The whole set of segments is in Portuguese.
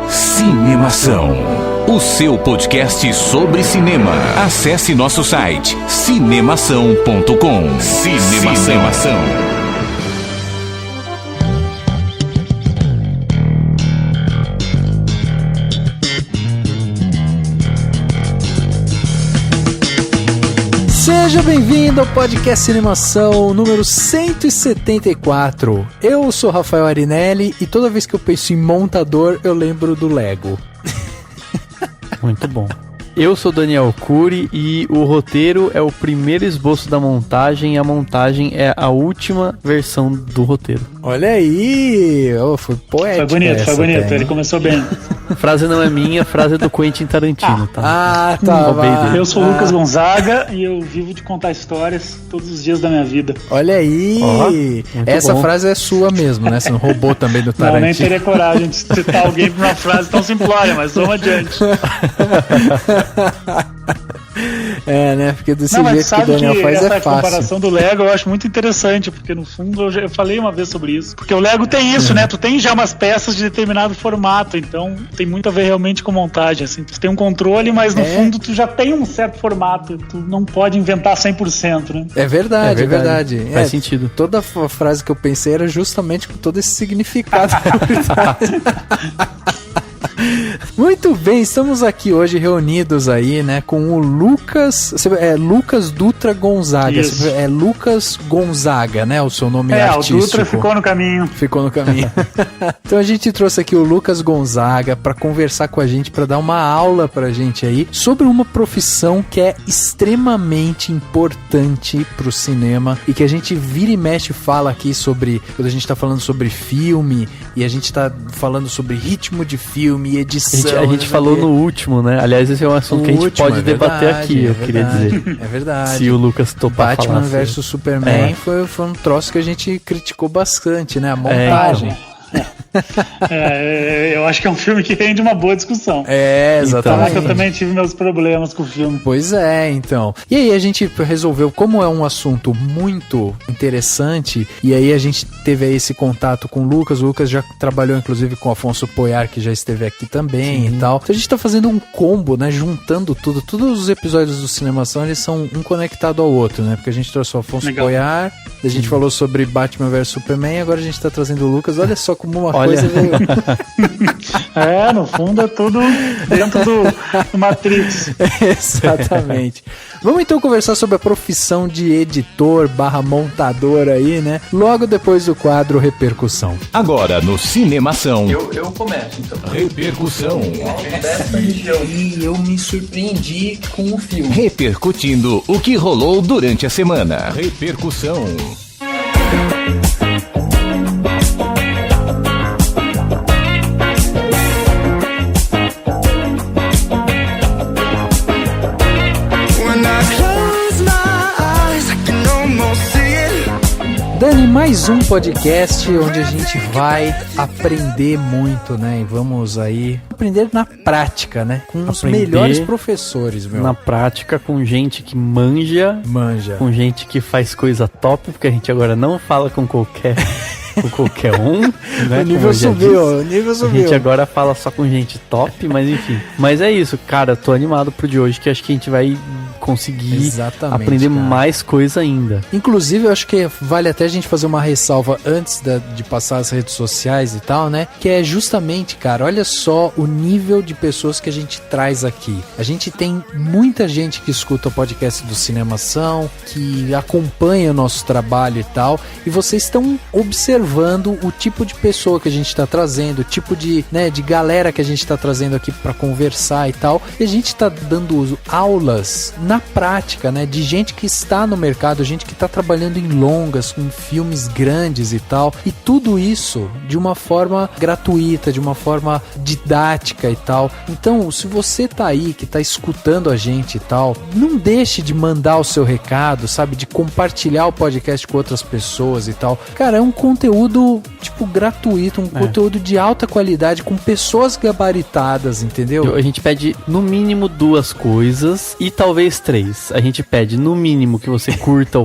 Cinemação, o seu podcast sobre cinema. Acesse nosso site cinemação.com. Cinemação. Seja bem-vindo ao podcast Cinemação número 174. Eu sou Rafael Arinelli e toda vez que eu penso em montador, eu lembro do Lego. Muito bom. Eu sou Daniel Cury e o roteiro é o primeiro esboço da montagem e a montagem é a última versão do roteiro. Olha aí! Foi poético. Foi bonito. Ele começou bem. A frase não é minha, a frase é do Quentin Tarantino, tá? Tá. Eu sou o Lucas Gonzaga e eu vivo de contar histórias todos os dias da minha vida. Olha aí! Essa frase é sua mesmo, né? Você não roubou também do Tarantino. Não, nem teria coragem de citar alguém por uma frase tão simplória, mas vamos adiante. É, né? Porque do jeito que o Daniel faz é fácil. Essa comparação do Lego eu acho muito interessante, porque no fundo eu falei uma vez sobre isso. Porque o Lego tem isso, né? Tu tem já umas peças de determinado formato, então tem muito a ver realmente com montagem, assim. Tu tem um controle, mas no fundo tu já tem um certo formato. Tu não pode inventar 100%, né? É verdade. Faz sentido. Toda a frase que eu pensei era justamente com todo esse significado. Muito bem, estamos aqui hoje reunidos aí, né, com o Lucas Dutra Gonzaga. Isso. É Lucas Gonzaga, né, o seu nome artístico. O Dutra ficou no caminho. Então a gente trouxe aqui o Lucas Gonzaga para conversar com a gente, para dar uma aula pra gente aí sobre uma profissão que é extremamente importante pro cinema e que a gente vira e mexe fala aqui sobre, quando a gente tá falando sobre filme e a gente tá falando sobre ritmo de filme, edição. A gente falou no último, né? Aliás, esse é um assunto que a gente pode debater aqui, eu queria dizer. É verdade. Se o Lucas topar Batman falar vs Superman foi um troço que a gente criticou bastante, né? A montagem. Eu acho que é um filme que rende uma boa discussão. Exatamente. Então, eu também tive meus problemas com o filme. Pois é, então. E aí a gente resolveu, como é um assunto muito interessante, e aí a gente teve aí esse contato com o Lucas. O Lucas já trabalhou inclusive com o Afonso Poyar, que já esteve aqui também. Sim. E tal. Então a gente tá fazendo um combo, né? Juntando tudo. Todos os episódios do Cinemação, eles são um conectado ao outro, né? Porque a gente trouxe o Afonso Poyar, a gente falou sobre Batman vs Superman, e agora a gente tá trazendo o Lucas. Olha só como uma coisa veio. No fundo é tudo dentro do Matrix. Exatamente. Vamos então conversar sobre a profissão de editor / montador aí, né? Logo depois do quadro Repercussão. Agora no Cinemação. Eu começo, então. Repercussão. E eu me surpreendi com o filme. Repercutindo o que rolou durante a semana. Repercussão. Dani, mais um podcast onde a gente vai aprender muito, né? E vamos aí aprender na prática, né? Com os melhores professores, meu. Na prática, com gente que manja. Com gente que faz coisa top, porque a gente agora não fala com qualquer um, né? O nível subiu. A gente agora fala só com gente top, mas enfim. Mas é isso, cara, eu tô animado pro de hoje, que acho que a gente vai conseguir aprender mais coisa ainda. Inclusive, eu acho que vale até a gente fazer uma ressalva antes de passar as redes sociais e tal, né? Que é justamente, cara, olha só o nível de pessoas que a gente traz aqui. A gente tem muita gente que escuta o podcast do Cinemação, que acompanha o nosso trabalho e tal, e vocês estão observando o tipo de pessoa que a gente está trazendo, o tipo de galera que a gente está trazendo aqui para conversar e tal, e a gente está dando aulas na prática, né, de gente que está no mercado, gente que está trabalhando em longas, com filmes grandes e tal, e tudo isso de uma forma gratuita, de uma forma didática e tal. Então, se você tá aí, que tá escutando a gente e tal, não deixe de mandar o seu recado, sabe, de compartilhar o podcast com outras pessoas e tal. Cara, é um conteúdo conteúdo, tipo, gratuito, um conteúdo de alta qualidade, com pessoas gabaritadas, entendeu? A gente pede no mínimo 2 coisas e talvez 3. A gente pede no mínimo que você curta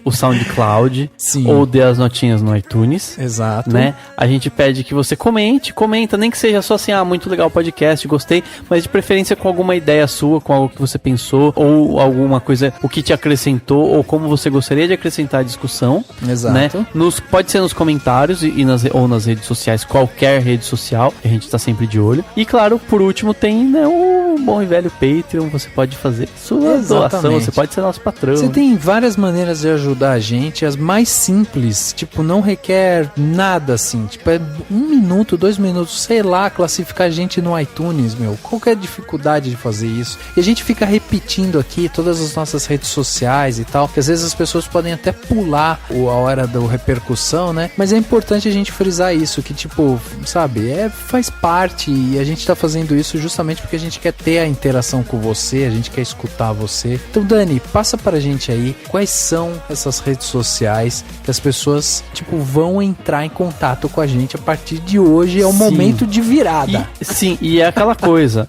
o SoundCloud. Sim. Ou dê as notinhas no iTunes. Exato. Né? A gente pede que você comenta, nem que seja só assim, muito legal o podcast, gostei, mas de preferência com alguma ideia sua, com algo que você pensou, ou alguma coisa, o que te acrescentou, ou como você gostaria de acrescentar a discussão. Exato. Né? Pode ser nos comentários ou nas redes sociais, qualquer rede social, a gente tá sempre de olho. E claro, por último, tem, né, o bom e velho Patreon, você pode fazer sua doação, você pode ser nosso patrão. Você tem várias maneiras de ajudar a gente, as mais simples, tipo, não requer nada assim, tipo, é 1 minuto, 2 minutos, sei lá, classificar a gente no iTunes, meu, qual que é a dificuldade de fazer isso? E a gente fica repetindo aqui todas as nossas redes sociais e tal, que às vezes as pessoas podem até pular a hora da repercussão, né? Mas é importante a gente frisar isso, que tipo, sabe, faz parte, e a gente tá fazendo isso justamente porque a gente quer ter a interação com você, a gente quer escutar você. Então, Dani, passa pra gente aí quais são essas redes sociais que as pessoas, tipo, vão entrar em contato com a gente a partir de hoje, é o momento de virada. E é aquela coisa,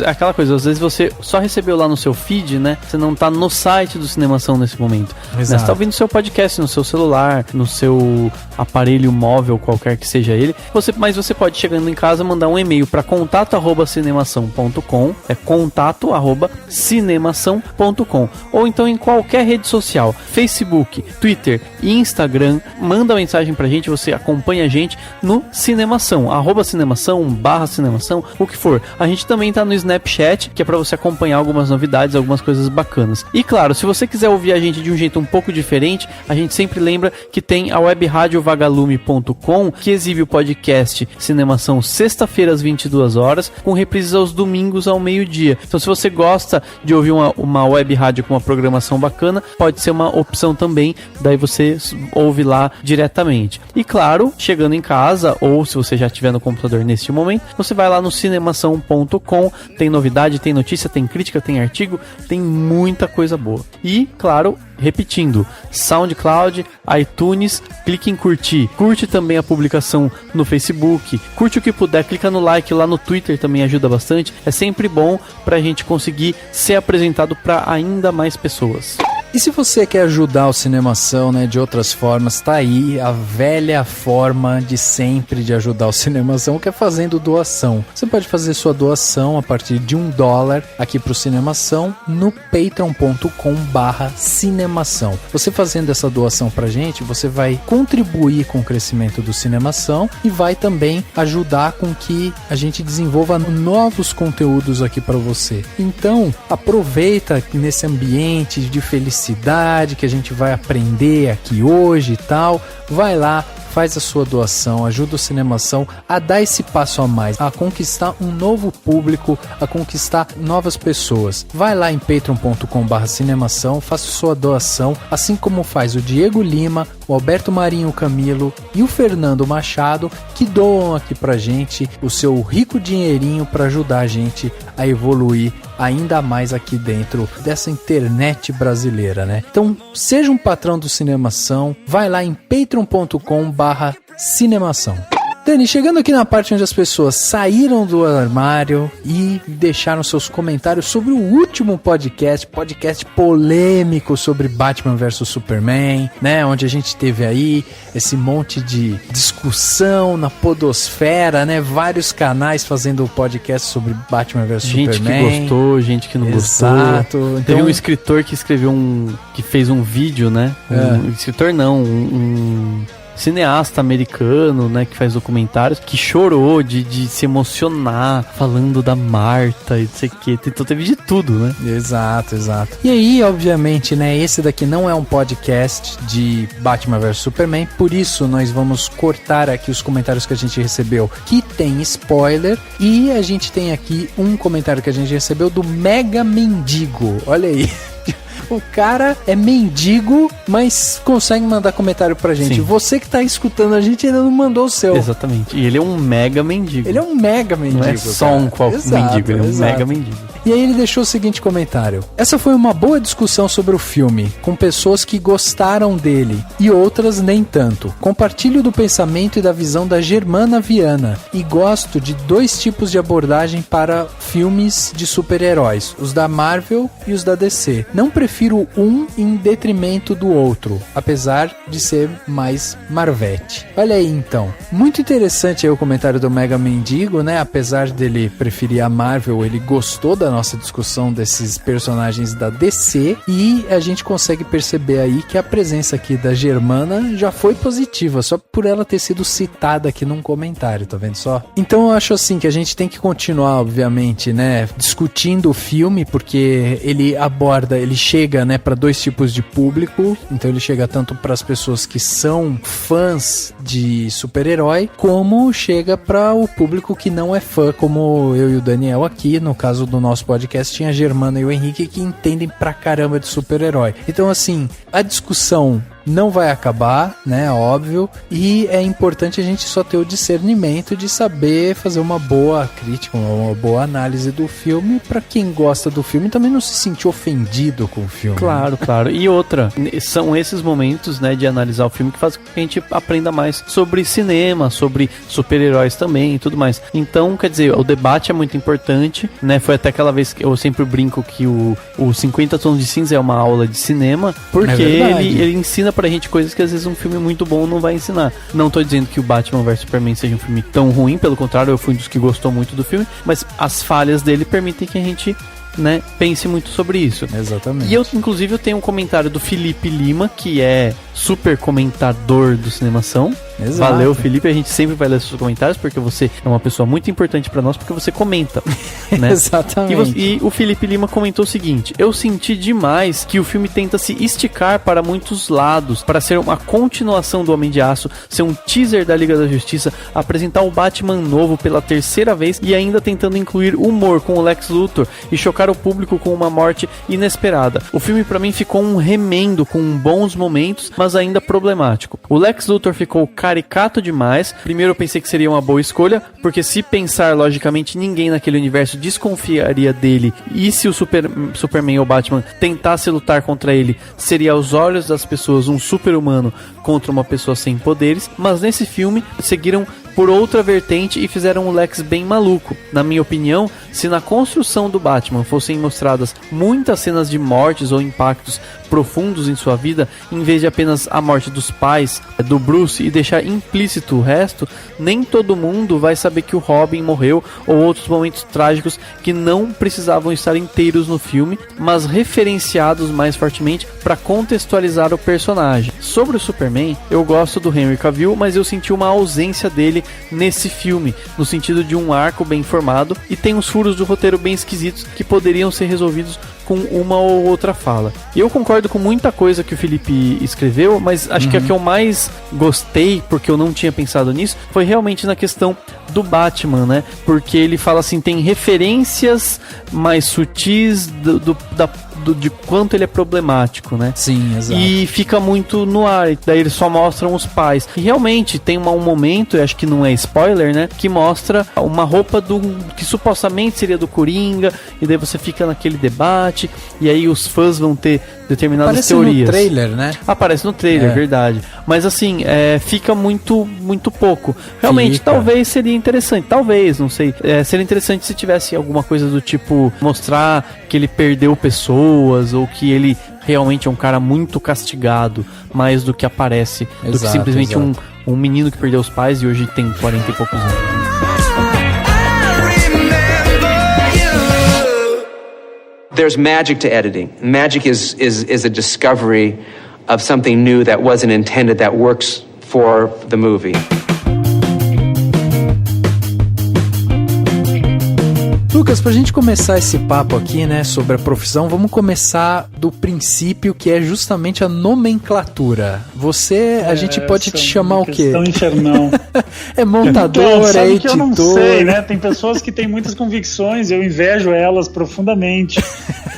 aquela coisa, às vezes você só recebeu lá no seu feed, né? Você não tá no site do Cinemação nesse momento. Né? Você tá ouvindo o seu podcast no seu celular, no seu aparelho móvel, qualquer que seja ele. Mas você pode, chegando em casa, mandar um e-mail para contato@cinemação.com, contato@cinemação.com, ou então em qualquer rede social, Facebook, Twitter e Instagram, manda mensagem pra gente, você acompanha a gente no Cinemação, @cinemação, /cinemação, o que for. A gente também tá no Snapchat, que é pra você acompanhar algumas novidades, algumas coisas bacanas. E claro, se você quiser ouvir a gente de um jeito um pouco diferente, a gente sempre lembra que tem a web rádio vagalume.com, que exibe o podcast Cinemação sexta-feira às 22 horas, com reprises aos domingos ao meio-dia. Então, se você gosta de ouvir uma web rádio com uma programação bacana, pode ser uma opção também, daí você ouve lá diretamente. E claro, chegando em casa, ou se você já estiver no computador neste momento, você vai lá no cinemação.com, tem novidade, tem notícia, tem crítica, tem artigo, tem muita coisa boa. E, claro, repetindo, SoundCloud, iTunes, clique em curtir. Curte também a publicação no Facebook. Curte o que puder, clica no like lá no Twitter, também ajuda bastante. É sempre bom pra gente conseguir ser apresentado pra ainda mais pessoas. E se você quer ajudar o Cinemação, né, de outras formas, tá aí a velha forma de sempre de ajudar o Cinemação, que é fazendo doação. Você pode fazer sua doação a partir de $1 aqui pro Cinemação no patreon.com/cinemação. Você fazendo essa doação pra gente, você vai contribuir com o crescimento do Cinemação e vai também ajudar com que a gente desenvolva novos conteúdos aqui para você. Então, aproveita nesse ambiente de felicidade que a gente vai aprender aqui hoje e tal, vai lá, faz a sua doação, ajuda o Cinemação a dar esse passo a mais, a conquistar um novo público, a conquistar novas pessoas. Vai lá em patreon.com/cinemação, faça sua doação, assim como faz o Diego Lima, o Alberto Marinho Camilo e o Fernando Machado, que doam aqui pra gente o seu rico dinheirinho para ajudar a gente a evoluir ainda mais aqui dentro dessa internet brasileira, né? Então, seja um patrão do Cinemação, vai lá em patreon.com/cinemação. Dani, chegando aqui na parte onde as pessoas saíram do armário e deixaram seus comentários sobre o último podcast polêmico sobre Batman vs Superman, né? Onde a gente teve aí esse monte de discussão na podosfera, né? Vários canais fazendo podcast sobre Batman vs Superman. Gente que gostou, gente que não Exato. gostou. Então, teve um escritor que escreveu que fez um vídeo, né? Escritor não, um cineasta americano, né, que faz documentários, que chorou de se emocionar falando da Marta e não sei o que, então teve de tudo, né? Exato. E aí, obviamente, né, esse daqui não é um podcast de Batman vs Superman, por isso nós vamos cortar aqui os comentários que a gente recebeu que tem spoiler, e a gente tem aqui um comentário que a gente recebeu do Mega Mendigo, olha aí. O cara é mendigo, mas consegue mandar comentário pra gente. Sim. Você que tá escutando a gente ainda não mandou o seu. Exatamente. E ele é um mega mendigo. Ele é um mega mendigo. Não é só um mendigo, ele é um mega mendigo. E aí ele deixou o seguinte comentário: essa foi uma boa discussão sobre o filme, com pessoas que gostaram dele e outras nem tanto. Compartilho do pensamento e da visão da Germana Viana e gosto de 2 tipos de abordagem para filmes de super-heróis, os da Marvel e os da DC. Não prefiro um em detrimento do outro, apesar de ser mais Marvete. Olha aí então, muito interessante aí o comentário do Mega Mendigo, né? Apesar dele preferir a Marvel, ele gostou da nossa discussão desses personagens da DC e a gente consegue perceber aí que a presença aqui da Germana já foi positiva, só por ela ter sido citada aqui num comentário, tá vendo só? Então eu acho assim que a gente tem que continuar, obviamente, né, discutindo o filme, porque ele chega, né, para 2 tipos de público, então ele chega tanto para as pessoas que são fãs de super-herói, como chega para o público que não é fã, como eu e o Daniel aqui, no caso do nosso podcast, tinha a Germana e o Henrique que entendem pra caramba de super-herói. Então assim, a discussão não vai acabar, né, óbvio, e é importante a gente só ter o discernimento de saber fazer uma boa crítica, uma boa análise do filme, pra quem gosta do filme também não se sentir ofendido com o filme. Claro, claro. E outra, são esses momentos, né, de analisar o filme que fazem com que a gente aprenda mais sobre cinema, sobre super-heróis também e tudo mais. Então, quer dizer, o debate é muito importante, né, foi até aquela vez que eu sempre brinco que o 50 Tons de Cinza é uma aula de cinema, porque ele ensina pra gente coisas que às vezes um filme muito bom não vai ensinar. Não tô dizendo que o Batman vs Superman seja um filme tão ruim, pelo contrário, eu fui um dos que gostou muito do filme, mas as falhas dele permitem que a gente, né, pense muito sobre isso. Exatamente. E eu, inclusive, eu tenho um comentário do Felipe Lima, que é super comentador do Cinemação. Exato. Valeu, Felipe, a gente sempre vai ler seus comentários, porque você é uma pessoa muito importante pra nós, porque você comenta, né? Exatamente. E o Felipe Lima comentou o seguinte: eu senti demais que o filme tenta se esticar para muitos lados, para ser uma continuação do Homem de Aço, ser um teaser da Liga da Justiça, apresentar o Batman novo pela 3ª vez e ainda tentando incluir humor com o Lex Luthor e chocar o público com uma morte inesperada. O filme pra mim ficou um remendo com bons momentos, mas ainda problemático. O Lex Luthor ficou caricato demais. Primeiro eu pensei que seria uma boa escolha, porque se pensar logicamente, ninguém naquele universo desconfiaria dele, e se o Superman ou Batman tentasse lutar contra ele, seria aos olhos das pessoas um super-humano contra uma pessoa sem poderes. Mas nesse filme seguiram por outra vertente e fizeram o Lex bem maluco. Na minha opinião, se na construção do Batman fossem mostradas muitas cenas de mortes ou impactos profundos em sua vida, em vez de apenas a morte dos pais do Bruce e deixar implícito o resto, nem todo mundo vai saber que o Robin morreu ou outros momentos trágicos que não precisavam estar inteiros no filme, mas referenciados mais fortemente para contextualizar o personagem. Sobre o Superman, eu gosto do Henry Cavill, mas eu senti uma ausência dele nesse filme, no sentido de um arco bem formado, e tem uns furos do roteiro bem esquisitos que poderiam ser resolvidos com uma ou outra fala. E eu concordo com muita coisa que o Felipe escreveu, mas acho que a que eu mais gostei, porque eu não tinha pensado nisso, foi realmente na questão do Batman, né? Porque ele fala assim, tem referências mais sutis de quanto ele é problemático, né? Sim, exato. E fica muito no ar, daí eles só mostram os pais. E realmente tem um momento, eu acho que não é spoiler, né? Que mostra uma roupa que supostamente seria do Coringa, e daí você fica naquele debate, e aí os fãs vão ter determinadas teorias. Aparece no trailer, né? Aparece no trailer, verdade. Mas assim, fica muito pouco. Realmente, talvez seria interessante, talvez, não sei. Seria interessante se tivesse alguma coisa do tipo, mostrar que ele perdeu pessoas, ou que ele realmente é um cara muito castigado, mais do que aparece, do que simplesmente um menino que perdeu os pais e hoje tem 40 e poucos anos. There's magic to editing. Magic is a discovery of something new that wasn't intended, that works for the movie. Lucas, pra gente começar esse papo aqui, né, sobre a profissão, vamos começar do princípio, que é justamente a nomenclatura. Você, a gente pode te chamar o quê? Infernal. É montador, então, é editor? Que eu não sei, né? Tem pessoas que têm muitas convicções, eu invejo elas profundamente.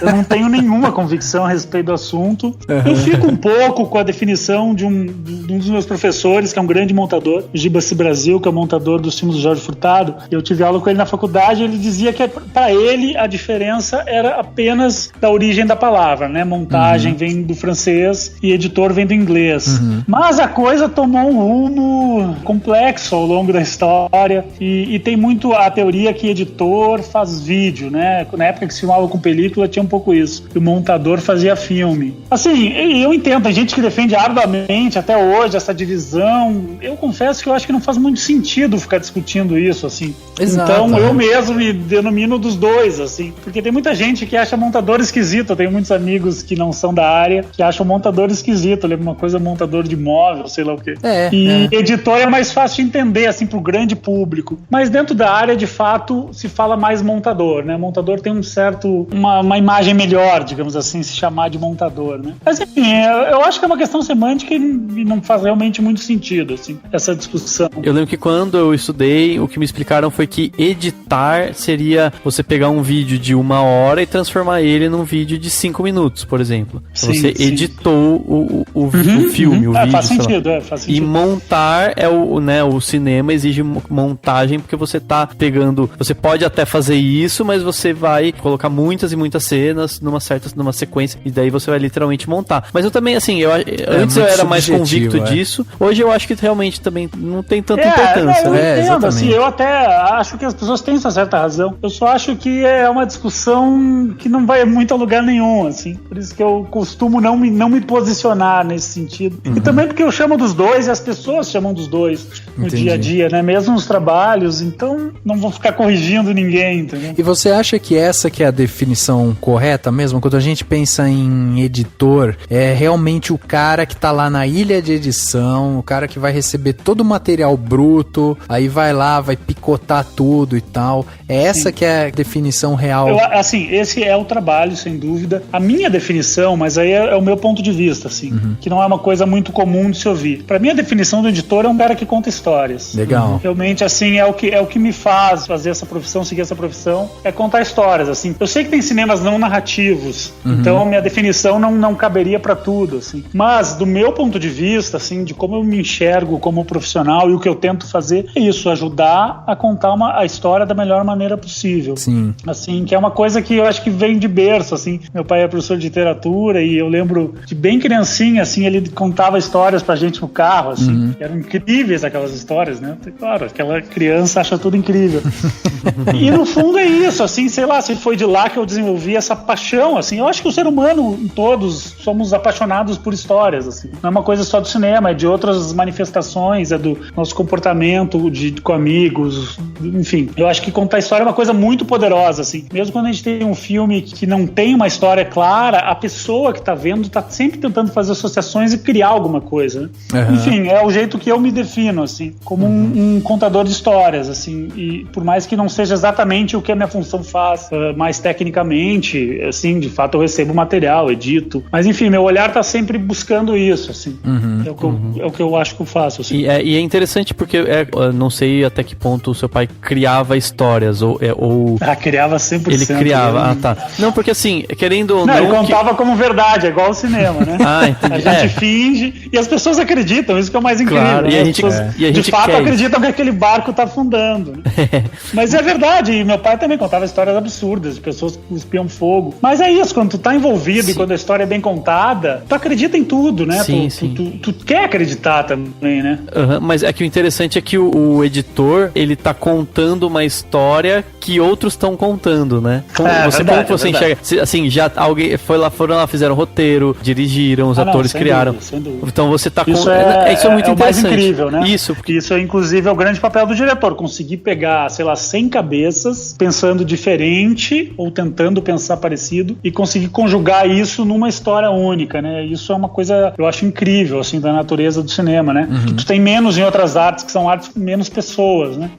Eu não tenho nenhuma convicção a respeito do assunto. Eu fico um pouco com a definição de um dos meus professores, que é um grande montador, Giba C. Brasil, que é o montador dos filmes do Jorge Furtado. Eu tive aula com ele na faculdade, e ele dizia que que para ele a diferença era apenas da origem da palavra, né? Montagem vem do francês e editor vem do inglês. Mas a coisa tomou um rumo complexo ao longo da história e tem muito a teoria que editor faz vídeo, né? Na época que se filmava com película tinha um pouco isso. E o montador fazia filme. Assim, eu entendo, tem gente que defende arduamente até hoje essa divisão. Eu confesso que eu acho que não faz muito sentido ficar discutindo isso, assim. Exato, então eu mesmo me denomino dos dois, assim. Porque tem muita gente que acha montador esquisito. Eu tenho muitos amigos que não são da área que acham montador esquisito. Eu lembro uma coisa, montador de móvel, sei lá o quê. Editor é mais fácil de entender, assim, pro grande público. Mas dentro da área, de fato, se fala mais montador, né? Montador tem um certo... Uma imagem melhor, digamos assim, se chamar de montador, né? Mas, enfim, eu acho que é uma questão semântica e não faz realmente muito sentido, assim, essa discussão. Eu lembro que quando eu estudei, o que me explicaram foi que editar seria você pegar um vídeo de 1 hora e transformar ele num vídeo de 5 minutos, por exemplo. Sim, você editou o filme, o vídeo. Faz sentido, faz sentido. E montar o cinema exige montagem, porque você tá pegando... Você pode até fazer isso, mas você vai colocar muitas e muitas cenas numa sequência, e daí você vai literalmente montar. Mas eu também, assim, antes eu era mais convicto disso, hoje eu acho que realmente também não tem tanta importância. Eu entendo, assim, eu até acho que as pessoas têm essa certa razão. Eu só acho que é uma discussão que não vai muito a lugar nenhum, assim. Por isso que eu costumo não me posicionar nesse sentido. E também porque eu chamo dos dois e as pessoas chamam dos dois no dia a dia, né? Mesmo nos trabalhos, então não vou ficar corrigindo ninguém, entendeu? E você acha que essa que é a definição correta mesmo? Quando a gente pensa em editor, é realmente o cara que tá lá na ilha de edição, o cara que vai receber todo o material bruto, aí vai lá, vai picotar tudo e tal. É essa que é a definição real? Assim, esse é o trabalho, sem dúvida. A minha definição, mas aí é o meu ponto de vista, assim, que não é uma coisa muito comum de se ouvir. Pra mim, a definição do editor é um cara que conta histórias. Legal. Realmente, assim, é o que me faz fazer essa profissão, seguir essa profissão, é contar histórias, assim. Eu sei que tem cinemas não narrativos, então a minha definição não caberia pra tudo, assim. Mas, do meu ponto de vista, assim, de como eu me enxergo como profissional e o que eu tento fazer, é isso, ajudar a contar a história da melhor maneira possível. Sim. Assim, que é uma coisa que eu acho que vem de berço, assim. Meu pai é professor de literatura e eu lembro de bem criancinha, assim, ele contava histórias pra gente no carro, assim. Eram incríveis aquelas histórias, né? Claro, aquela criança acha tudo incrível. E no fundo é isso, assim, sei lá, se foi de lá que eu desenvolvi essa paixão, assim. Eu acho que o ser humano, todos, somos apaixonados por histórias, assim. Não é uma coisa só do cinema, é de outras manifestações, é do nosso comportamento com amigos, enfim. Eu acho que contar história é uma coisa muito poderosa, assim. Mesmo quando a gente tem um filme que não tem uma história clara, a pessoa que tá vendo tá sempre tentando fazer associações e criar alguma coisa, né? Enfim, é o jeito que eu me defino, assim, como um contador de histórias, assim, e por mais que não seja exatamente o que a minha função faz, mais tecnicamente, assim, de fato eu recebo material, edito, mas enfim, meu olhar tá sempre buscando isso, assim. É o que eu acho que eu faço, assim. E é interessante porque não sei até que ponto o seu pai criava histórias, ou... criava 100%. Ele criava, tá. Não, porque assim, querendo ou não... ele contava como verdade, é igual o cinema, né? Entendi. A gente finge, e as pessoas acreditam, isso que é o mais incrível. Claro, né? e a gente de fato acreditam que aquele barco tá afundando. Né? Mas é verdade, e meu pai também contava histórias absurdas, de pessoas que cuspiam fogo. Mas é isso, quando tu tá envolvido e quando a história é bem contada, tu acredita em tudo, né? Tu quer acreditar também, né? Mas é que o interessante é que o editor, ele tá contando uma história que outros estão contando, né? Como você enxerga? Assim, já alguém foram lá, fizeram roteiro, dirigiram, os atores criaram. Sem dúvida. Então você tá isso isso é muito interessante. Mais incrível, né? Isso, inclusive, é o grande papel do diretor, conseguir pegar, sei lá, 100 cabeças, pensando diferente ou tentando pensar parecido e conseguir conjugar isso numa história única, né? Isso é uma coisa, eu acho incrível, assim, da natureza do cinema, né? Que tu tem menos em outras artes, que são artes com menos pessoas, né?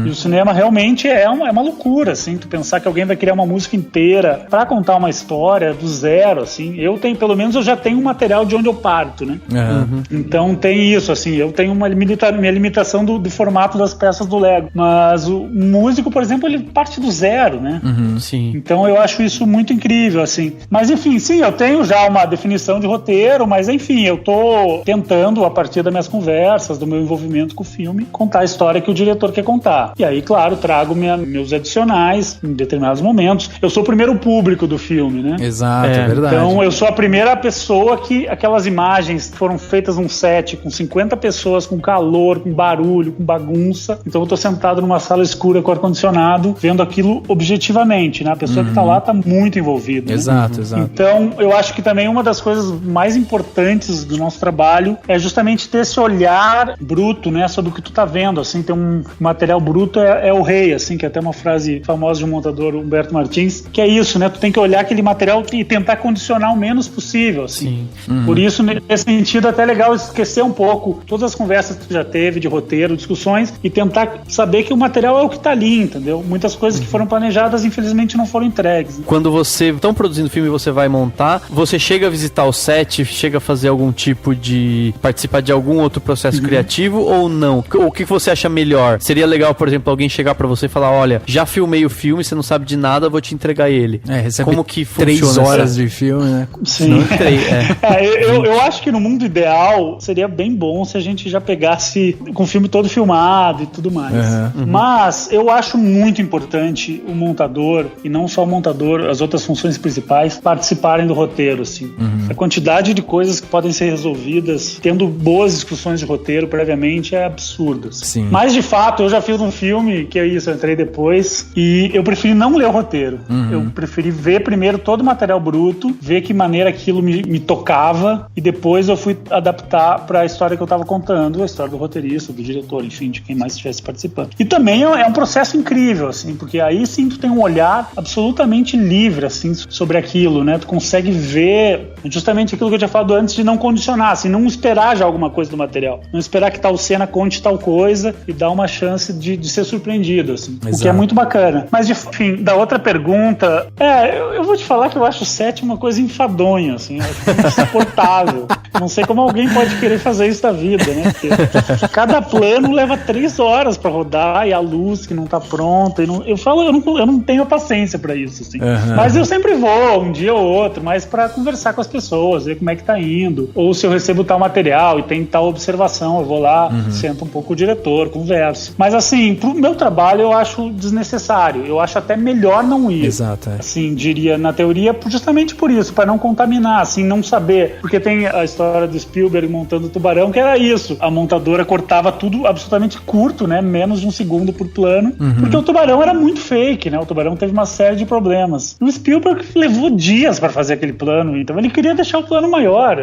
E o cinema realmente é uma loucura, assim, tu pensar que alguém vai criar uma música inteira pra contar uma história do zero, assim. Pelo menos eu já tenho um material de onde eu parto, né? Então tem isso, assim, eu tenho minha limitação do formato das peças do Lego, mas o músico, por exemplo, ele parte do zero, né? Sim. Então eu acho isso muito incrível, assim. Mas enfim, sim, eu tenho já uma definição de roteiro, mas enfim, eu tô tentando, a partir das minhas conversas, do meu envolvimento com o filme, contar a história que o diretor quer contar. E aí, claro, trago meus adicionais adicionais em determinados momentos. Eu sou o primeiro público do filme, né? Exato, é verdade. Então eu sou a primeira pessoa que aquelas imagens foram feitas num set com 50 pessoas, com calor, com barulho, com bagunça. Então eu tô sentado numa sala escura com ar-condicionado, vendo aquilo objetivamente, né? A pessoa que tá lá tá muito envolvida. Exato, né? exato. Então eu acho que também uma das coisas mais importantes do nosso trabalho é justamente ter esse olhar bruto, né? Sobre o que tu tá vendo, assim, ter um material bruto é o rei, assim, que é até uma frase famosa de um montador, Humberto Martins, que é isso, né? Tu tem que olhar aquele material e tentar condicionar o menos possível, assim. Por isso, nesse sentido, é até legal esquecer um pouco todas as conversas que tu já teve de roteiro, discussões, e tentar saber que o material é o que tá ali, entendeu? Muitas coisas que foram planejadas, infelizmente, não foram entregues. Quando você estão produzindo filme e você vai montar, você chega a visitar o set, chega a fazer algum tipo de... participar de algum outro processo criativo ou não? O que você acha melhor? Seria legal, por exemplo, alguém chegar pra você e falar, olha, já filmei o filme, você não sabe de nada, vou te entregar ele. Recebe como que funciona 3 horas de filme, né? Sim. Não, eu acho que no mundo ideal seria bem bom se a gente já pegasse com o filme todo filmado e tudo mais. Mas eu acho muito importante o montador, e não só o montador, as outras funções principais, participarem do roteiro, assim. A quantidade de coisas que podem ser resolvidas tendo boas discussões de roteiro previamente é absurda. Sim. Mas, de fato, eu já fiz um filme, que é isso, eu entrei depois, e eu preferi não ler o roteiro. Eu preferi ver primeiro todo o material bruto, ver que maneira aquilo me tocava, e depois eu fui adaptar para a história que eu estava contando, a história do roteirista, do diretor, enfim, de quem mais estivesse participando. E também é um processo incrível, assim, porque aí sim tu tem um olhar absolutamente livre, assim, sobre aquilo, né? Tu consegue ver justamente aquilo que eu tinha falado antes de não condicionar, assim, não esperar já alguma coisa do material. Não esperar que tal cena conte tal coisa e dar uma chance de ser surpreendido, assim. O que é muito bacana. Mas, enfim, da outra pergunta, eu vou te falar que eu acho o set uma coisa enfadonha, assim, eu acho insuportável. Não sei como alguém pode querer fazer isso da vida, né? Porque cada plano leva 3 horas pra rodar e a luz que não tá pronta. Eu não tenho paciência pra isso, assim. Mas eu sempre vou, um dia ou outro, mas pra conversar com as pessoas, ver como é que tá indo. Ou se eu recebo tal material e tem tal observação, eu vou lá, sento um pouco com o diretor, converso. Mas, assim, pro meu trabalho eu acho desnecessário. Eu acho até melhor não ir. Exato, Assim, diria, na teoria, justamente por isso, pra não contaminar, assim, não saber. Porque tem a história do Spielberg montando o Tubarão, que era isso. A montadora cortava tudo absolutamente curto, né? Menos de 1 segundo por plano. Porque o Tubarão era muito fake, né? O Tubarão teve uma série de problemas. O Spielberg levou dias pra fazer aquele plano, então ele queria deixar o plano maior.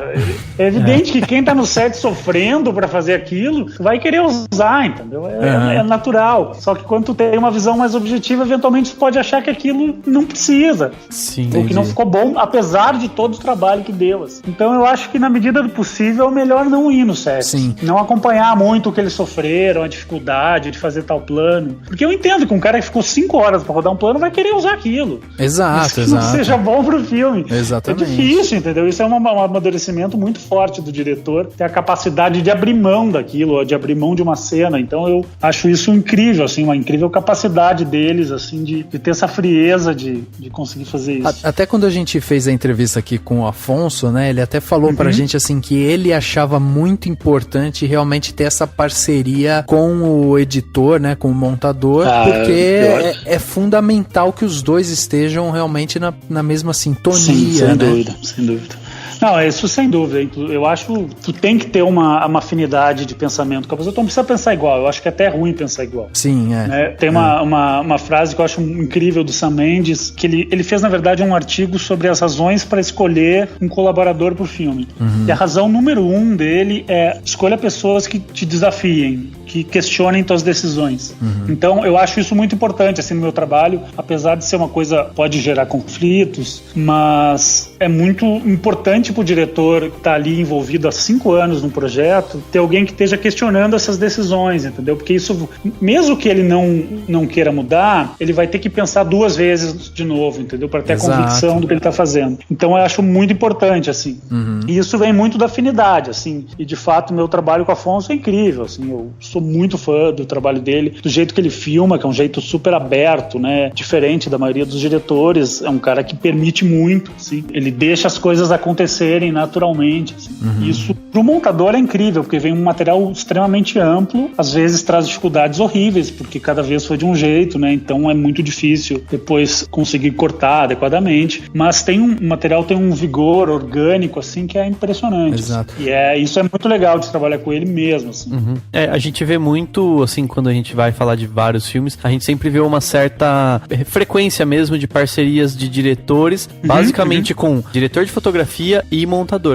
É evidente que quem tá no set sofrendo pra fazer aquilo vai querer usar, entendeu? É natural. Só que quando tu tem uma visão mais objetiva, eventualmente tu pode achar que aquilo não precisa. Sim, ou que não ficou bom, apesar de todo o trabalho que deu. Assim. Então eu acho que na medida do possível é melhor não ir no set. Sim. Não acompanhar muito o que eles sofreram, a dificuldade de fazer tal plano. Porque eu entendo que um cara que ficou 5 horas pra rodar um plano vai querer usar aquilo. Exato, Isso não seja bom pro filme. Exatamente. É difícil, entendeu? Isso é um amadurecimento muito forte do diretor, ter a capacidade de abrir mão daquilo, de abrir mão de uma cena. Então eu acho isso incrível, assim, uma incrível capacidade deles, assim, de ter essa frieza de conseguir fazer isso. Até quando a gente fez a entrevista aqui com o Afonso, né, ele até falou pra gente, assim, que ele achava muito importante realmente ter essa parceria com o editor, né, com o montador, porque é fundamental que os dois estejam realmente na mesma sintonia, Sim, sem né? dúvida, sem dúvida. Não, isso sem dúvida. Eu acho que tu tem que ter uma afinidade de pensamento com a pessoa. Tu não precisa pensar igual. Eu acho que é até ruim pensar igual. Sim, né? Tem uma frase que eu acho incrível do Sam Mendes, que ele fez, na verdade, um artigo sobre as razões para escolher um colaborador pro filme. E a razão número 1 dele é: escolha pessoas que te desafiem, que questionem tuas decisões. Então, eu acho isso muito importante, assim, no meu trabalho, apesar de ser uma coisa, pode gerar conflitos, mas é muito importante pro diretor que tá ali envolvido há 5 anos no projeto, ter alguém que esteja questionando essas decisões, entendeu? Porque isso, mesmo que ele não queira mudar, ele vai ter que pensar 2 vezes de novo, entendeu? Para ter a convicção do que ele tá fazendo. Então, eu acho muito importante, assim. E isso vem muito da afinidade, assim. E, de fato, meu trabalho com o Afonso é incrível, assim. Eu sou muito fã do trabalho dele, do jeito que ele filma, que é um jeito super aberto, né? Diferente da maioria dos diretores. É um cara que permite muito, assim. Ele deixa as coisas acontecerem naturalmente, assim. Isso, pro montador, é incrível, porque vem um material extremamente amplo, às vezes traz dificuldades horríveis, porque cada vez foi de um jeito, né? Então é muito difícil depois conseguir cortar adequadamente, mas o material tem um vigor orgânico, assim, que é impressionante. Exato. Assim. E isso é muito legal de trabalhar com ele mesmo, assim. A gente vê muito, assim, quando a gente vai falar de vários filmes, a gente sempre vê uma certa frequência mesmo de parcerias de diretores, basicamente com diretor de fotografia e montador.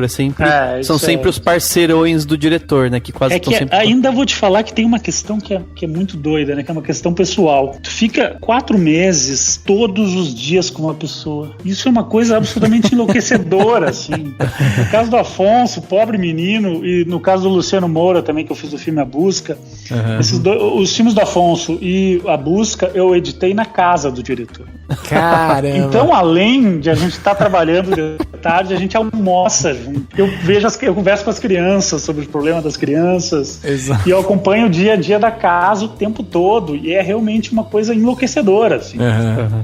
São sempre os parceirões do diretor, né? Que quase estão sempre... Ainda vou te falar que tem uma questão que é muito doida, né? Que é uma questão pessoal. Tu fica 4 meses todos os dias com uma pessoa. Isso é uma coisa absolutamente enlouquecedora, assim. No caso do Afonso, pobre menino, e no caso do Luciano Moura também, que eu fiz o filme A Busca, os filmes do Afonso e A Busca, eu editei na casa do diretor. Caramba! Então, além de a gente estar trabalhando de tarde, a gente almoça junto. Eu converso com as crianças sobre os problemas das crianças. Exato. E eu acompanho o dia a dia da casa o tempo todo. E é realmente uma coisa enlouquecedora, assim.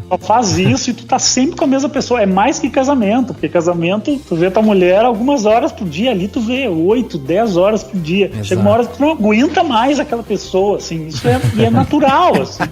Só faz isso e tu tá sempre com a mesma pessoa. É mais que casamento, porque casamento, tu vê tua mulher algumas horas por dia, ali tu vê 8, 10 horas por dia. Exato. Chega uma hora que tu não aguenta mais aquela pessoa, assim. Isso é natural, assim.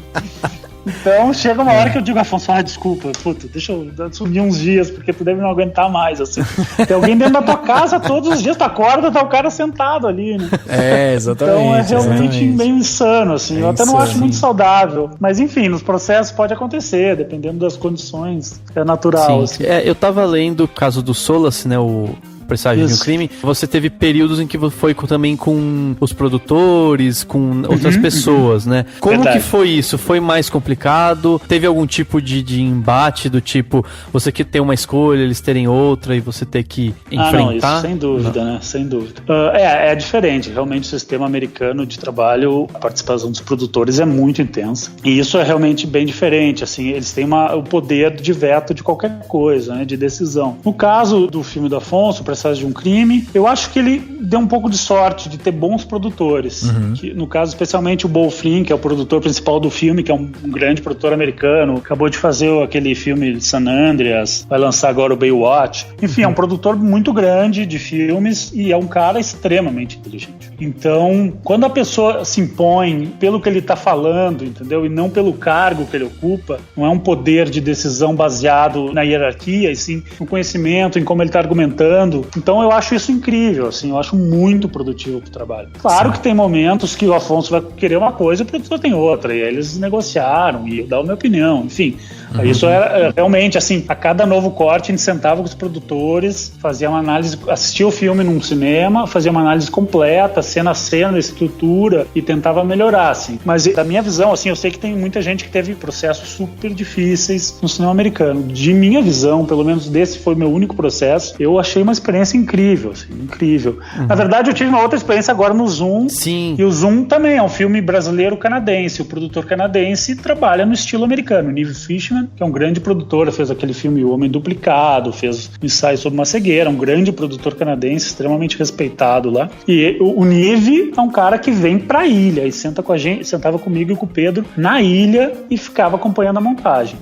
Então chega uma hora que eu digo, Afonso, desculpa, deixa eu sumir uns dias, porque tu deve não aguentar mais, assim. Tem alguém dentro da tua casa todos os dias, tu acorda, tá o cara sentado ali, né? Exatamente. Então é realmente meio insano, assim. Eu até não acho muito saudável. Mas enfim, nos processos pode acontecer, dependendo das condições, é natural. Sim. Assim. Eu tava lendo o caso do Solace, né, o Presságio de um Crime. Você teve períodos em que foi também com os produtores, com outras pessoas, né? Como Verdade. que foi isso? Foi mais complicado? Teve algum tipo de embate do tipo, você que tem uma escolha, eles terem outra e você ter que enfrentar? Não, isso sem dúvida, né? Sem dúvida. É diferente. Realmente o sistema americano de trabalho, a participação dos produtores é muito intensa. E isso é realmente bem diferente, assim. Eles têm o poder de veto de qualquer coisa, né? De decisão. No caso do filme do Afonso, Presságio de um Crime, eu acho que ele deu um pouco de sorte de ter bons produtores. Que, no caso, especialmente o Beau Flynn, que é o produtor principal do filme, que é um grande produtor americano, acabou de fazer aquele filme San Andreas, vai lançar agora o Baywatch. Enfim, é um produtor muito grande de filmes e é um cara extremamente inteligente. Então, quando a pessoa se impõe pelo que ele está falando, entendeu? E não pelo cargo que ele ocupa, não é um poder de decisão baseado na hierarquia, e sim no conhecimento, em como ele está argumentando. Então eu acho isso incrível, assim, eu acho muito produtivo pro trabalho. Claro que tem momentos que o Afonso vai querer uma coisa e o produtor tem outra, e aí eles negociaram, e eu dou a minha opinião, enfim. Isso é realmente, assim, a cada novo corte a gente sentava com os produtores, fazia uma análise, assistia o filme num cinema, fazia uma análise completa, cena a cena, estrutura, e tentava melhorar, assim. Mas da minha visão, assim, eu sei que tem muita gente que teve processos super difíceis no cinema americano. De minha visão, pelo menos desse foi meu único processo, eu achei uma experiência incrível, assim, incrível. Na verdade, eu tive uma outra experiência agora no Zoom. Sim. E o Zoom também é um filme brasileiro-canadense. O produtor canadense trabalha no estilo americano. O Nive Fishman, que é um grande produtor, fez aquele filme O Homem Duplicado, fez um ensaio sobre uma cegueira, um grande produtor canadense, extremamente respeitado lá. E o Nive é um cara que vem pra ilha e sentava comigo e com o Pedro na ilha e ficava acompanhando a montagem.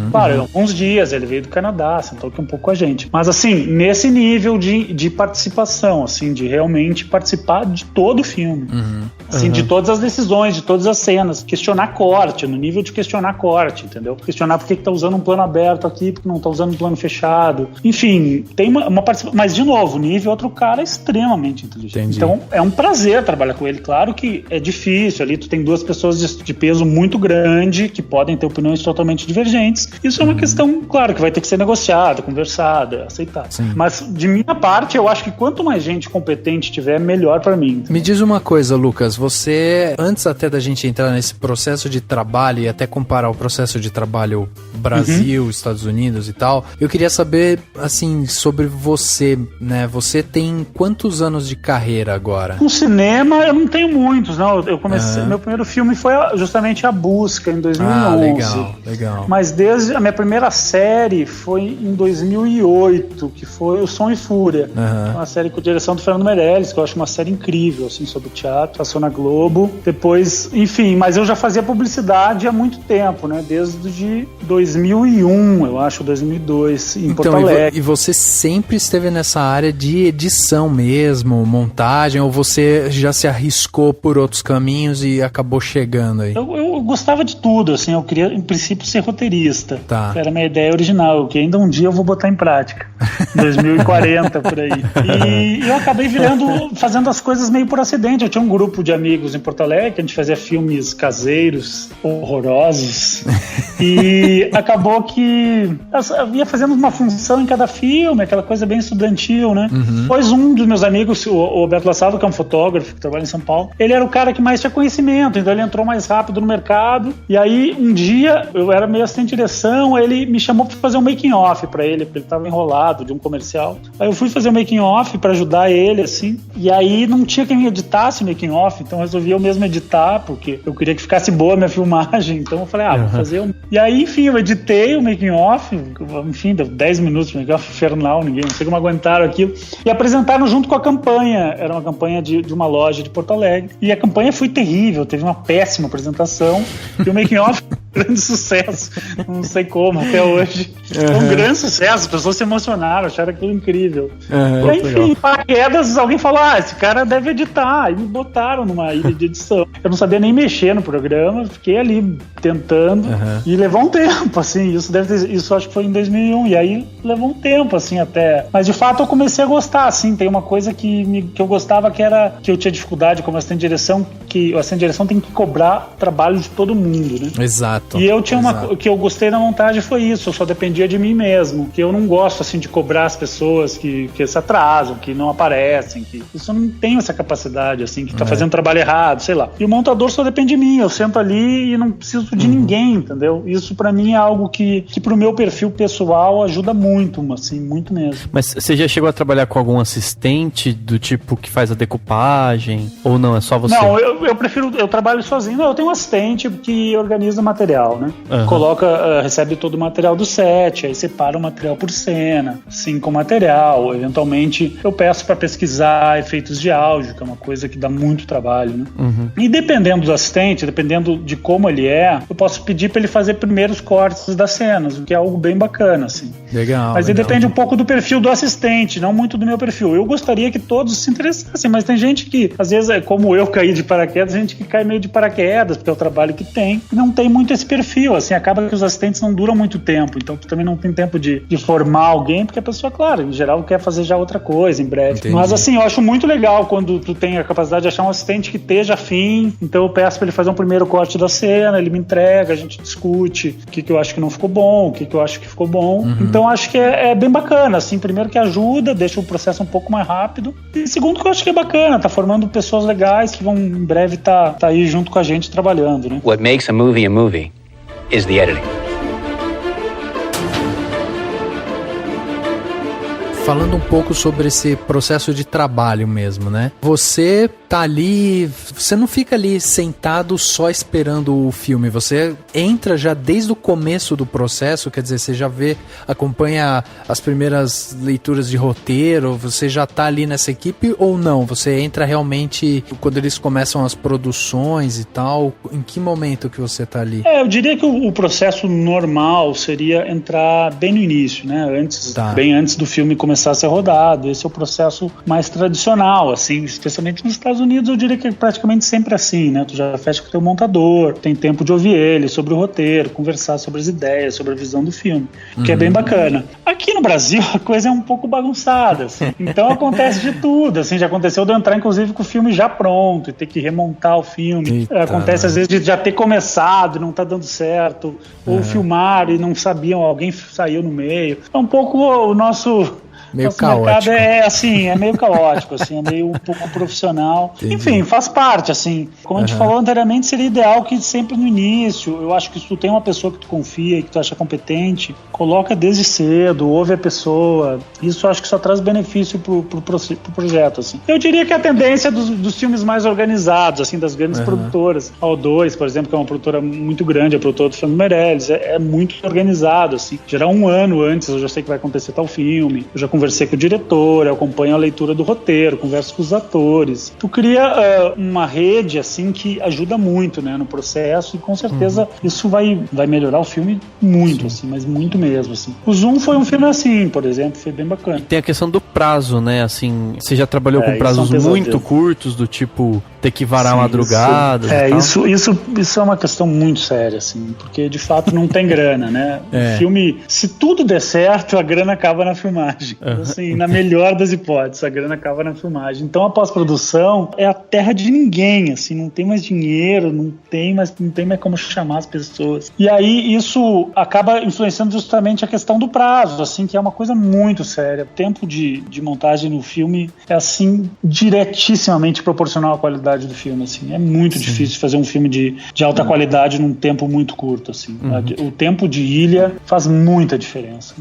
Claro, alguns dias ele veio do Canadá, sentou aqui um pouco com a gente. Mas assim, nesse nível de participação, assim, de realmente participar de todo o filme. Assim, de todas as decisões, de todas as cenas. Questionar corte, no nível de questionar corte, entendeu? Questionar por que tá usando um plano aberto aqui, porque não tá usando um plano fechado. Enfim, tem uma participação. Mas, de novo, o nível é outro cara extremamente inteligente. Entendi. Então, é um prazer trabalhar com ele. Claro que é difícil ali, tu tem duas pessoas de peso muito grande, que podem ter opiniões totalmente divergentes. Isso é uma questão, claro, que vai ter que ser negociada, conversada, aceitada. Mas, de minha parte, eu acho que quanto mais gente competente tiver, melhor pra mim. Entendeu? Me diz uma coisa, Lucas, você, antes até da gente entrar nesse processo de trabalho e até comparar o processo de trabalho Brasil, Estados Unidos e tal, eu queria saber, assim, sobre você, né? Você tem quantos anos de carreira agora? Com cinema, eu não tenho muitos, não. Eu comecei, meu primeiro filme foi justamente A Busca, em 2011. Legal. Mas desde a minha primeira série foi em 2008, que foi O Som e Fuga. Fúria. Uma série com direção do Fernando Meirelles, que eu acho uma série incrível, assim, sobre teatro. Passou na Globo. Depois, enfim, mas eu já fazia publicidade há muito tempo, né? Desde 2001, eu acho, 2002, em Porto Alegre. E você sempre esteve nessa área de edição mesmo, montagem, ou você já se arriscou por outros caminhos e acabou chegando aí? Eu gostava de tudo, assim, eu queria, em princípio, ser roteirista. Tá. Era a minha ideia original, que ainda um dia eu vou botar em prática. 2040, por aí. E eu acabei fazendo as coisas meio por acidente. Eu tinha um grupo de amigos em Porto Alegre, que a gente fazia filmes caseiros, horrorosos. E acabou que eu ia fazendo uma função em cada filme, aquela coisa bem estudantil, né? Depois um dos meus amigos, o Roberto Lassado, que é um fotógrafo que trabalha em São Paulo, ele era o cara que mais tinha conhecimento, então ele entrou mais rápido no mercado. E aí, um dia, eu era meio assistente de direção, ele me chamou para fazer um making-off para ele, porque ele estava enrolado de um comercial. Aí eu fui fazer um making-off para ajudar ele, assim, e aí não tinha quem editasse o making-off, então eu resolvi eu mesmo editar, porque eu queria que ficasse boa a minha filmagem, então eu falei, vou fazer um... E aí, enfim, eu editei o making-off, enfim, deu 10 minutos de making-off infernal, não sei como aguentaram aquilo, e apresentaram junto com a campanha, era uma campanha de uma loja de Porto Alegre, e a campanha foi terrível, teve uma péssima apresentação, e o making-off grande sucesso, não sei como, até hoje. Foi um grande sucesso, as pessoas se emocionaram, acharam aquilo incrível. E aí, enfim, paraquedas, alguém falou, esse cara deve editar, e me botaram numa ilha de edição. Eu não sabia nem mexer no programa, fiquei ali tentando, e levou um tempo, assim, isso acho que foi em 2001, e aí levou um tempo, assim, até... Mas, de fato, eu comecei a gostar, assim, tem uma coisa que eu gostava, que era que eu tinha dificuldade como assistente de direção, que o assistente de direção tem que cobrar trabalho de todo mundo, né? Exato. E eu tinha o que eu gostei da montagem foi isso, eu só dependia de mim mesmo, que eu não gosto assim de cobrar as pessoas que se atrasam, que não aparecem, que isso eu não tenho essa capacidade assim, que tá fazendo trabalho errado, sei lá. E o montador só depende de mim, eu sento ali e não preciso de ninguém, entendeu? Isso pra mim é algo que pro meu perfil pessoal ajuda muito, assim, muito mesmo. Mas você já chegou a trabalhar com algum assistente do tipo que faz a decupagem? Ou não, é só você? Não, eu prefiro, eu trabalho sozinho. Não, eu tenho um assistente que organiza o material, né? Recebe todo o material do set, aí separa o material por cena, com o material. Eventualmente eu peço para pesquisar efeitos de áudio, que é uma coisa que dá muito trabalho, né? E dependendo do assistente, dependendo de como ele eu posso pedir para ele fazer primeiros cortes das cenas, o que é algo bem bacana, assim. Legal. Mas depende um pouco do perfil do assistente, não muito do meu perfil. Eu gostaria que todos se interessassem, mas tem gente que, às vezes, como eu caí de paraquedas, gente que cai meio de paraquedas, porque é o trabalho que tem, e não tem muito esse perfil, assim, acaba que os assistentes não duram muito tempo, então tu também não tem tempo de formar alguém, porque a pessoa, claro, em geral quer fazer já outra coisa em breve. Entendi. Mas assim, eu acho muito legal quando tu tem a capacidade de achar um assistente que esteja afim, então eu peço pra ele fazer um primeiro corte da cena, ele me entrega, a gente discute o que eu acho que não ficou bom, o que eu acho que ficou bom. Então acho que é bem bacana, assim, primeiro que ajuda, deixa o processo um pouco mais rápido, e segundo que eu acho que é bacana, tá formando pessoas legais que vão em breve tá aí junto com a gente trabalhando, né? What makes a movie is the editing. Falando um pouco sobre esse processo de trabalho mesmo, né? Você tá ali, você não fica ali sentado só esperando o filme, você entra já desde o começo do processo, quer dizer, você já acompanha as primeiras leituras de roteiro, você já tá ali nessa equipe ou não? Você entra realmente quando eles começam as produções e tal, em que momento que você tá ali? Eu diria que o processo normal seria entrar bem no início, né? Bem antes do filme começar a ser rodado. Esse é o processo mais tradicional, assim, especialmente nos Estados Unidos, eu diria que é praticamente sempre assim, né? Tu já fecha com o teu montador, tem tempo de ouvir ele sobre o roteiro, conversar sobre as ideias, sobre a visão do filme, que é bem bacana. Aqui no Brasil, a coisa é um pouco bagunçada, assim. Então acontece de tudo, assim, já aconteceu de eu entrar, inclusive, com o filme já pronto e ter que remontar o filme. Acontece, às vezes, de já ter começado e não tá dando certo, ou filmar e não sabiam, alguém saiu no meio. É um pouco o nosso... Meio caótico. É meio caótico, assim, é meio um pouco profissional. Entendi. Enfim, faz parte, assim. Como a gente falou anteriormente, seria ideal que sempre no início, eu acho que se tu tem uma pessoa que tu confia e que tu acha competente, coloca desde cedo, ouve a pessoa. Isso eu acho que só traz benefício pro projeto, assim. Eu diria que a tendência dos filmes mais organizados, assim, das grandes produtoras. A O2, por exemplo, que é uma produtora muito grande, a produtora do Fernando Meirelles, é muito organizado, assim. Geral, um ano antes, eu já sei que vai acontecer tal filme. Eu já conversei com o diretor, eu acompanho a leitura do roteiro, converso com os atores. Tu cria uma rede, assim, que ajuda muito, né, no processo, e com certeza isso vai melhorar o filme muito, assim, mas muito mesmo, assim. O Zoom foi um filme assim, por exemplo, foi bem bacana. E tem a questão do prazo, né, assim, você já trabalhou com prazos muito curtos, do tipo, ter que varar madrugada. Isso é uma questão muito séria, assim, porque de fato não tem grana, né? O filme, se tudo der certo, a grana acaba na filmagem. Assim, na melhor das hipóteses, a grana acaba na filmagem. Então a pós-produção é a terra de ninguém, assim, não tem mais dinheiro, não tem mais como chamar as pessoas. E aí isso acaba influenciando justamente a questão do prazo, assim, que é uma coisa muito séria. O tempo de montagem no filme é, assim, diretissimamente proporcional à qualidade do filme, assim. É muito difícil fazer um filme de alta qualidade num tempo muito curto, assim. O tempo de ilha faz muita diferença.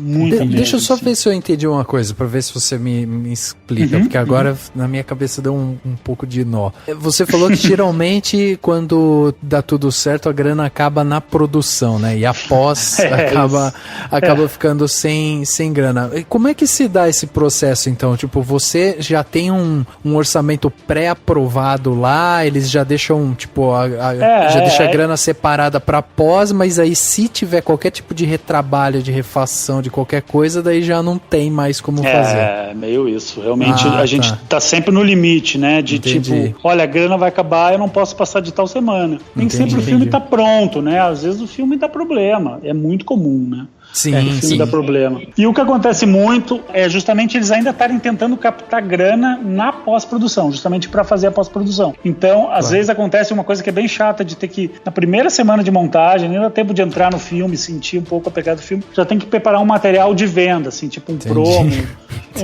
Deixa eu só ver se eu entendi uma coisa, pra ver se você me explica, porque agora na minha cabeça deu um pouco de nó. Você falou que geralmente quando dá tudo certo, a grana acaba na produção, né? E após acaba ficando sem grana. E como é que se dá esse processo, então? Tipo, você já tem um orçamento pré-aprovado lá, eles já deixam, tipo, já deixa a grana separada pra pós, mas aí se tiver qualquer tipo de retrabalho, de refação, de qualquer coisa, daí já não tem mais como fazer. É, meio isso. Realmente a gente tá sempre no limite, né? De tipo, olha, a grana vai acabar, eu não posso passar de tal semana. Nem sempre o filme tá pronto, né? Às vezes o filme dá problema. É muito comum, né? Sim, o filme dá problema. E o que acontece muito é justamente eles ainda estarem tentando captar grana na pós-produção, justamente para fazer a pós-produção. Então, às vezes acontece uma coisa que é bem chata, de ter que, na primeira semana de montagem, nem dá tempo de entrar no filme, sentir um pouco a pegada do filme, já tem que preparar um material de venda, assim, tipo um promo,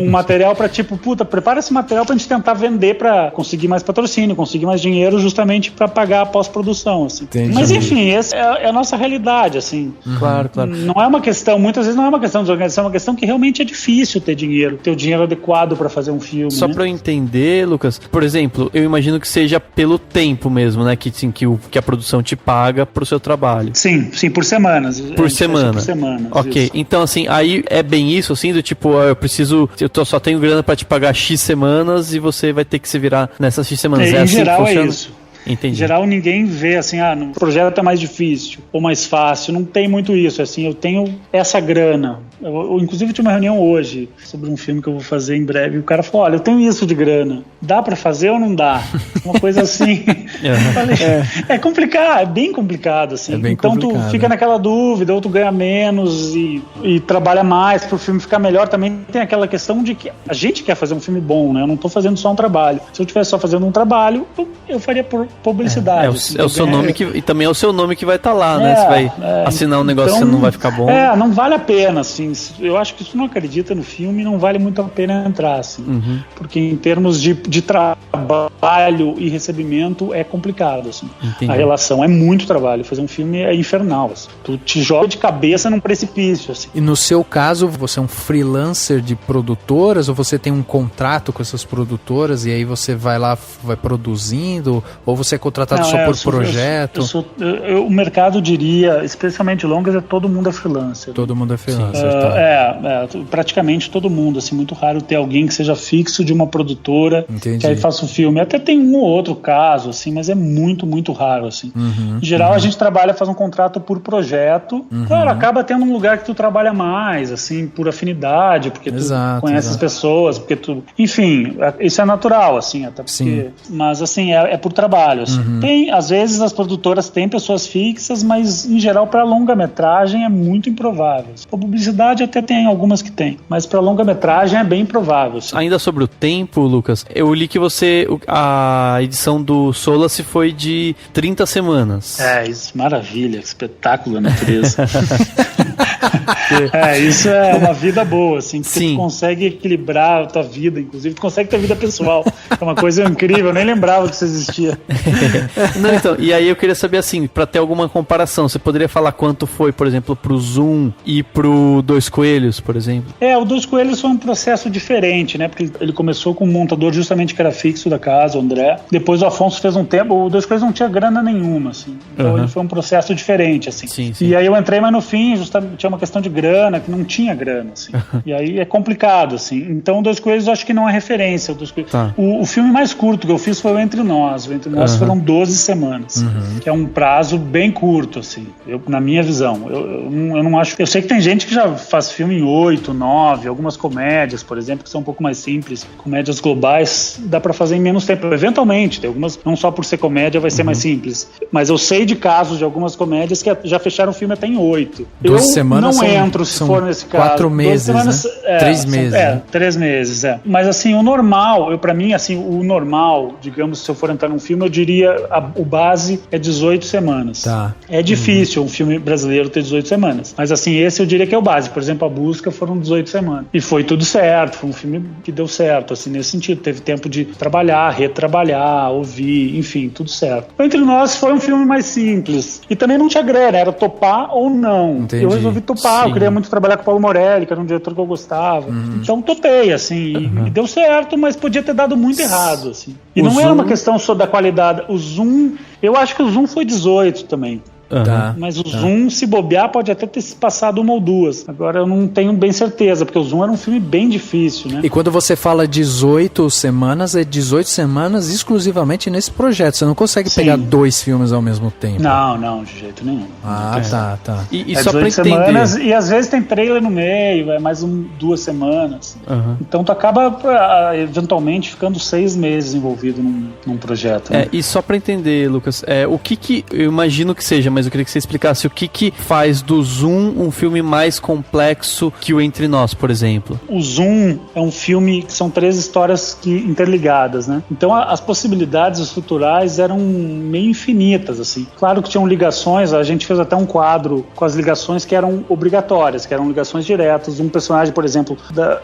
um material para tipo, prepara esse material pra gente tentar vender, para conseguir mais patrocínio, conseguir mais dinheiro, justamente para pagar a pós-produção, assim. Mas enfim, essa é a nossa realidade, assim. Claro. Não é uma questão, muitas vezes não é uma questão de organização, é uma questão que realmente é difícil ter o dinheiro adequado para fazer um filme. Só para eu entender, Lucas, por exemplo, eu imagino que seja pelo tempo mesmo, né, que a produção te paga pro seu trabalho. Sim, por semanas. Por semanas, ok, isso. Então assim, aí é bem isso, assim, do tipo, eu só tenho grana para te pagar X semanas e você vai ter que se virar nessas X semanas. Em assim geral que funciona? É isso. Entendi. Em geral, ninguém vê assim, no projeto é mais difícil ou mais fácil. Não tem muito isso. Assim, eu tenho essa grana. Eu inclusive, tive uma reunião hoje sobre um filme que eu vou fazer em breve. E o cara falou: olha, eu tenho isso de grana. Dá pra fazer ou não dá? Uma coisa assim. Falei, é complicado, é bem complicado. Assim. Então, complicado. Tu fica naquela dúvida, ou tu ganha menos e trabalha mais pro filme ficar melhor. Também tem aquela questão de que a gente quer fazer um filme bom, né? Eu não tô fazendo só um trabalho. Se eu estivesse só fazendo um trabalho, eu faria por publicidade. O seu nome e também é o seu nome que vai estar lá, né? Você vai assinar um negócio que não vai ficar bom. Não vale a pena, assim. Eu acho que se tu não acredita no filme, não vale muito a pena entrar, assim. Porque em termos de trabalho e recebimento é complicado, assim. Entendi. A relação é muito trabalho. Fazer um filme é infernal, assim. Tu te joga de cabeça num precipício, assim. E no seu caso, você é um freelancer de produtoras ou você tem um contrato com essas produtoras e aí você vai lá, vai produzindo, ou você é contratado só por projeto? O mercado diria, especialmente longas, todo mundo é freelancer. Todo mundo é freelancer, praticamente todo mundo, assim, muito raro ter alguém que seja fixo de uma produtora. Entendi. Que aí faça o filme. Até tem um ou outro caso, assim, mas é muito, muito raro, assim. Em geral, a gente faz um contrato por projeto. Claro, acaba tendo um lugar que tu trabalha mais, assim, por afinidade, porque tu conhece as pessoas, porque tu... Enfim, isso é natural, assim, até porque... Sim. Mas, assim, é por trabalho, assim. Às vezes as produtoras têm pessoas fixas, mas em geral para longa-metragem é muito improvável. Para publicidade até tem algumas que tem, mas para longa-metragem é bem improvável. Assim. Ainda sobre o tempo, Lucas, eu li que a edição do Solace foi de 30 semanas. Isso, maravilha, espetáculo da natureza. Isso é uma vida boa, assim, porque tu consegue equilibrar a tua vida, inclusive tu consegue ter vida pessoal, é uma coisa incrível, eu nem lembrava que isso existia. Não, então, e aí eu queria saber, assim, pra ter alguma comparação, você poderia falar quanto foi, por exemplo, pro Zoom e pro Dois Coelhos, por exemplo? O Dois Coelhos foi um processo diferente, né, porque ele começou com um montador justamente que era fixo da casa, o André, depois o Afonso fez um tempo, o Dois Coelhos não tinha grana nenhuma, assim, então ele foi um processo diferente, assim. Sim. E aí eu entrei, mas no fim, justamente, tinha uma questão de grana, que não tinha grana, assim. E aí é complicado, assim. Então, Dois Coelhos eu acho que não é referência. Tá. O filme mais curto que eu fiz foi o Entre Nós. O Entre Nós foram 12 semanas, que é um prazo bem curto, assim, na minha visão. Eu não acho... Eu sei que tem gente que já faz filme em 8, 9, algumas comédias, por exemplo, que são um pouco mais simples. Comédias globais dá pra fazer em menos tempo. Eventualmente, tem algumas, não só por ser comédia vai ser mais simples, mas eu sei de casos de algumas comédias que já fecharam o filme até em 8. 12 semanas não são, entro se for nesse caso. 4 meses, semanas, né? 3 meses. 3 meses, Mas assim, o normal, pra mim, assim, o normal, digamos, se eu for entrar num filme, eu diria o base é 18 semanas. Tá. É difícil um filme brasileiro ter 18 semanas. Mas assim, esse eu diria que é o base. Por exemplo, A Busca foram 18 semanas. E foi tudo certo, foi um filme que deu certo, assim, nesse sentido. Teve tempo de trabalhar, retrabalhar, ouvir, enfim, tudo certo. Entre Nós foi um filme mais simples. E também não tinha grana, era topar ou não. Entendi. Eu resolvi topar, eu queria muito trabalhar com o Paulo Morelli, que era um diretor que eu gostava. Então topei, assim, e deu certo, mas podia ter dado muito errado, assim. E não era uma questão só da qualidade. O Zoom, eu acho que o Zoom foi 18 também. Tá, mas o Zoom, se bobear, pode até ter se passado 1 ou 2. Agora eu não tenho bem certeza, porque o Zoom era um filme bem difícil, né? E quando você fala 18 semanas, é 18 semanas exclusivamente nesse projeto. Você não consegue pegar 2 filmes ao mesmo tempo. Não, de jeito nenhum. Tá. E é só pra entender... semanas, e às vezes tem trailer no meio, é mais 2 semanas. Então tu acaba, eventualmente, ficando 6 meses envolvido num projeto. Né? E só pra entender, Lucas, o que eu imagino que seja, mas eu queria que você explicasse o que faz do Zoom um filme mais complexo que o Entre Nós, por exemplo. O Zoom é um filme que são 3 histórias interligadas, né? Então as possibilidades estruturais eram meio infinitas, assim. Claro que tinham ligações, a gente fez até um quadro com as ligações que eram obrigatórias, que eram ligações diretas. Um personagem, por exemplo,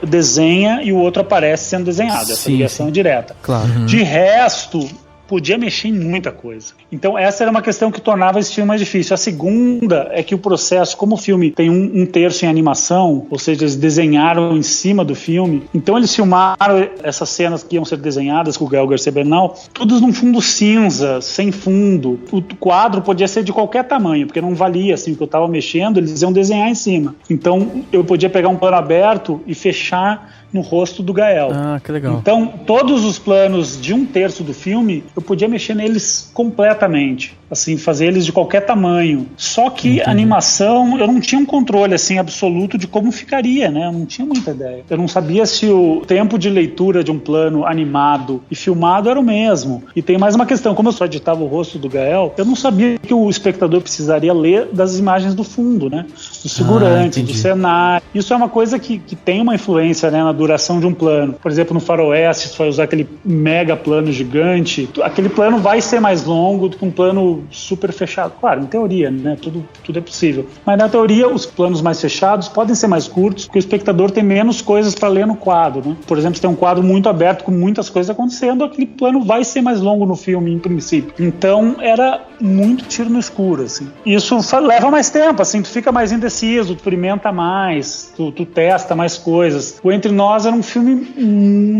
desenha e o outro aparece sendo desenhado. Essa ligação é direta. Claro. De resto, podia mexer em muita coisa. Então essa era uma questão que tornava esse filme mais difícil. A segunda é que o processo, como o filme tem um terço em animação, ou seja, eles desenharam em cima do filme, então eles filmaram essas cenas que iam ser desenhadas com o Gael Garcia Bernal, todos num fundo cinza, sem fundo. O quadro podia ser de qualquer tamanho, porque não valia assim o que eu estava mexendo, eles iam desenhar em cima. Então eu podia pegar um plano aberto e fechar no rosto do Gael. Que legal. Então, todos os planos de 1/3 do filme, eu podia mexer neles completamente. Assim, fazer eles de qualquer tamanho. Só que a animação, eu não tinha um controle, assim, absoluto de como ficaria, né? Eu não tinha muita ideia. Eu não sabia se o tempo de leitura de um plano animado e filmado era o mesmo. E tem mais uma questão. Como eu só editava o rosto do Gael, eu não sabia que o espectador precisaria ler das imagens do fundo, né? Do figurante, do cenário. Isso é uma coisa que tem uma influência, né, na duração de um plano. Por exemplo, no Faroeste, se for usar aquele mega plano gigante, aquele plano vai ser mais longo do que um plano super fechado. Claro, em teoria, né? Tudo é possível. Mas na teoria, os planos mais fechados podem ser mais curtos, porque o espectador tem menos coisas para ler no quadro, né? Por exemplo, se tem um quadro muito aberto com muitas coisas acontecendo, aquele plano vai ser mais longo no filme, em princípio. Então, era muito tiro no escuro, assim. Isso leva mais tempo, assim, tu fica mais indeciso, tu experimenta mais, tu testa mais coisas. O Entre Nós era um filme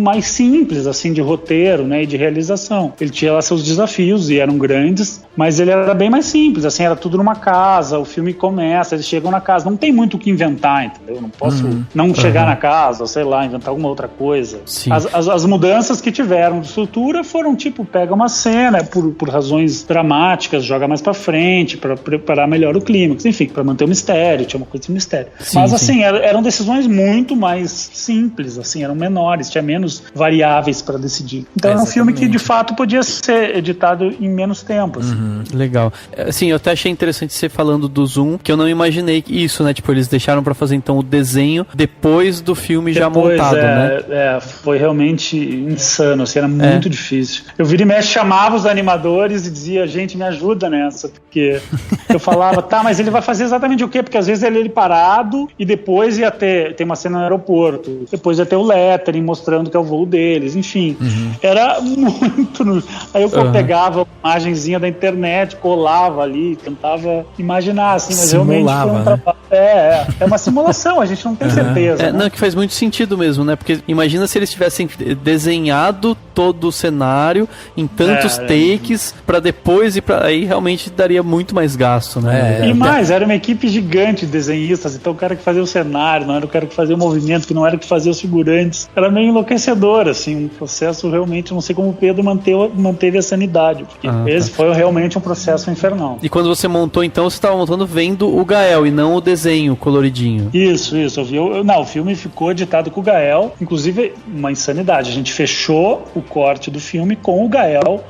mais simples, assim, de roteiro, né, e de realização. Ele tinha lá seus desafios e eram grandes, mas ele era bem mais simples, assim, era tudo numa casa, o filme começa, eles chegam na casa, não tem muito o que inventar, entendeu? Eu não posso não chegar na casa, ou sei lá, inventar alguma outra coisa. As mudanças que tiveram de estrutura foram tipo, pega uma cena por razões dramáticas, joga mais pra frente, pra preparar melhor o clímax, enfim, pra manter o mistério, tinha uma coisa de mistério. Mas assim, eram decisões muito mais simples, assim, eram menores, tinha menos variáveis pra decidir. Então era um filme que de fato podia ser editado em menos tempo, assim. Legal. Assim, eu até achei interessante você falando do Zoom, que eu não imaginei isso, né? Tipo, eles deixaram pra fazer então o desenho depois do filme já montado, né? Foi realmente insano, assim, era muito difícil. Eu vira e mexe, chamava os animadores e dizia, gente, me ajuda nessa, porque eu falava, mas ele vai fazer exatamente o quê? Porque às vezes ele parado e depois ia ter uma cena no aeroporto, depois ia ter o lettering mostrando que é o voo deles, enfim. Era muito... Aí eu pegava a imagenzinha da internet, colava ali, tentava imaginar, assim, mas simulava, realmente foi um trabalho. É uma simulação, a gente não tem certeza. Né? Não, que faz muito sentido mesmo, né? Porque imagina se eles tivessem desenhado todo o cenário em tantos takes pra depois aí realmente daria muito mais gasto, né? E mais, era uma equipe gigante de desenhistas, então o cara que fazia o cenário, não era o cara que fazia o movimento, que não era o que fazia os figurantes. Era meio enlouquecedor, assim, um processo realmente, não sei como o Pedro manteve a sanidade, porque esse foi realmente um processo infernal. E quando você montou, então, você estava montando vendo o Gael e não o desenho coloridinho. Isso, eu vi. Não, o filme ficou editado com o Gael, inclusive uma insanidade. A gente fechou o corte do filme com o Gael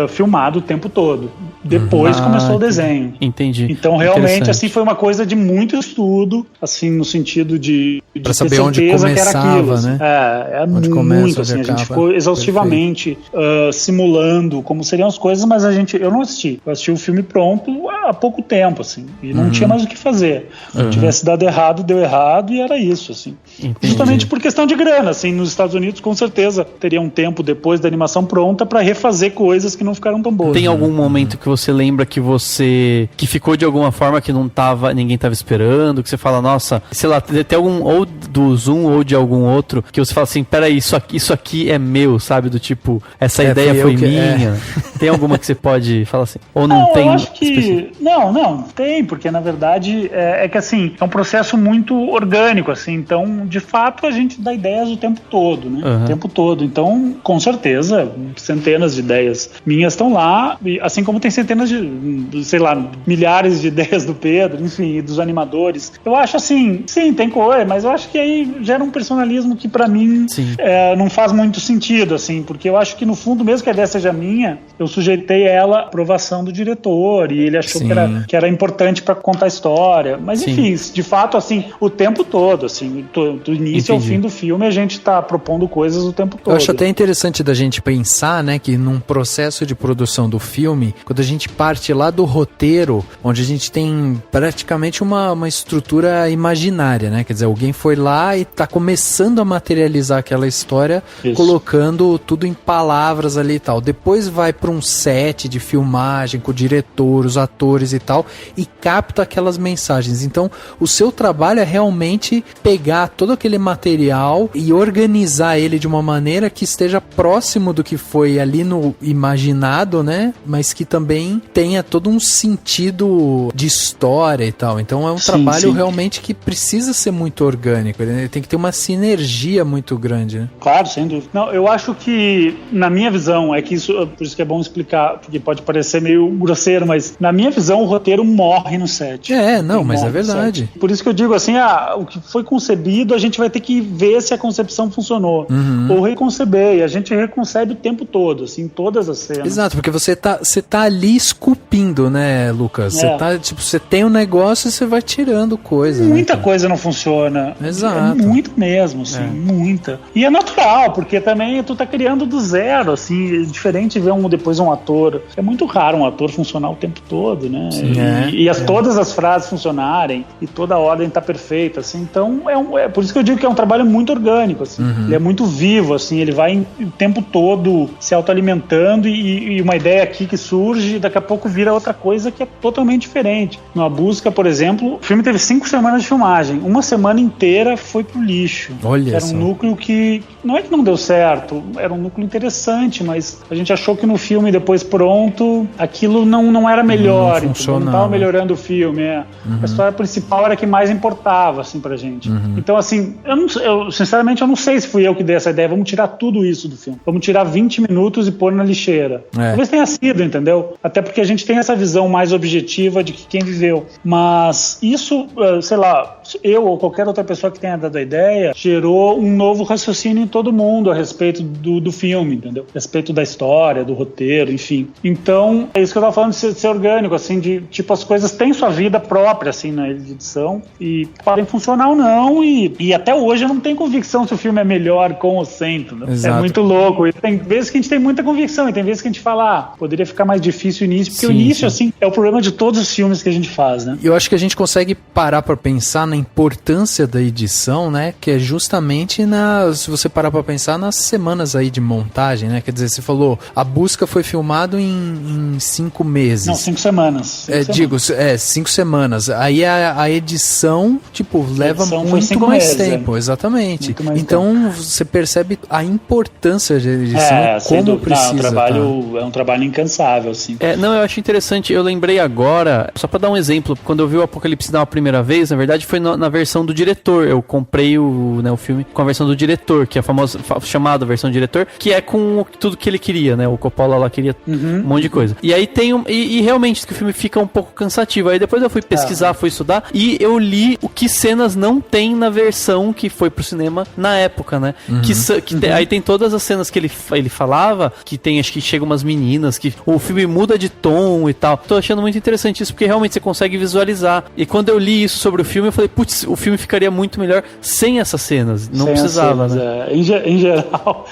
filmado o tempo todo. Depois começou o desenho. Entendi. Então, realmente, assim, foi uma coisa de muito estudo, assim, no sentido de pra saber onde começava, que era aquilo, assim. né? Onde muito, assim, a gente ficou exaustivamente simulando como seriam as coisas, mas eu não assisti. Eu assisti o filme pronto há pouco tempo, assim, e não tinha mais o que fazer. Se tivesse dado errado, deu errado, e era isso, assim. Entendi. Justamente por questão de grana, assim, nos Estados Unidos, com certeza, teria um tempo depois da animação pronta pra refazer coisas que não ficaram tão boas. Tem algum momento que você lembra que ficou de alguma forma que ninguém tava esperando, que você fala, nossa, sei lá, tem algum, ou do Zoom ou de algum outro, que você fala assim, peraí, isso aqui é meu, sabe? Do tipo, essa ideia foi minha. Tem alguma que você pode falar assim? Ou não tem? Eu acho que... Não, tem, porque na verdade é que assim, é um processo muito orgânico, assim, então de fato a gente dá ideias o tempo todo, né? O tempo todo. Então, com certeza, centenas de ideias minhas estão lá, assim como tem centenas de, sei lá, milhares de ideias do Pedro, enfim, dos animadores. Eu acho assim, sim, tem coisa, mas eu acho que aí gera um personalismo que pra mim não faz muito sentido, assim, porque eu acho que no fundo, mesmo que a ideia seja minha, eu sujeitei ela à aprovação do diretor e ele achou que era importante pra contar a história. Mas enfim, de fato, assim, o tempo todo, assim, do início ao fim do filme, a gente tá propondo coisas o tempo todo. Eu acho até interessante da gente pensar, né, que num processo de produção do filme, quando a gente parte lá do roteiro, onde a gente tem praticamente uma estrutura imaginária, né, quer dizer, alguém foi lá e tá começando a materializar aquela história, colocando tudo em palavras ali e tal. Depois vai pra um set de filmagem com o diretor, os atores e tal, e capta aquelas mensagens. Então, o seu trabalho é realmente pegar todo aquele material e organizar ele de uma maneira que esteja próximo do que foi ali no imaginado, né? Mas que também tenha todo um sentido de história e tal. Então, é um trabalho realmente que precisa ser muito orgânico. Ele tem que ter uma sinergia muito grande, né? Claro, sem dúvida. Não, eu acho que, na minha visão, por isso que é bom explicar, porque pode parecer meio grosseiro, mas na minha visão o roteiro morre no set. Mas é verdade. Por isso que eu digo assim, o que foi concebido, a gente vai ter que ver se a concepção funcionou. Ou reconceber, e a gente reconcebe o tempo todo, assim, todas as cenas. Exato, porque você tá ali esculpindo, né, Lucas? Você tem um negócio e você vai tirando coisa. Muita coisa não funciona. Exato. Muito mesmo, assim, muita. E é natural, porque também tu tá criando do zero, assim, é diferente ver depois um ator. É muito raro um ator funcionar o tempo todo, né? Todas as frases funcionarem e toda a ordem tá perfeita, assim. Então, é por isso que eu digo que é um trabalho muito orgânico, assim. Ele é muito vivo, assim, ele vai o tempo todo se autoalimentando e uma ideia aqui que surge, daqui a pouco vira outra coisa que é totalmente diferente. Numa busca, por exemplo, o filme teve 5 semanas de filmagem. Uma semana inteira foi pro lixo. Olha era um núcleo que não é que não deu certo, era um núcleo interessante, mas a gente achou que no filme depois pronto, aquilo não era melhor, não estava melhorando o filme. A história principal era a que mais importava, assim, pra gente. Então, assim, sinceramente eu não sei se fui eu que dei essa ideia, vamos tirar tudo isso do filme, vamos tirar 20 minutos e pôr na lixeira. Talvez tenha sido, entendeu? Até porque a gente tem essa visão mais objetiva de que quem viveu, mas isso, sei lá, eu ou qualquer outra pessoa que tenha dado a ideia, gerou um novo raciocínio em todo mundo a respeito do filme, entendeu? A respeito da história, do roteiro, enfim. Então, é isso que eu tava falando de ser orgânico, assim, de tipo, as coisas têm sua vida própria, assim, na edição, e podem funcionar ou não, e até hoje eu não tenho convicção se o filme é melhor com ou sem, entendeu? É muito louco. E tem vezes que a gente tem muita convicção, e tem vezes que a gente fala, poderia ficar mais difícil o início, porque o início, assim, é o problema de todos os filmes que a gente faz, né? Eu acho que a gente consegue parar pra pensar na importância da edição, né? Que é justamente se você parar pra pensar nas semanas aí de montagem, né? Quer dizer, você falou, a busca foi filmado em 5 meses. Não, 5 semanas. 5 semanas. Aí a a edição, tipo, leva edição foi muito 5 mais meses, tempo, exatamente. Muito mais Então você percebe a importância da edição e sem como dúvida. precisa. É um trabalho incansável, assim. Não, eu acho interessante, eu lembrei agora, só pra dar um exemplo, quando eu vi o Apocalipse Now a primeira vez, na verdade foi na versão do diretor, eu comprei o filme com a versão do diretor, que é a famosa, chamada versão do diretor, que é com tudo que ele queria, né, o Coppola lá queria um monte de coisa. E aí tem e realmente que o filme fica um pouco cansativo, aí depois eu fui pesquisar, fui estudar, e eu li o que cenas não tem na versão que foi pro cinema na época, né, aí tem todas as cenas que ele falava, que tem, acho que chega umas meninas, que o filme muda de tom e tal. Tô achando muito interessante isso, porque realmente você consegue visualizar. E quando eu li isso sobre o filme, eu falei, putz, o filme ficaria muito melhor sem essas cenas. Não sem precisava, cenas, né? Em geral,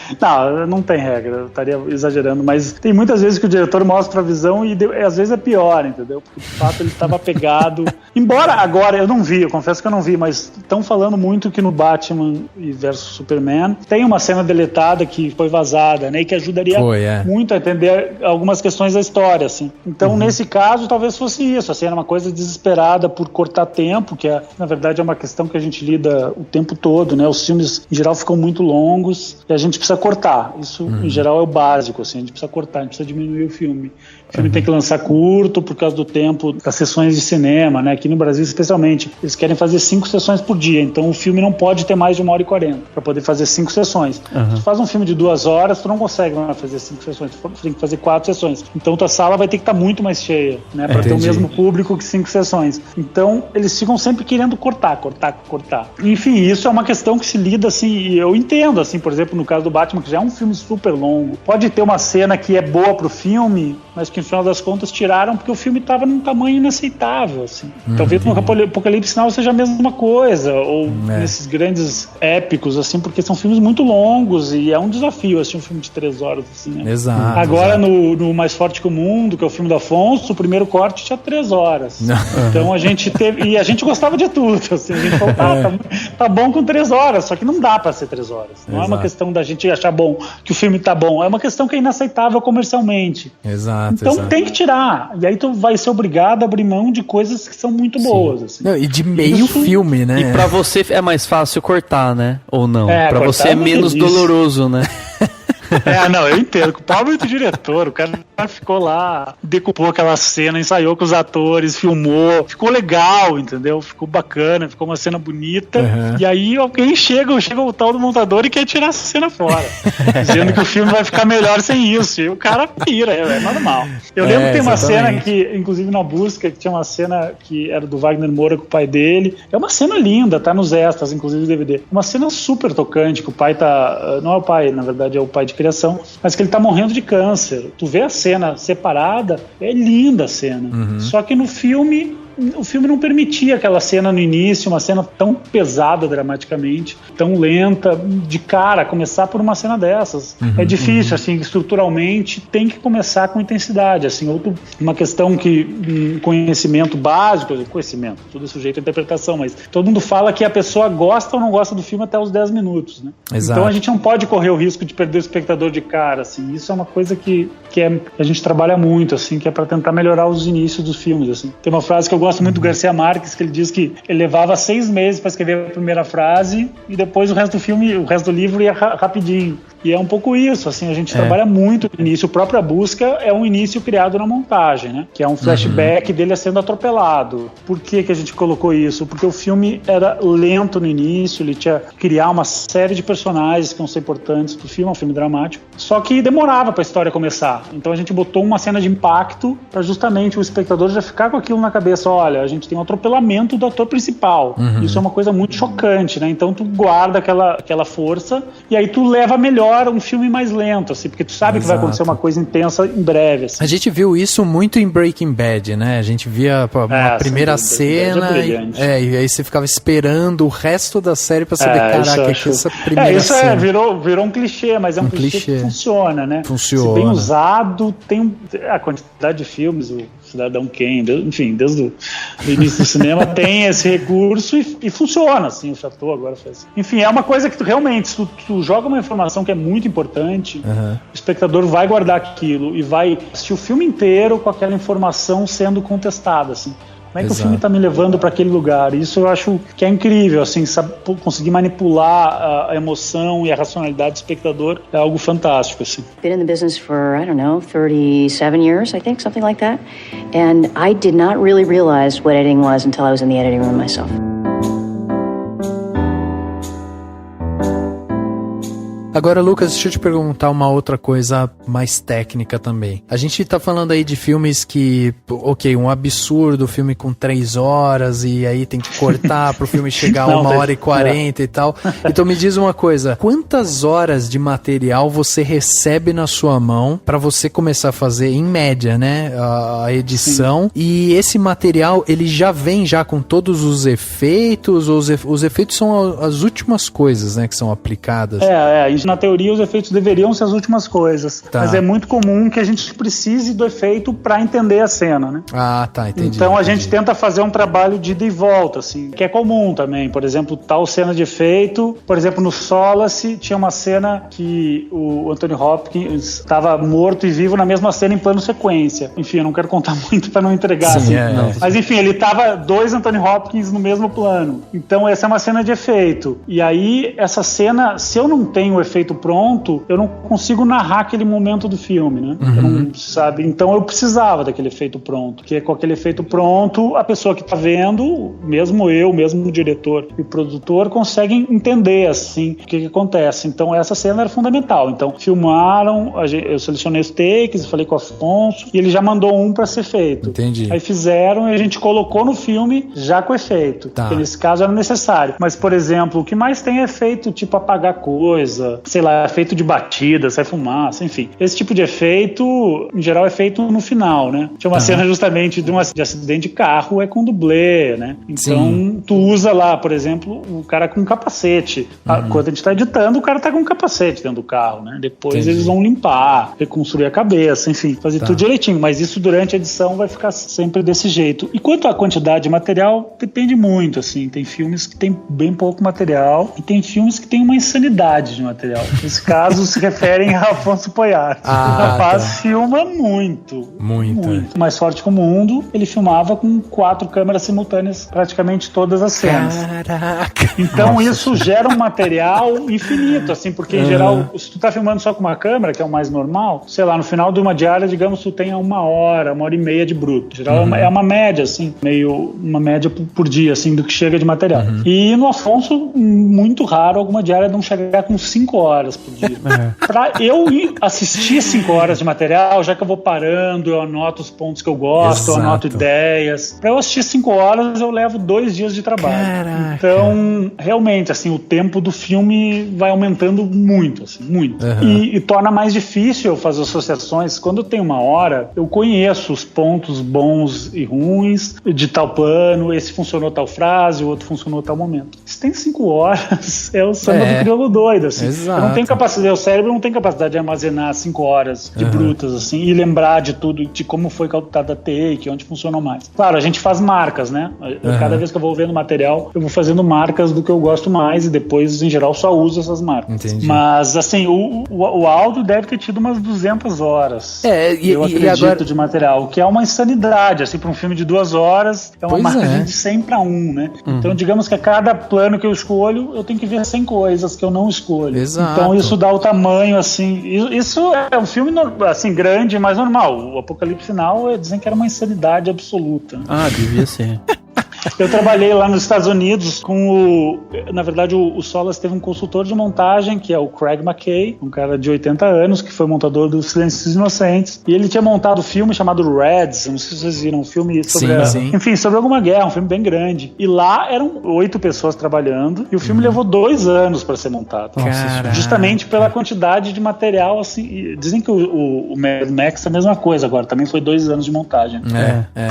não tem regra, eu estaria exagerando, mas tem muitas vezes que o diretor mostra a visão e às vezes é pior, entendeu? Porque de fato ele estava pegado. Embora agora, eu confesso que eu não vi, mas estão falando muito que no Batman versus Superman tem uma cena deletada que foi vazada, né? E que ajudaria muito a entender algumas questões da história, assim. Então, nesse caso, talvez fosse isso, assim, era uma coisa desesperada por cortar tempo, que na verdade é uma questão que a gente lida o tempo todo, né? Os filmes, em geral, ficam muito longos e a gente precisa cortar. Isso, em geral, é o básico, assim, a gente precisa cortar, a gente precisa diminuir o filme. O filme tem que lançar curto por causa do tempo das sessões de cinema, né? Aqui no Brasil, especialmente, eles querem fazer 5 sessões por dia, então o filme não pode ter mais de 1h40 para poder fazer 5 sessões. Se tu faz um filme de 2 horas, tu não consegue fazer 5 sessões, tu tem que fazer 4 sessões. Então tua sala vai ter que estar muito mais cheia, né? Para ter o mesmo público que 5 sessões. Então eles ficam sempre querendo cortar. Enfim, isso é uma questão que se lida assim, e eu entendo, assim, por exemplo, no caso do Batman, que já é um filme super longo, pode ter uma cena que é boa pro filme, mas que no final das contas tiraram porque o filme estava num tamanho inaceitável, assim. Talvez no Apocalipse Now seja a mesma coisa, ou nesses grandes épicos, assim, porque são filmes muito longos e é um desafio assistir um filme de 3 horas, assim, né? Exato. Agora no Mais Forte que o Mundo, que é o filme do Afonso, o primeiro corte tinha 3 horas. Então a gente teve, e a gente gostava de tudo, assim, a gente falou, tá bom com 3 horas, só que não dá pra ser 3 horas. Não é uma questão da gente achar bom, que o filme tá bom, é uma questão que é inaceitável comercialmente. Então tem que tirar, e aí tu vai ser obrigado a abrir mão de coisas que são muito boas, assim. Não, e de meio filme, né? E pra você é mais fácil cortar, né? Ou não? Pra você é menos doloroso, né? Eu entendo. O pobre do diretor, o cara ficou lá, decupou aquela cena, ensaiou com os atores, filmou, ficou legal, entendeu? Ficou bacana, ficou uma cena bonita. E aí alguém chega o tal do montador e quer tirar essa cena fora, dizendo que o filme vai ficar melhor sem isso. E o cara pira, é normal. Eu lembro que tem uma cena que, inclusive na busca, que tinha uma cena que era do Wagner Moura com o pai dele. É uma cena linda, tá nos extras, inclusive do DVD. Uma cena super tocante, que o pai tá... Não é o pai, na verdade é o pai de criação, mas que ele tá morrendo de câncer. Tu vê a cena separada, é linda a cena. Só que no filme, o filme não permitia aquela cena no início, uma cena tão pesada dramaticamente, tão lenta, de cara, começar por uma cena dessas. É difícil, assim, estruturalmente tem que começar com intensidade, assim, uma questão que conhecimento básico, tudo é sujeito à interpretação, mas todo mundo fala que a pessoa gosta ou não gosta do filme até os 10 minutos, né? Exato. Então a gente não pode correr o risco de perder o espectador de cara, assim, isso é uma coisa que a gente trabalha muito, assim, que é para tentar melhorar os inícios dos filmes, assim. Tem uma frase que eu gosto muito do Garcia Marques, que ele diz que ele levava 6 meses para escrever a primeira frase e depois o resto do livro ia rapidinho. E é um pouco isso, assim, a gente trabalha muito no início. A própria busca é um início criado na montagem, né? Que é um flashback dele sendo atropelado. Por que a gente colocou isso? Porque o filme era lento no início, ele tinha que criar uma série de personagens que vão ser importantes pro filme, é um filme dramático. Só que demorava pra história começar. Então a gente botou uma cena de impacto para justamente o espectador já ficar com aquilo na cabeça. Olha, a gente tem um atropelamento do ator principal. Isso é uma coisa muito chocante, né? Então tu guarda aquela força e aí tu leva melhor um filme mais lento, assim, porque tu sabe que vai acontecer uma coisa intensa em breve, assim. A gente viu isso muito em Breaking Bad, né? A gente via a primeira cena e aí você ficava esperando o resto da série pra saber, caraca, que essa primeira cena. Virou um clichê, mas é um clichê que funciona, né? Funciona. Se bem usado, tem a quantidade de filmes, o Cidadão Kane, enfim, desde o início do cinema tem esse recurso e funciona, assim, o Chateau agora faz. Enfim, é uma coisa que tu realmente, se tu joga uma informação que é muito importante, o espectador vai guardar aquilo e vai assistir o filme inteiro com aquela informação sendo contestada, assim. Como é que o filme tá me levando para aquele lugar? Isso eu acho que é incrível, assim, conseguir manipular a emoção e a racionalidade do espectador é algo fantástico, assim. Been in the business for, I don't know, 37 years, I think, something like that. And I did not really realize what editing was until I was in the editing room myself. Agora, Lucas, deixa eu te perguntar uma outra coisa mais técnica também. A gente tá falando aí de filmes que, ok, um absurdo, filme com 3 horas e aí tem que cortar pro filme chegar a 1h40 e tal. Então me diz uma coisa, quantas horas de material você recebe na sua mão pra você começar a fazer, em média, né, a edição? Sim. E esse material, ele já vem já com todos os efeitos? Os efeitos são as últimas coisas, né, que são aplicadas? Na teoria, os efeitos deveriam ser as últimas coisas. Tá. Mas é muito comum que a gente precise do efeito pra entender a cena, né? Ah, tá, entendi. Então a gente tenta fazer um trabalho de ida e volta, assim, que é comum também. Por exemplo, tal cena de efeito. Por exemplo, no Solace tinha uma cena que o Anthony Hopkins estava morto e vivo na mesma cena em plano sequência. Enfim, eu não quero contar muito pra não entregar. Sim, assim. Mas enfim, ele tava 2 Anthony Hopkins no mesmo plano. Então essa é uma cena de efeito. E aí, essa cena, se eu não tenho o efeito pronto, eu não consigo narrar aquele momento do filme, né? Eu não, sabe? Então eu precisava daquele efeito pronto, que é com aquele efeito pronto, a pessoa que tá vendo, mesmo eu, mesmo o diretor e o produtor, conseguem entender, assim, o que acontece. Então essa cena era fundamental. Então filmaram, eu selecionei os takes, falei com o Afonso, e ele já mandou um pra ser feito. Entendi. Aí fizeram e a gente colocou no filme já com efeito. Tá. Porque nesse caso era necessário. Mas, por exemplo, o que mais tem é efeito, tipo apagar coisa, sei lá, efeito de batida, sai fumaça, enfim. Esse tipo de efeito, em geral, é feito no final, né? Tinha uma cena justamente de acidente de carro, é com dublê, né? Então, tu usa lá, por exemplo, o cara com capacete. Quando a gente tá editando, o cara tá com um capacete dentro do carro, né? Depois eles vão limpar, reconstruir a cabeça, enfim, fazer tudo direitinho. Mas isso durante a edição vai ficar sempre desse jeito. E quanto à quantidade de material, depende muito, assim. Tem filmes que tem bem pouco material e tem filmes que tem uma insanidade de material. Nesse caso, se referem a Afonso Poyar. O rapaz filma muito. Mais Forte que o Mundo, ele filmava com 4 câmeras simultâneas, praticamente todas as cenas. Caraca! Então isso gera um material infinito, assim, porque em geral, se tu tá filmando só com uma câmera, que é o mais normal, sei lá, no final de uma diária, digamos, tu tenha 1h30 de bruto. Em geral é uma média, assim, meio uma média por dia, assim, do que chega de material. E no Afonso, muito raro alguma diária não chegar com 5 horas por dia. Pra eu assistir 5 horas de material, já que eu vou parando, eu anoto os pontos que eu gosto, eu anoto ideias. Pra eu assistir 5 horas, eu levo 2 dias de trabalho. Caraca. Então, realmente, assim, o tempo do filme vai aumentando muito, assim, muito. E torna mais difícil eu fazer associações. Quando eu tenho 1 hora, eu conheço os pontos bons e ruins de tal plano, esse funcionou tal frase, o outro funcionou tal momento. Se tem 5 horas, é o samba do crioulo doido, assim. Exato. Eu não tenho capacidade, o cérebro não tem capacidade de armazenar 5 horas de brutas, assim, e lembrar de tudo, de como foi calculada a take, onde funcionou mais. Claro, a gente faz marcas, né? Cada vez que eu vou vendo material, eu vou fazendo marcas do que eu gosto mais e depois, em geral, só uso essas marcas. Entendi. Mas, assim, o áudio deve ter tido umas 200 horas. Eu acredito, agora... de material, o que é uma insanidade, assim, para um filme de 2 horas, é uma margem de 100 para 1, né? Então, digamos que a cada plano que eu escolho, eu tenho que ver 100 coisas que eu não escolho. Exato. Então, isso dá o tamanho, assim, isso é um filme, assim, grande, mas normal. O Apocalipse Now, dizem que era uma insanidade absoluta. Ah, devia ser. Eu trabalhei lá nos Estados Unidos com na verdade, o Solas teve um consultor de montagem, que é o Craig McKay, um cara de 80 anos, que foi montador do Silêncios Inocentes, e ele tinha montado um filme chamado Reds, não sei se vocês viram, um filme sobre, enfim, sobre alguma guerra, um filme bem grande. E lá eram 8 pessoas trabalhando, e o filme levou 2 anos para ser montado. Caraca. Justamente pela quantidade de material, assim, dizem que o Mad Max é a mesma coisa agora, também foi 2 anos de montagem.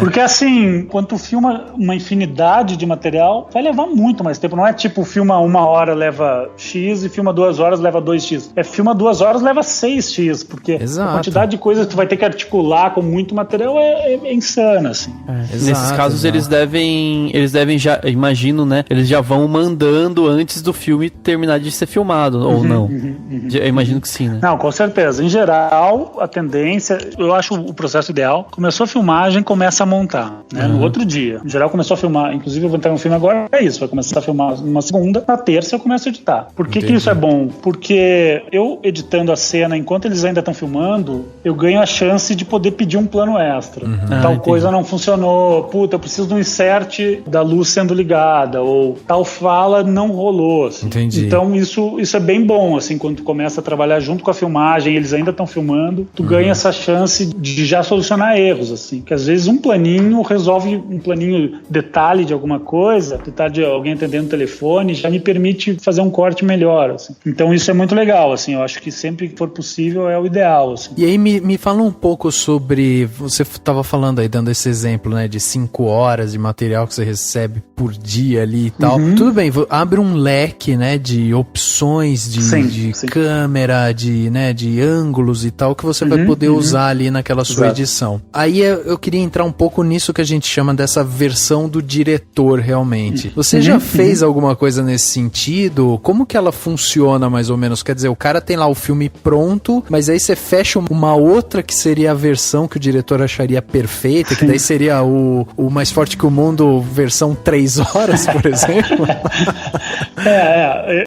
Porque assim, quando tu filma uma infinidade unidade de material, vai levar muito mais tempo. Não é tipo, filma 1 hora leva X e filma 2 horas leva 2X. Filma 2 horas leva 6X, porque a quantidade de coisas que tu vai ter que articular com muito material é insana, assim. Nesses casos, eles devem já, imagino, né? Eles já vão mandando antes do filme terminar de ser filmado, ou não? Eu imagino que sim, né? Não, com certeza. Em geral, a tendência, eu acho o processo ideal, começou a filmagem, começa a montar, né? No outro dia. Em geral, começou a filmar, inclusive eu vou entrar no filme agora, é isso, vai começar a filmar numa segunda, na terça eu começo a editar. Por que isso é bom? Porque eu, editando a cena, enquanto eles ainda estão filmando, eu ganho a chance de poder pedir um plano extra. Tal coisa não funcionou, puta, eu preciso de um insert da luz sendo ligada, ou tal fala não rolou, assim. Então isso é bem bom, assim, quando tu começa a trabalhar junto com a filmagem, eles ainda estão filmando, tu ganha essa chance de já solucionar erros, assim, que às vezes um planinho resolve, um planinho detalhe de alguma coisa, detalhe de alguém atendendo o telefone, já me permite fazer um corte melhor, assim. Então isso é muito legal, assim, eu acho que sempre que for possível é o ideal, assim. E aí me fala um pouco sobre, você estava falando aí, dando esse exemplo, né, de 5 horas de material que você recebe por dia ali e tal. Tudo bem, abre um leque, né, de opções de câmera, de ângulos e tal, que você vai poder usar ali naquela sua edição. Aí eu queria entrar um pouco nisso que a gente chama dessa versão do diretor, realmente. Você já fez alguma coisa nesse sentido? Como que ela funciona, mais ou menos? Quer dizer, o cara tem lá o filme pronto, mas aí você fecha uma outra que seria a versão que o diretor acharia perfeita, que daí seria o Mais Forte que o Mundo versão 3 horas, por exemplo?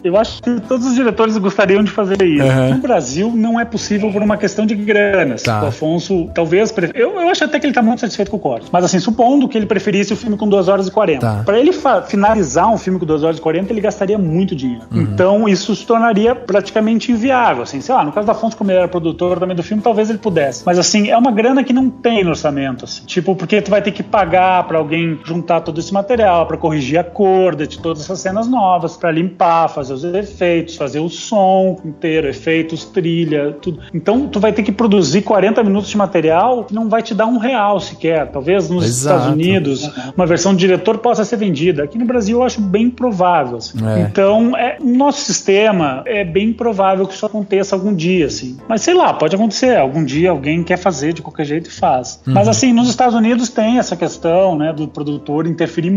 Eu acho que todos os diretores gostariam de fazer isso. No Brasil não é possível por uma questão de grana. O Afonso talvez... Eu acho até que ele tá muito satisfeito com o corte. Mas assim, supondo que ele preferisse o filme com 2 horas e 40. Pra ele finalizar um filme com 2 horas e 40, ele gastaria muito dinheiro. Então isso se tornaria praticamente inviável. Assim, sei lá, no caso do Afonso, como ele era produtor também do filme, talvez ele pudesse. Mas assim, é uma grana que não tem no orçamento. Assim. Tipo, porque tu vai ter que pagar pra alguém juntar todo esse material, pra corrigir a cor de todas essas cenas novas, pra limpar, fazer os efeitos, fazer o som inteiro, efeitos, trilha, tudo. Então tu vai ter que produzir 40 minutos de material que não vai te dar R$1 sequer. Talvez nos Estados Unidos uma versão do diretor possa ser vendida. Aqui no Brasil eu acho bem provável. Assim. Então, no nosso sistema é bem provável que isso aconteça algum dia, assim. Mas sei lá, pode acontecer. Algum dia alguém quer fazer de qualquer jeito e faz. Mas assim, nos Estados Unidos tem essa questão, né, do produtor interferir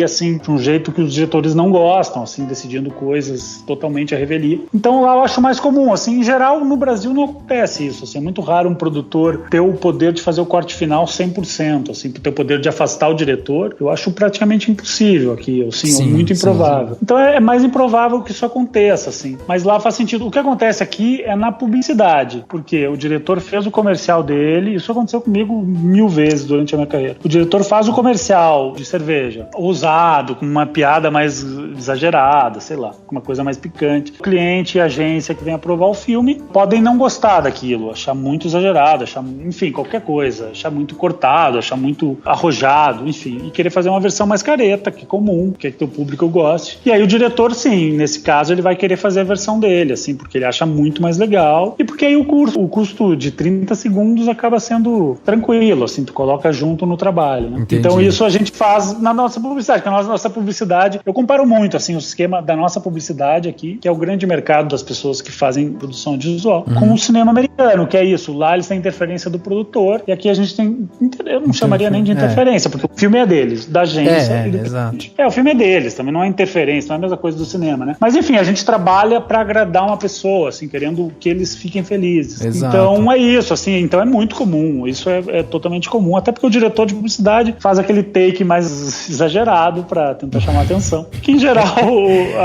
assim, de um jeito que os diretores não gostam, assim, decidindo coisas totalmente à revelia. Então lá eu acho mais comum, assim, em geral no Brasil não acontece isso, assim, é muito raro um produtor ter o poder de fazer o corte final 100%, assim, ter o poder de afastar o diretor, eu acho praticamente impossível aqui, assim, muito improvável. Então é mais improvável que isso aconteça, assim, mas lá faz sentido. O que acontece aqui é na publicidade, porque o diretor fez o comercial dele, isso aconteceu comigo 1000 vezes durante a minha carreira. O diretor faz o comercial de cerveja, ousado, com uma piada mais exagerada, sei lá, com uma coisa mais picante. O cliente e a agência que vem aprovar o filme podem não gostar daquilo, achar muito exagerado, achar, enfim, qualquer coisa, achar muito cortado, achar muito arrojado, enfim, e querer fazer uma versão mais careta, que é comum, que o público goste. E aí o diretor, sim, nesse caso ele vai querer fazer a versão dele, assim, porque ele acha muito mais legal e porque aí o custo de 30 segundos acaba sendo tranquilo, assim, tu coloca junto no trabalho, né? Então isso a gente faz na nossa publicidade, porque a nossa publicidade, eu comparo muito, assim, o esquema da nossa publicidade aqui, que é o grande mercado das pessoas que fazem produção audiovisual, com o cinema americano, que é isso, lá eles têm interferência do produtor, e aqui a gente tem, eu não chamaria nem de interferência, porque o filme é deles, da agência e do cliente. O filme é deles, também não é interferência, não é a mesma coisa do cinema, né? Mas enfim, a gente trabalha pra agradar uma pessoa, assim, querendo que eles fiquem felizes. Então é isso, assim, então é muito comum, isso é totalmente comum, até porque o diretor de publicidade faz aquele take mais exagerado pra tentar chamar atenção, que em geral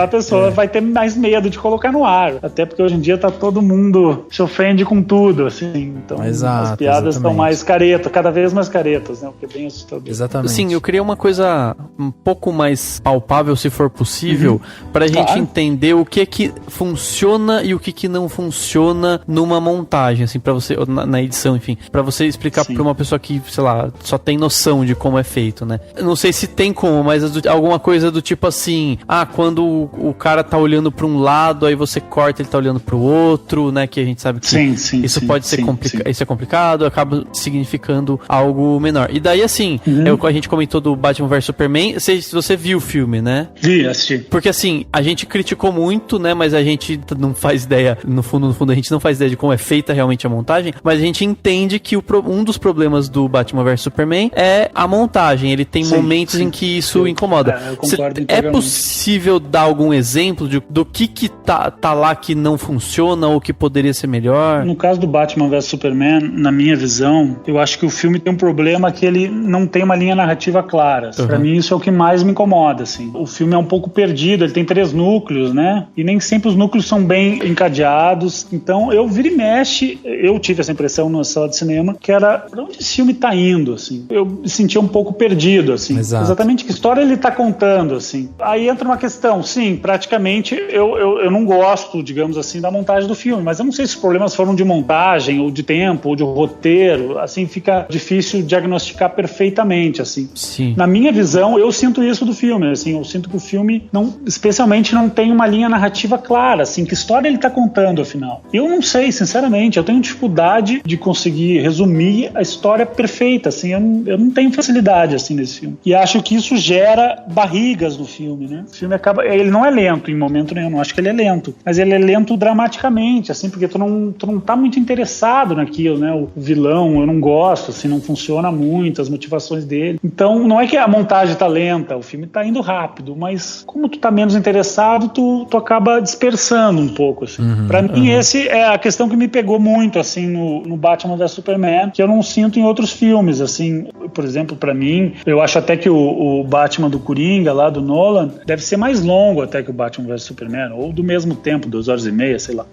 a pessoa vai ter mais medo de colocar no ar, até porque hoje em dia tá todo mundo se ofende com tudo, assim, então as piadas estão mais caretas, cada vez mais caretas, né, o que é bem assustador. Exatamente. Sim, eu queria uma coisa um pouco mais palpável, se for possível, pra gente entender o que é que funciona e o que não funciona numa montagem, assim, pra você, na edição, enfim, pra você explicar pra uma pessoa que, sei lá, só tem noção de como é feito, né? Não sei se tem como, mas alguma coisa do tipo assim, quando o cara tá olhando pra um lado, aí você corta, ele tá olhando pro outro, né? Que a gente sabe que isso pode ser complicado, isso é complicado, acaba significando algo menor. E daí, assim, a gente comentou do Batman vs Superman, você viu o filme, né? Vi, assisti. Porque, assim, a gente criticou muito, né? Mas a gente não faz ideia, no fundo, a gente não faz ideia de como é feita realmente a montagem, mas a gente entende que um dos problemas do Batman vs Superman é a montagem. Ele tem momentos em que isso incomoda. Eu concordo É possível dar algum exemplo do que tá lá que não funciona ou que poderia ser melhor? No caso do Batman vs Superman, na minha visão, eu acho que o filme tem um problema que ele não tem uma linha narrativa clara. Pra mim, isso é o que mais me incomoda, assim. O filme é um pouco perdido, ele tem 3 núcleos, né? E nem sempre os núcleos são bem encadeados. Então, eu vira e mexe, eu tive essa impressão na sala de cinema, que era, pra onde esse filme tá indo, assim? Eu me sentia um pouco perdido, assim. Exato. Exatamente que história ele tá contando, assim. Aí entra uma questão, sim, praticamente eu não gosto, digamos assim, da montagem do filme, mas eu não sei se os problemas foram de montagem, ou de tempo, ou de roteiro, assim, fica difícil diagnosticar perfeitamente, assim. Sim. Na minha visão, eu sinto isso do filme, assim, eu sinto que o filme, especialmente, não tem uma linha narrativa clara, assim, que história ele tá contando, afinal. Eu não sei, sinceramente, eu tenho dificuldade de conseguir resumir a história perfeita, assim, eu não tenho facilidade, assim, nesse filme. E acho que isso gera barrigas no filme, né? O filme ele não é lento em momento nenhum, não acho que ele é lento, mas ele é lento dramaticamente, assim, porque tu não tá muito interessado naquilo, né? O vilão, eu não gosto, assim, não funciona muito, as motivações dele. Então, não é que a montagem tá lenta, o filme tá indo rápido, mas como tu tá menos interessado, tu acaba dispersando um pouco, assim. Pra mim, esse é a questão que me pegou muito, assim, no Batman vs Superman, que eu não sinto em outros filmes, assim. Por exemplo, pra mim, eu acho até que o Batman do Coringa, lá do Nolan, deve ser mais longo até que o Batman vs Superman, ou do mesmo tempo, 2 horas e meia, sei lá.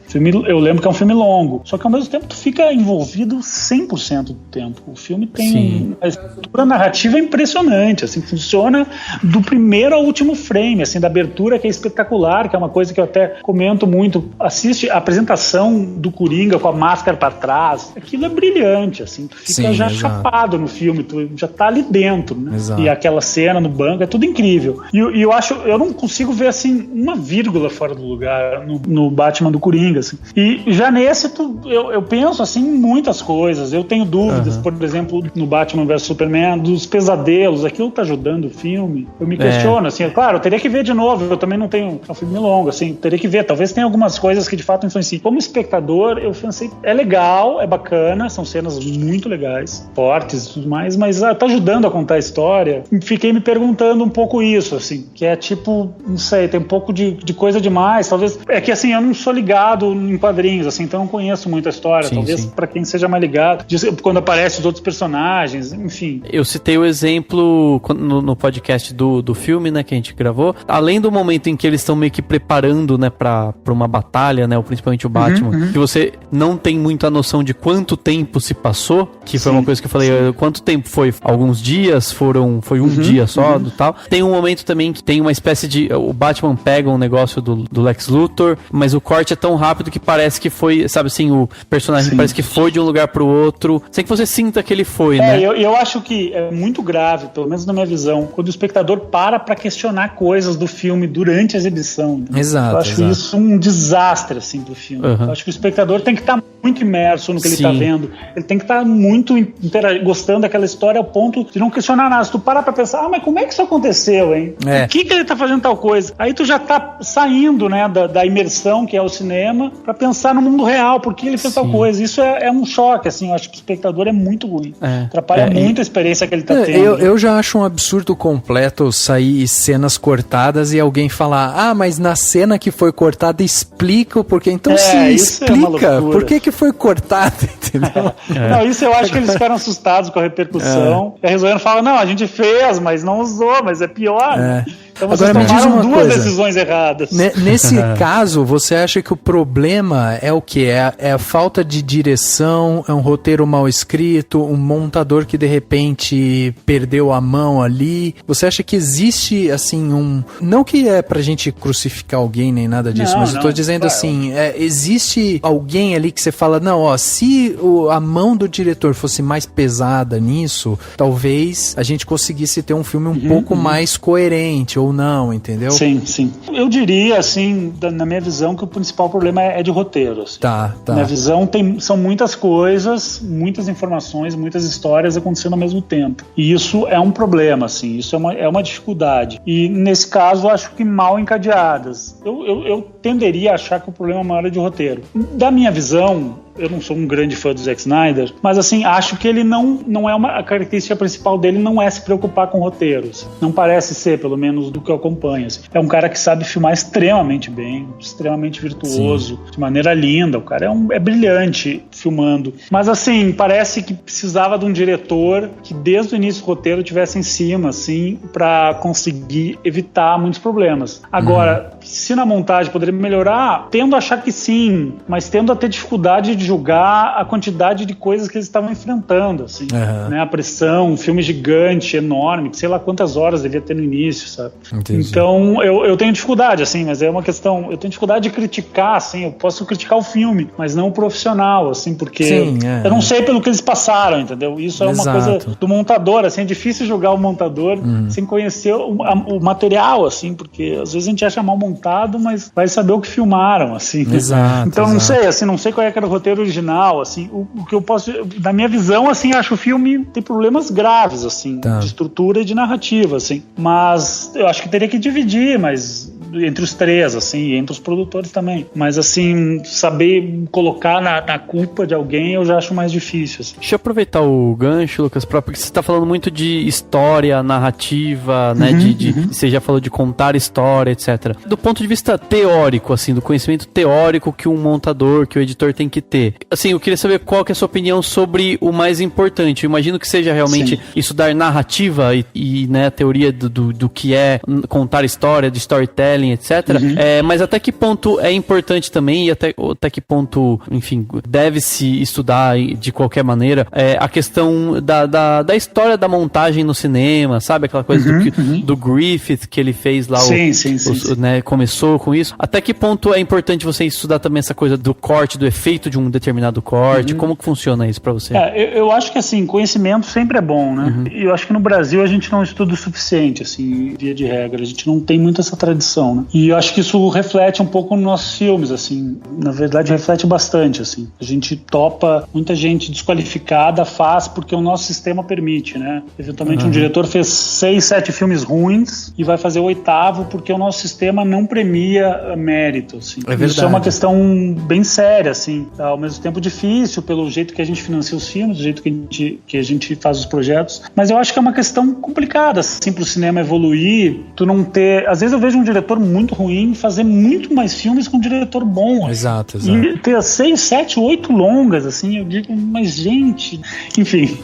Eu lembro que é um filme longo, só que ao mesmo tempo tu fica envolvido 100% do tempo. O filme tem uma estrutura narrativa impressionante, assim, funciona do primeiro ao último frame, assim, da abertura, que é espetacular, que é uma coisa que eu até comento muito. Assiste a apresentação do Coringa com a máscara pra trás, aquilo é brilhante, assim, tu fica chapado no filme, tu já tá ali dentro, né? E aquela cena no banco, é tudo incrível. E eu não consigo ver, assim, uma vírgula fora do lugar no Batman do Coringa, assim. E já nesse, eu penso, assim, em muitas coisas. Eu tenho dúvidas, por exemplo, no Batman vs Superman, dos pesadelos, aquilo tá ajudando o filme. Eu me questiono, assim, claro, eu teria que ver de novo, eu também não tenho, é um filme longo, assim, teria que ver, talvez tenha algumas coisas que de fato influenciam. Como espectador, eu pensei, é legal, é bacana, são cenas muito legais, fortes e tudo mais, mas tá ajudando a contar a história. Fiquei me perguntando um pouco isso, assim, que é tipo, não sei, tem um pouco de coisa demais, talvez, é que assim, eu não sou ligado em quadrinhos, assim, então eu não conheço muito a história, talvez pra quem seja mais ligado, quando aparecem os outros personagens, enfim. Eu citei o exemplo no podcast do filme, né, que a gente gravou, além do momento em que eles estão meio que preparando, né, pra uma batalha, né, ou principalmente o Batman, que você não tem muita noção de quanto tempo se passou, que foi uma coisa que eu falei, quanto tempo foi? Alguns dias? Foi um dia só, do tal. Tem um momento também que tem uma espécie de, o Batman pega um negócio do Lex Luthor, mas o corte é tão rápido que parece que foi, sabe assim, o personagem parece que foi de um lugar pro outro, sem que você sinta que ele foi, né? Eu acho que é muito grave, pelo menos na minha visão, quando o espectador para pra questionar coisas do filme durante a exibição. Né? Exato. Eu acho isso um desastre, assim, pro filme. Eu acho que o espectador tem que estar muito imerso no que ele tá vendo. Ele tem que estar muito gostando daquela história ao ponto de não questionar nada. Se tu parar pra pensar, mas como é que isso aconteceu, hein? Por que ele tá fazendo tal coisa? Aí tu já tá saindo, né, da imersão que é o cinema pra pensar no mundo real, por que ele fez tal coisa. Isso é um choque, assim, eu acho que o espectador é muito ruim. Atrapalha muito a experiência que ele tá tendo. Eu já acho um absurdo completo sair cenas cortadas e alguém falar, mas na cena que foi cortada explica o porquê. Então se explica por que foi cortada, entendeu? Não, isso eu acho que eles ficaram assustados com a repercussão. E a resolveram falar, não, a gente fez, mas não usou, mas é pior. Então vocês tomaram duas decisões erradas. Nesse caso, você acha que o problema é o quê? É a falta de direção, é um roteiro mal escrito, um montador que de repente perdeu a mão ali? Você acha que existe, assim, não que é pra gente crucificar alguém nem nada disso, mas eu tô dizendo assim, existe alguém ali que você fala, não, se a mão do diretor fosse mais pesada nisso, talvez a gente conseguisse ter um filme um pouco mais coerente, ou não, entendeu? Sim. Eu diria, assim, na minha visão, que o principal problema é de roteiro. Assim. Tá. Na minha visão, são muitas coisas, muitas informações, muitas histórias acontecendo ao mesmo tempo. E isso é um problema, assim, isso é uma dificuldade. E, nesse caso, acho que mal encadeadas. Eu tenderia a achar que o problema maior é de roteiro. Da minha visão, eu não sou um grande fã do Zack Snyder, mas assim, acho que ele não é a característica principal dele não é se preocupar com roteiros. Não parece ser, pelo menos do que eu acompanho. Assim. É um cara que sabe filmar extremamente bem, extremamente virtuoso, de maneira linda. O cara é brilhante filmando. Mas assim, parece que precisava de um diretor que desde o início do roteiro tivesse em cima, assim, pra conseguir evitar muitos problemas. Agora, se na montagem poderia melhorar, tendo a achar que sim, mas tendo a ter dificuldade de julgar a quantidade de coisas que eles estavam enfrentando, assim, né? A pressão, um filme gigante, enorme, que sei lá quantas horas devia ter no início, sabe? Entendi. Então, eu tenho dificuldade, assim, mas é uma questão, eu tenho dificuldade de criticar, assim, eu posso criticar o filme, mas não o profissional, assim, porque eu não sei pelo que eles passaram, entendeu? Isso é uma coisa do montador, assim, é difícil julgar o montador sem conhecer o material, assim, porque às vezes a gente acha mal montado, mas vai saber o que filmaram, assim. Então, não sei, assim, não sei qual é que era o roteiro original, assim, o que eu posso, da minha visão, assim, acho que o filme tem problemas graves, assim, de estrutura e de narrativa, assim, mas eu acho que teria que dividir, mas entre os três, assim, entre os produtores também, mas assim, saber colocar na culpa de alguém eu já acho mais difícil, assim. Deixa eu aproveitar o gancho, Lucas, porque você tá falando muito de história, narrativa, né, você já falou de contar história, etc. Do ponto de vista teórico, assim, do conhecimento teórico que um montador, que o editor tem que ter. Assim, eu queria saber qual que é a sua opinião sobre o mais importante. Eu imagino que seja realmente estudar narrativa e né, a teoria do que é contar história, de storytelling, etc. Mas até que ponto é importante também e até que ponto, enfim, deve-se estudar de qualquer maneira a questão da história da montagem no cinema, sabe? Aquela coisa do Griffith que ele fez lá, né, começou com isso. Até que ponto é importante você estudar também essa coisa do corte, do efeito de um determinado corte? Como que funciona isso pra você? Eu acho que assim, conhecimento sempre é bom, né? E eu acho que no Brasil a gente não estuda o suficiente, assim, via de regra. A gente não tem muito essa tradição, né? E eu acho que isso reflete um pouco nos nossos filmes, assim. Na verdade, reflete bastante, assim. A gente topa, muita gente desqualificada faz porque o nosso sistema permite, né? Eventualmente um diretor fez 6, 7 filmes ruins e vai fazer o 8º porque o nosso sistema não premia mérito, assim. Isso é uma questão bem séria, assim. Ao mesmo tempo difícil, pelo jeito que a gente financia os filmes, do jeito que a gente faz os projetos. Mas eu acho que é uma questão complicada, assim, pro cinema evoluir, tu não ter... Às vezes eu vejo um diretor muito ruim fazer muito mais filmes com um diretor bom. Exato. E ter 6, 7, 8 longas, assim, eu digo, mas gente... Enfim.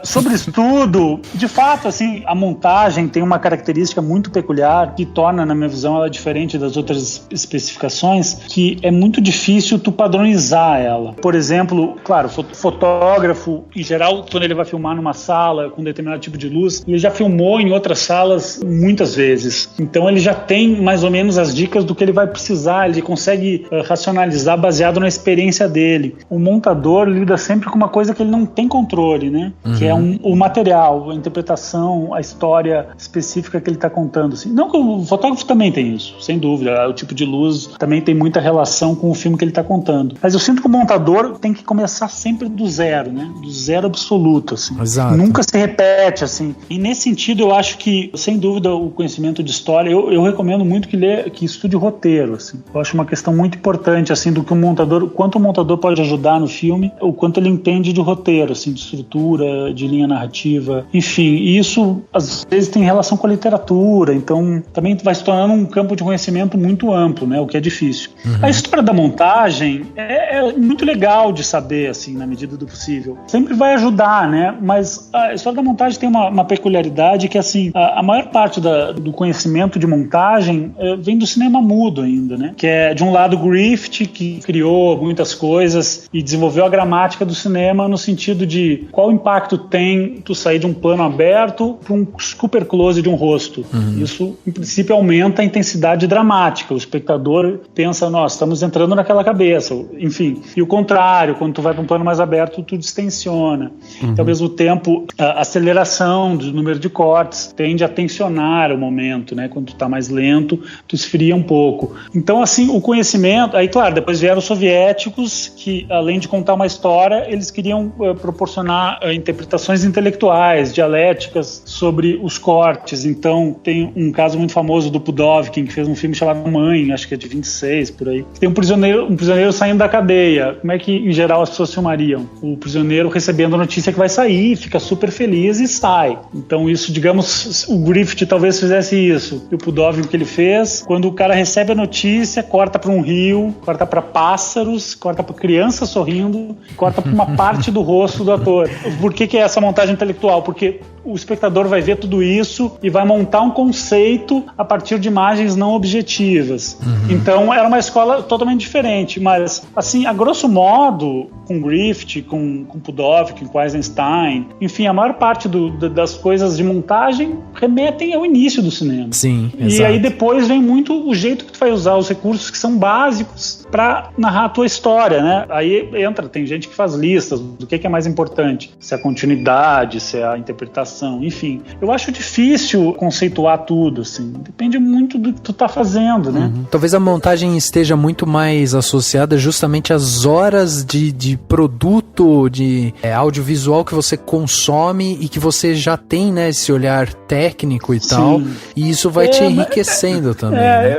Sobre estudo, de fato, assim, a montagem tem uma característica muito peculiar que torna, na minha visão, ela diferente das outras especificações, que é muito difícil tu padronizar ela. Por exemplo, claro, fotógrafo, em geral, quando ele vai filmar numa sala com determinado tipo de luz, ele já filmou em outras salas muitas vezes. Então ele já tem mais ou menos as dicas do que ele vai precisar, ele consegue racionalizar baseado na experiência dele. O montador lida sempre com uma coisa que ele não tem controle, né? Que é o material, a interpretação, a história específica que ele está contando. Assim. Não que o fotógrafo também tem isso, sem dúvida. O tipo de luz também tem muita relação com o filme que ele está contando. Mas eu sinto que o montador tem que começar sempre do zero, né? Do zero absoluto, assim. Exato. Nunca se repete, assim. E nesse sentido, eu acho que, sem dúvida, o conhecimento de história, eu recomendo muito que estude roteiro, assim. Eu acho uma questão muito importante, assim, do que o quanto o montador pode ajudar no filme, o quanto ele entende de roteiro, assim, de estrutura, de linha narrativa, enfim. E isso, às vezes, tem relação com a literatura, então também vai se tornando um campo de conhecimento muito amplo, né? O que é difícil. A história da montagem é muito legal de saber, assim, na medida do possível. Sempre vai ajudar, né? Mas a história da montagem tem uma peculiaridade que, assim, a maior parte do conhecimento de montagem montagem vem do cinema mudo ainda, né? Que é, de um lado, Griffith, que criou muitas coisas e desenvolveu a gramática do cinema no sentido de qual impacto tem tu sair de um plano aberto para um super close de um rosto. Isso, em princípio, aumenta a intensidade dramática. O espectador pensa, nossa, estamos entrando naquela cabeça. Enfim, e o contrário, quando tu vai para um plano mais aberto, tu distensiona. Então, ao mesmo tempo, a aceleração do número de cortes tende a tensionar o momento, né? Quando tu tá mais lento, tu esfria um pouco. Então, assim, o conhecimento... Aí, claro, depois vieram os soviéticos que, além de contar uma história, eles queriam proporcionar interpretações intelectuais, dialéticas sobre os cortes. Então, tem um caso muito famoso do Pudovkin, que fez um filme chamado Mãe, acho que é de 26, por aí. Tem um prisioneiro saindo da cadeia. Como é que, em geral, as pessoas filmariam? O prisioneiro recebendo a notícia que vai sair, fica super feliz e sai. Então, isso, digamos, o Griffith talvez fizesse isso. E o Pudovkin, o que ele fez, quando o cara recebe a notícia, corta para um rio, corta para pássaros, corta para criança sorrindo, corta para uma parte do rosto do ator. Por que é essa montagem intelectual? Porque o espectador vai ver tudo isso e vai montar um conceito a partir de imagens não objetivas. Então, era uma escola totalmente diferente, mas, assim, a grosso modo, com Griffith, com Pudovkin, com Eisenstein, enfim, a maior parte das coisas de montagem remetem ao início do cinema. Sim, e exato. aí depois vem muito o jeito que tu vai usar os recursos que são básicos para narrar a tua história, né? Aí tem gente que faz listas do que é mais importante, se é a continuidade, se é a interpretação, enfim. Eu acho difícil conceituar tudo, assim. Depende muito do que tu tá fazendo, né? Talvez a montagem esteja muito mais associada justamente às horas de produto, de audiovisual que você consome e que você já tem, né, esse olhar técnico e tal, e isso vai te enriquecendo também. Né?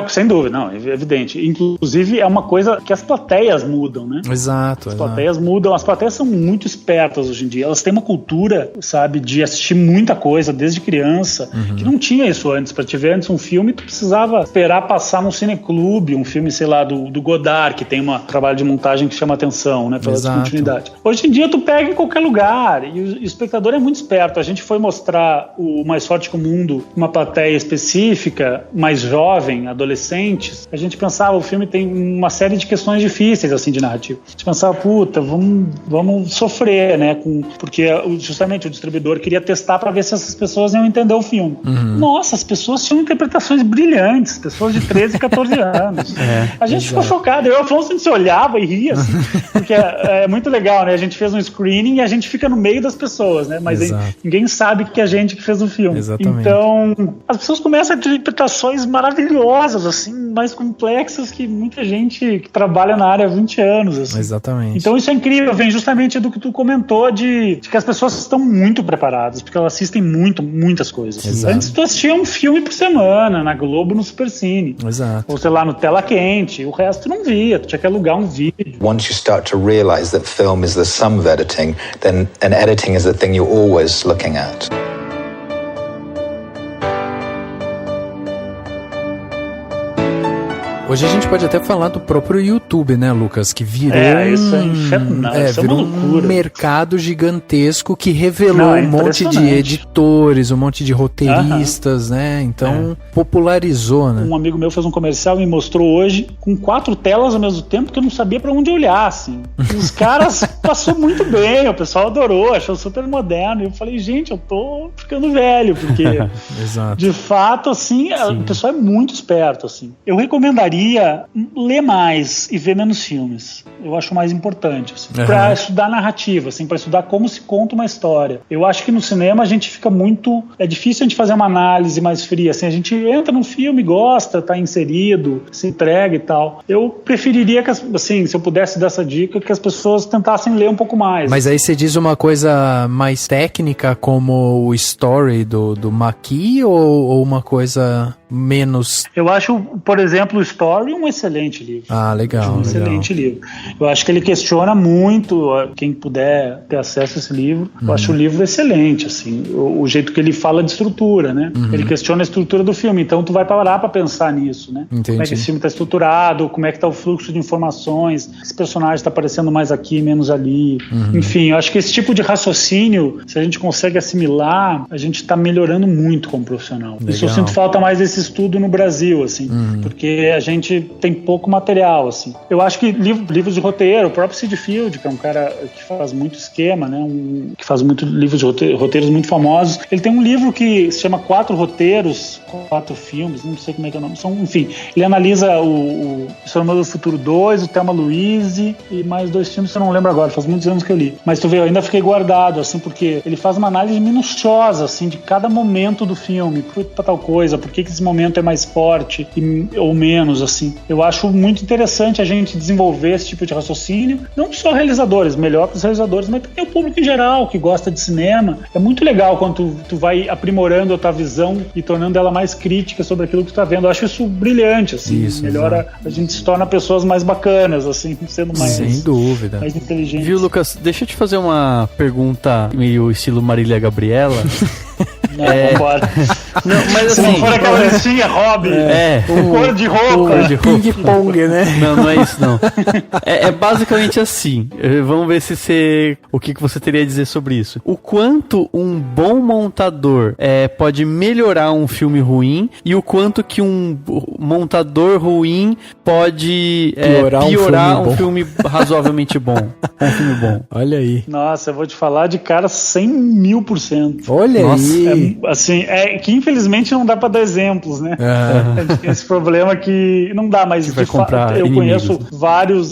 Sem dúvida, não, é evidente. Inclusive, é uma coisa que as plateias mudam, né? Exato. As plateias mudam, as plateias são muito espertas hoje em dia, elas têm uma cultura, sabe, de assistir muita coisa desde criança, que não tinha isso antes. Pra te ver antes um filme, tu precisava esperar passar num cineclube, um filme, sei lá, do Godard, que tem um trabalho de montagem que chama atenção, né, pela descontinuidade. Hoje em dia tu pega em qualquer lugar, e o espectador é muito esperto. A gente foi mostrar o Mais Forte que o Mundo, uma plateia específica, mais jovem, adolescentes. A gente pensava, o filme tem uma série de questões difíceis, assim, de narrativa. A gente pensava, puta, vamos sofrer, né, porque justamente o distribuidor queria testar para ver se essas pessoas iam entender o filme. Nossa, as pessoas tinham interpretações brilhantes, pessoas de 13, 14 anos. A gente ficou chocado. Eu e o Afonso, a gente se olhava e ria, assim, porque é muito legal, né? A gente fez um screening e a gente fica no meio das pessoas, né? Mas ninguém sabe que é a gente que fez o filme. Exatamente. Então, as pessoas começam a ter interpretações maravilhosas, assim, mais complexas que muita gente que trabalha na área há 20 anos, assim. Exatamente. Então isso é incrível, vem justamente do que tu comentou de que as pessoas estão muito preparadas, porque elas assistem muitas coisas. Exato. Antes tu assistia um filme por semana, na Globo, no Supercine. Exato. Ou sei lá, no Tela Quente. O resto tu não via, tu tinha que alugar um vídeo. Once you start to realize that film is the sum of editing, then editing is the thing you're always looking at. Hoje a gente pode até falar do próprio YouTube, né, Lucas? Que virou isso é infernal, isso é uma loucura. Um mercado gigantesco que revelou um monte de editores, um monte de roteiristas, né? Então, popularizou, né? Um amigo meu fez um comercial e me mostrou hoje com 4 telas ao mesmo tempo que eu não sabia pra onde olhar, assim. E os caras passou muito bem, o pessoal adorou, achou super moderno. E eu falei, gente, eu tô ficando velho, porque de fato, assim, o pessoal é muito esperto, assim. Eu recomendaria ler mais e ver menos filmes. Eu acho mais importante, assim, pra estudar narrativa, assim, pra estudar como se conta uma história. Eu acho que no cinema a gente fica muito... É difícil a gente fazer uma análise mais fria, assim, a gente entra num filme, gosta, tá inserido, se entrega e tal. Eu preferiria que, assim, se eu pudesse dar essa dica, que as pessoas tentassem ler um pouco mais. Mas aí você diz uma coisa mais técnica, como o Story do Maki, ou uma coisa menos... Eu acho, por exemplo, o Story um excelente livro. Ah, legal. Excelente livro. Eu acho que ele questiona muito, quem puder ter acesso a esse livro, eu acho o livro excelente, assim, o jeito que ele fala de estrutura, né? Ele questiona a estrutura do filme, então tu vai parar pra pensar nisso, né? Entendi. Como é que esse filme tá estruturado, como é que tá o fluxo de informações, esse personagem tá aparecendo mais aqui, menos ali. Enfim, eu acho que esse tipo de raciocínio, se a gente consegue assimilar, a gente tá melhorando muito como profissional. Legal. Isso eu sinto falta mais desses estudo no Brasil, assim, porque a gente tem pouco material, assim. Eu acho que livros de roteiro, o próprio Sid Field, que é um cara que faz muito esquema, né, que faz muito livros de roteiros muito famosos, ele tem um livro que se chama 4 roteiros, 4 filmes, não sei como é que é o nome, enfim, ele analisa o Exterminador do Futuro 2, o Thelma Louise e mais 2 filmes que eu não lembro agora, faz muitos anos que eu li. Mas tu vê, eu ainda fiquei guardado, assim, porque ele faz uma análise minuciosa, assim, de cada momento do filme, por que tal coisa, por que esse momento é mais forte ou menos, assim. Eu acho muito interessante a gente desenvolver esse tipo de raciocínio, não só realizadores, melhor para os realizadores, mas também o público em geral, que gosta de cinema. É muito legal quando tu vai aprimorando a tua visão e tornando ela mais crítica sobre aquilo que tu tá vendo. Eu acho isso brilhante, assim. Isso, melhora, a gente se torna pessoas mais bacanas, assim, sendo mais, sem dúvida, mais inteligentes. Viu, Lucas? Deixa eu te fazer uma pergunta meio estilo Marília Gabriela. Não, vambora. Não, mas se assim, não for aquela listinha, Hobby, cor de roupa. Ping-pong, né? Não é isso, não. É basicamente assim. Vamos ver o que você teria a dizer sobre isso. O quanto um bom montador pode melhorar um filme ruim e o quanto que um montador ruim pode piorar um filme razoavelmente bom. Um filme bom. Olha aí. Nossa, eu vou te falar de cara 100.000%. Olha aí. Assim, que infelizmente não dá pra dar exemplos, né? A gente tem esse problema que não dá, mas de fato eu conheço vários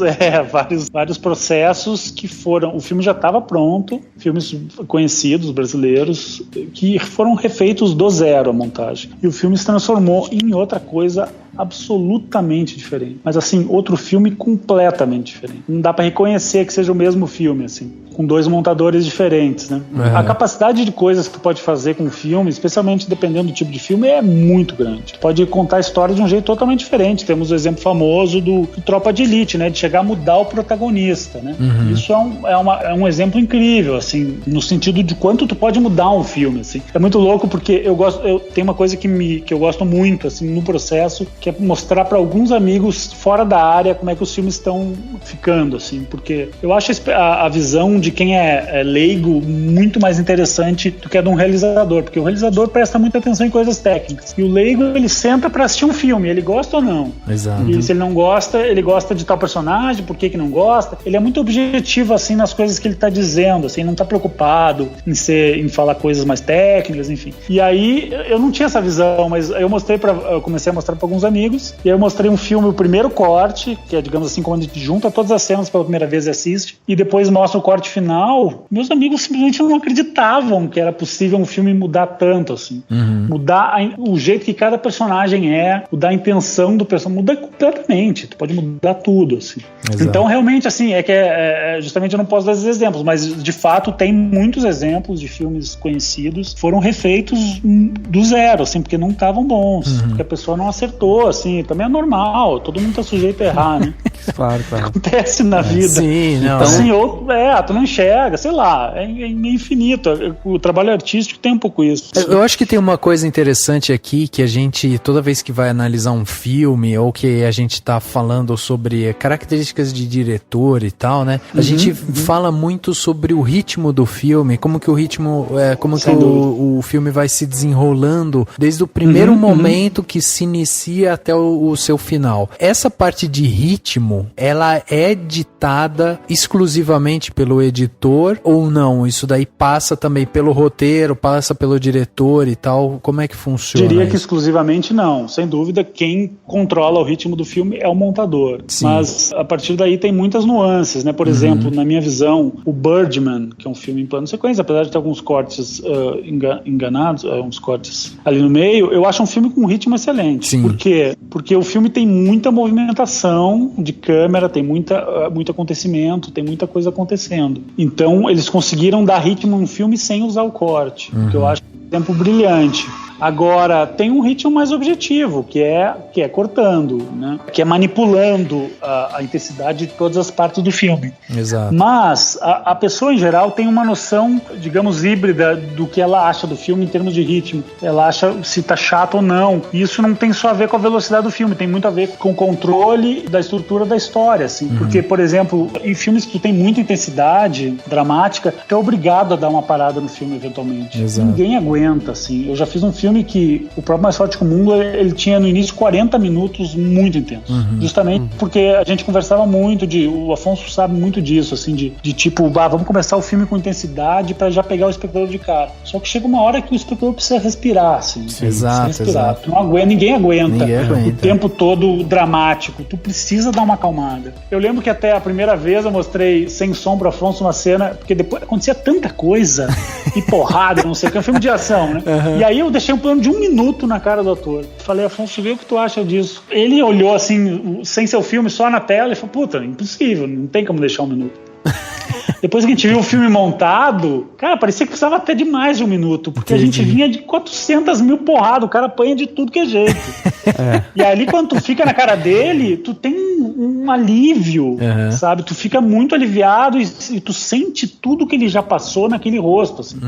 processos que foram... O filme já estava pronto, filmes conhecidos, brasileiros, que foram refeitos do zero a montagem. E o filme se transformou em outra coisa absolutamente diferente. Mas assim, outro filme completamente diferente. Não dá pra reconhecer que seja o mesmo filme, assim, com 2 montadores diferentes, né? A capacidade de coisas que tu pode fazer com o filme, especialmente dependendo do tipo de filme, é muito grande. Tu pode contar a história de um jeito totalmente diferente. Temos o exemplo famoso do Tropa de Elite, né? De chegar a mudar o protagonista, né? Isso é um exemplo incrível, assim, no sentido de quanto tu pode mudar um filme, assim. É muito louco porque tem uma coisa que eu gosto muito, assim, no processo, que é mostrar para alguns amigos fora da área como é que os filmes estão ficando, assim, porque eu acho a visão de quem é leigo muito mais interessante do que a de um realizador, porque o realizador presta muita atenção em coisas técnicas, e o leigo, ele senta para assistir um filme, ele gosta ou não. Exato. E se ele não gosta, ele gosta de tal personagem, por que não gosta? Ele é muito objetivo, assim, nas coisas que ele tá dizendo, assim, não tá preocupado em falar coisas mais técnicas, enfim. E aí, eu não tinha essa visão, mas eu comecei a mostrar para alguns amigos, e aí eu mostrei um filme, o primeiro corte, que é, digamos assim, quando a gente junta todas as cenas pela primeira vez e assiste, e depois mostra o corte final. Meus amigos simplesmente não acreditavam que era possível um filme mudar tanto, assim. Mudar o jeito que cada personagem mudar a intenção do personagem, muda completamente. Tu pode mudar tudo, assim. Exato. Então, realmente, assim, justamente eu não posso dar esses exemplos, mas de fato tem muitos exemplos de filmes conhecidos que foram refeitos do zero, assim, porque não estavam bons, porque a pessoa não acertou, assim, também é normal, todo mundo tá sujeito a errar, né? Claro. Acontece na vida. Sim, não. Então, assim, tu não enxerga, sei lá, é infinito. O trabalho artístico tem um pouco isso. Eu acho que tem uma coisa interessante aqui, que a gente, toda vez que vai analisar um filme, ou que a gente tá falando sobre características de diretor e tal, né? A gente fala muito sobre o ritmo do filme, como que o ritmo, como que o filme vai se desenrolando desde o primeiro momento que se inicia até o seu final. Essa parte de ritmo, ela é ditada exclusivamente pelo editor ou não? Isso daí passa também pelo roteiro, passa pelo diretor e tal? Como é que funciona? Diria que exclusivamente não. Sem dúvida, quem controla o ritmo do filme é o montador. Sim. Mas a partir daí tem muitas nuances, né? Por exemplo, na minha visão, o Birdman, que é um filme em plano sequência, apesar de ter alguns cortes enganados, uns cortes ali no meio, eu acho um filme com um ritmo excelente. Sim. Por quê? Porque o filme tem muita movimentação de câmera, tem muito acontecimento, tem muita coisa acontecendo. Então, eles conseguiram dar ritmo no filme sem usar o corte, que eu acho um exemplo brilhante. Agora, tem um ritmo mais objetivo, que é cortando, né? Que é manipulando a intensidade de todas as partes do filme. Exato. Mas a pessoa, em geral, tem uma noção, digamos, híbrida do que ela acha do filme em termos de ritmo. Ela acha se tá chato ou não. E isso não tem só a ver com a velocidade do filme, tem muito a ver com o controle da estrutura da história, assim. Porque, por exemplo, em filmes que tu tem muita intensidade dramática, tu é obrigado a dar uma parada no filme, eventualmente. Exato. Ninguém aguenta, assim. Eu já fiz um filme filme que o próprio Mais Forte que o Mundo, ele tinha no início 40 minutos muito intensos. Justamente porque a gente conversava muito o Afonso sabe muito disso, assim, de tipo, vamos começar o filme com intensidade pra já pegar o espectador de cara. Só que chega uma hora que o espectador precisa respirar, assim. Exato. Não aguenta, ninguém aguenta o tempo todo dramático. Tu precisa dar uma acalmada. Eu lembro que até a primeira vez eu mostrei sem som pro Afonso uma cena, porque depois acontecia tanta coisa e porrada, não sei o que, é um filme de ação, né? E aí eu deixei um plano de 1 minuto na cara do ator. Falei, Afonso, vê o que tu acha disso. Ele olhou assim, sem seu filme, só na tela, e falou, puta, impossível, não tem como deixar 1 minuto. Depois que a gente viu o filme montado, cara, parecia que precisava até de mais de 1 minuto, porque a gente vinha de 400 mil porradas, o cara apanha de tudo que é jeito. E ali, quando tu fica na cara dele, tu tem um alívio, sabe? Tu fica muito aliviado e tu sente tudo que ele já passou naquele rosto, assim.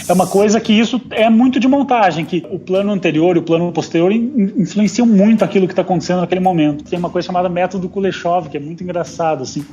É uma coisa que isso é muito de montagem, que o plano anterior e o plano posterior influenciam muito aquilo que tá acontecendo naquele momento. Tem uma coisa chamada método Kuleshov, que é muito engraçado, assim.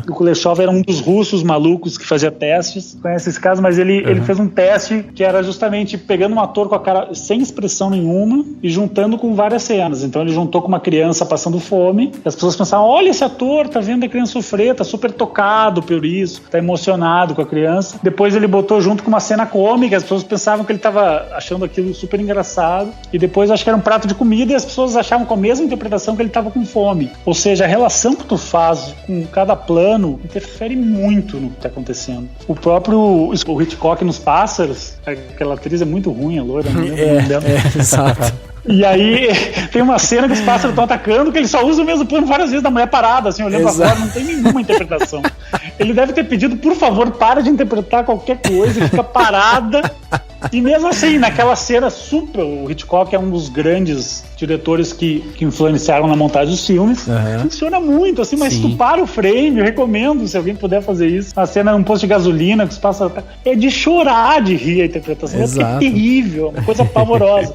O Kuleshov era um dos russos malucos que fazia testes, conhece esse caso, mas ele fez um teste que era justamente pegando um ator com a cara sem expressão nenhuma e juntando com várias cenas. Então ele juntou com uma criança passando fome, e as pessoas pensavam, olha esse ator, tá vendo a criança sofrer, tá super tocado por isso, tá emocionado com a criança. Depois ele botou junto com uma cena cômica, as pessoas pensavam que ele tava achando aquilo super engraçado, e depois acho que era um prato de comida e as pessoas achavam com a mesma interpretação que ele tava com fome. Ou seja, a relação que tu faz com cada plano interfere muito no que tá acontecendo. O próprio Hitchcock nos Pássaros, aquela atriz é muito ruim, a loira, exato. E aí tem uma cena que os pássaros estão atacando, que ele só usa o mesmo plano várias vezes da mulher parada, assim, olhando pra fora, não tem nenhuma interpretação. Ele deve ter pedido, por favor, para de interpretar qualquer coisa, e fica parada. E mesmo assim, naquela cena super, o Hitchcock é um dos grandes diretores que influenciaram na montagem dos filmes. Funciona muito, assim, mas se tu para o frame, eu recomendo, se alguém puder fazer isso. A cena num posto de gasolina, que os pássaros é de chorar de rir a interpretação, é terrível, uma coisa pavorosa.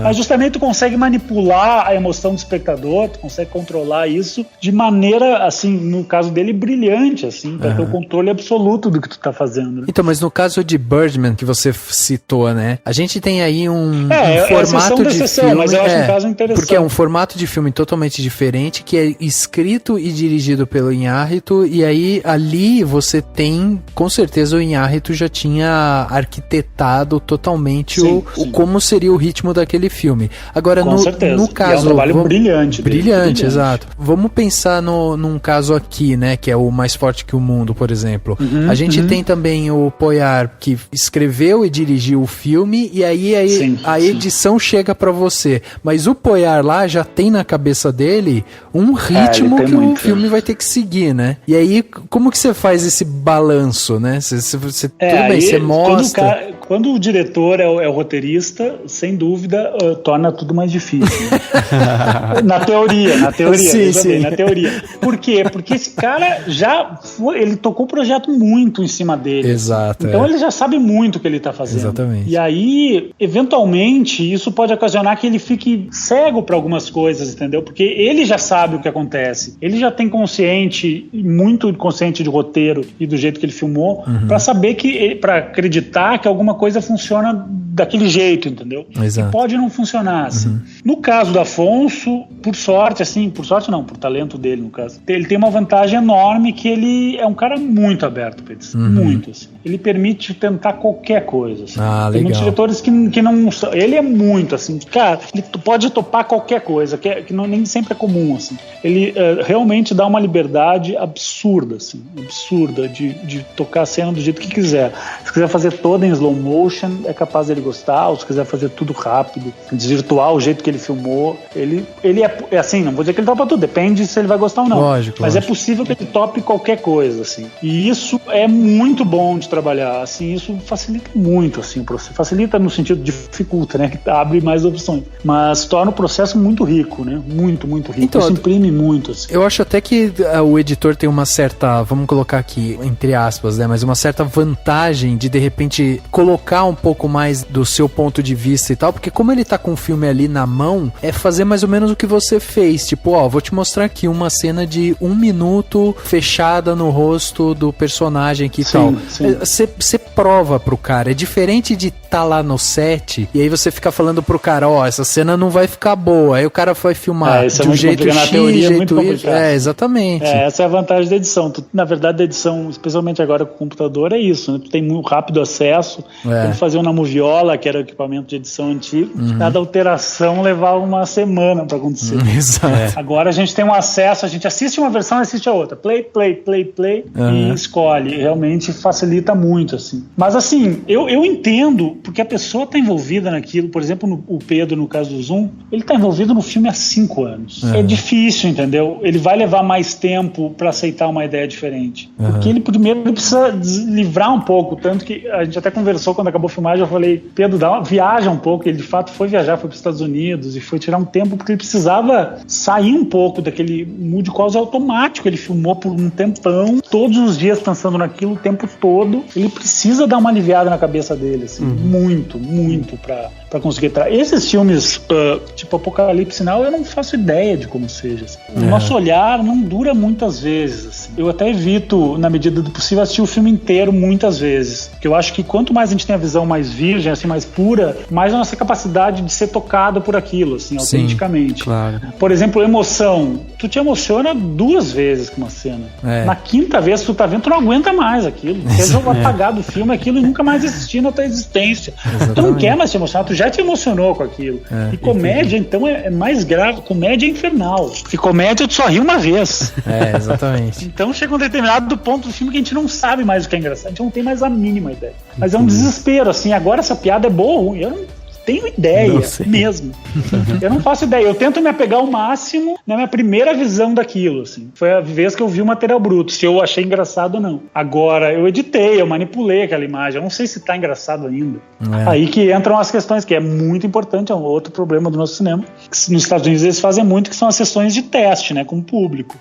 Mas justamente tu consegue manipular a emoção do espectador, tu consegue controlar isso de maneira, assim, no caso dele, brilhante, assim, pra ter o controle absoluto do que tu tá fazendo. Né? Então, mas no caso de Birdman, que você citou, né? A gente tem aí um formato de filme, mas eu acho um caso interessante. Porque é um formato de filme totalmente diferente, que é escrito e dirigido pelo Inhárritu, e aí ali você tem, com certeza o Inhárritu já tinha arquitetado totalmente como seria o ritmo daquele filme. Agora, no caso... E é um trabalho brilhante. Brilhante, exato. Vamos pensar num caso aqui, né, que é o Mais Forte que o Mundo, por exemplo. A gente tem também o Poyar, que escreveu e dirigiu o filme, e aí a edição chega pra você. Mas o Poyar lá já tem na cabeça dele um ritmo que o filme vai ter que seguir, né? E aí, como que você faz esse balanço, né? Tudo bem, você mostra... Quando o diretor é o roteirista, sem dúvida, torna tudo mais difícil. Né? Na teoria. Na teoria. Por quê? Porque esse cara ele tocou o projeto muito em cima dele. Exato. Então ele já sabe muito o que ele tá fazendo. Exatamente. E aí, eventualmente, isso pode ocasionar que ele fique cego para algumas coisas, entendeu? Porque ele já sabe o que acontece. Ele já tem muito consciente de roteiro e do jeito que ele filmou, para saber para acreditar que alguma coisa funciona daquele jeito, entendeu? Exato. E pode não funcionar, assim. No caso do Afonso, por sorte não, por talento dele, no caso, ele tem uma vantagem enorme, que ele é um cara muito aberto, Pedro. Muito, assim. Ele permite tentar qualquer coisa, assim. Tem muitos diretores que não... Ele é muito, assim, cara, ele pode topar qualquer coisa, que nem sempre é comum, assim. Ele realmente dá uma liberdade absurda, assim, de tocar a cena do jeito que quiser. Se quiser fazer toda em slow motion, é capaz dele gostar, ou se quiser fazer tudo rápido, desvirtuar o jeito que ele filmou, ele é assim, não vou dizer que ele topa tudo, depende se ele vai gostar ou não. Lógico. É possível que ele tope qualquer coisa, assim. E isso é muito bom de trabalhar, assim, isso facilita muito, assim, o processo. Facilita no sentido de dificulta, né, que abre mais opções, mas torna o processo muito rico, né, muito, muito rico. Então, isso imprime muito, assim. Eu acho até que o editor tem uma certa, vamos colocar aqui, entre aspas, né, mas uma certa vantagem de repente, colocar um pouco mais do seu ponto de vista e tal, porque como ele tá com o filme ali na mão, é fazer mais ou menos o que você fez, tipo, ó, vou te mostrar aqui uma cena de 1 minuto fechada no rosto do personagem aqui e tal. Você prova pro cara, é diferente de tá lá no set e aí você fica falando pro cara, ó, essa cena não vai ficar boa, aí o cara vai filmar de um jeito X, jeito Y. Exatamente. Essa é a vantagem da edição. Na verdade, a edição, especialmente agora com o computador, é isso, né? Tu tem muito rápido acesso. Como fazer na Moviola, que era o equipamento de edição antigo, cada alteração levava uma semana para acontecer. Exato. Agora a gente tem um acesso, a gente assiste uma versão e assiste a outra. Play e escolhe. Realmente facilita muito, assim. Mas assim, eu entendo, porque a pessoa tá envolvida naquilo. Por exemplo, o Pedro, no caso do Zoom, ele tá envolvido no filme há 5 anos. É difícil, entendeu? Ele vai levar mais tempo para aceitar uma ideia diferente. Porque ele primeiro precisa livrar um pouco, tanto que a gente até conversou quando acabou a filmagem, eu falei, Pedro, viaja um pouco. Ele de fato foi viajar, foi para os Estados Unidos e foi tirar um tempo, porque ele precisava sair um pouco daquele mood quase automático. Ele filmou por um tempão, todos os dias pensando naquilo o tempo todo. Ele precisa dar uma aliviada na cabeça dele, assim, muito para conseguir entrar. Esses filmes, tipo Apocalipse Now, eu não faço ideia de como seja. Assim. O nosso olhar não dura muitas vezes. Assim. Eu até evito, na medida do possível, assistir o filme inteiro muitas vezes. Porque eu acho que quanto mais a gente tem a visão mais virgem, assim, mais pura, mais a nossa capacidade de ser tocado por aquilo, assim, autenticamente. Claro. Por exemplo, emoção. Tu te emociona 2 vezes com uma cena. Na 5ª vez que tu tá vendo, tu não aguenta mais aquilo. Tu quer jogar apagar do filme aquilo e nunca mais existir na tua existência. Exatamente. Tu não quer mais te emocionar, tu já te emocionou com aquilo. E comédia, então, é mais grave. Comédia é infernal. Porque comédia tu só ri uma vez. Exatamente. Então chega um determinado ponto do filme que a gente não sabe mais o que é engraçado. A gente não tem mais a mínima ideia. Mas é um desespero, assim. Agora essa piada é boa ou ruim. Eu não tenho ideia mesmo. Eu não faço ideia. Eu tento me apegar ao máximo na minha primeira visão daquilo, assim. Foi a vez que eu vi o material bruto, se eu achei engraçado ou não. Agora, eu editei, eu manipulei aquela imagem. Eu não sei se tá engraçado ainda. Aí que entram as questões, que é muito importante, é um outro problema do nosso cinema. Nos Estados Unidos eles fazem muito, que são as sessões de teste, né, com o público.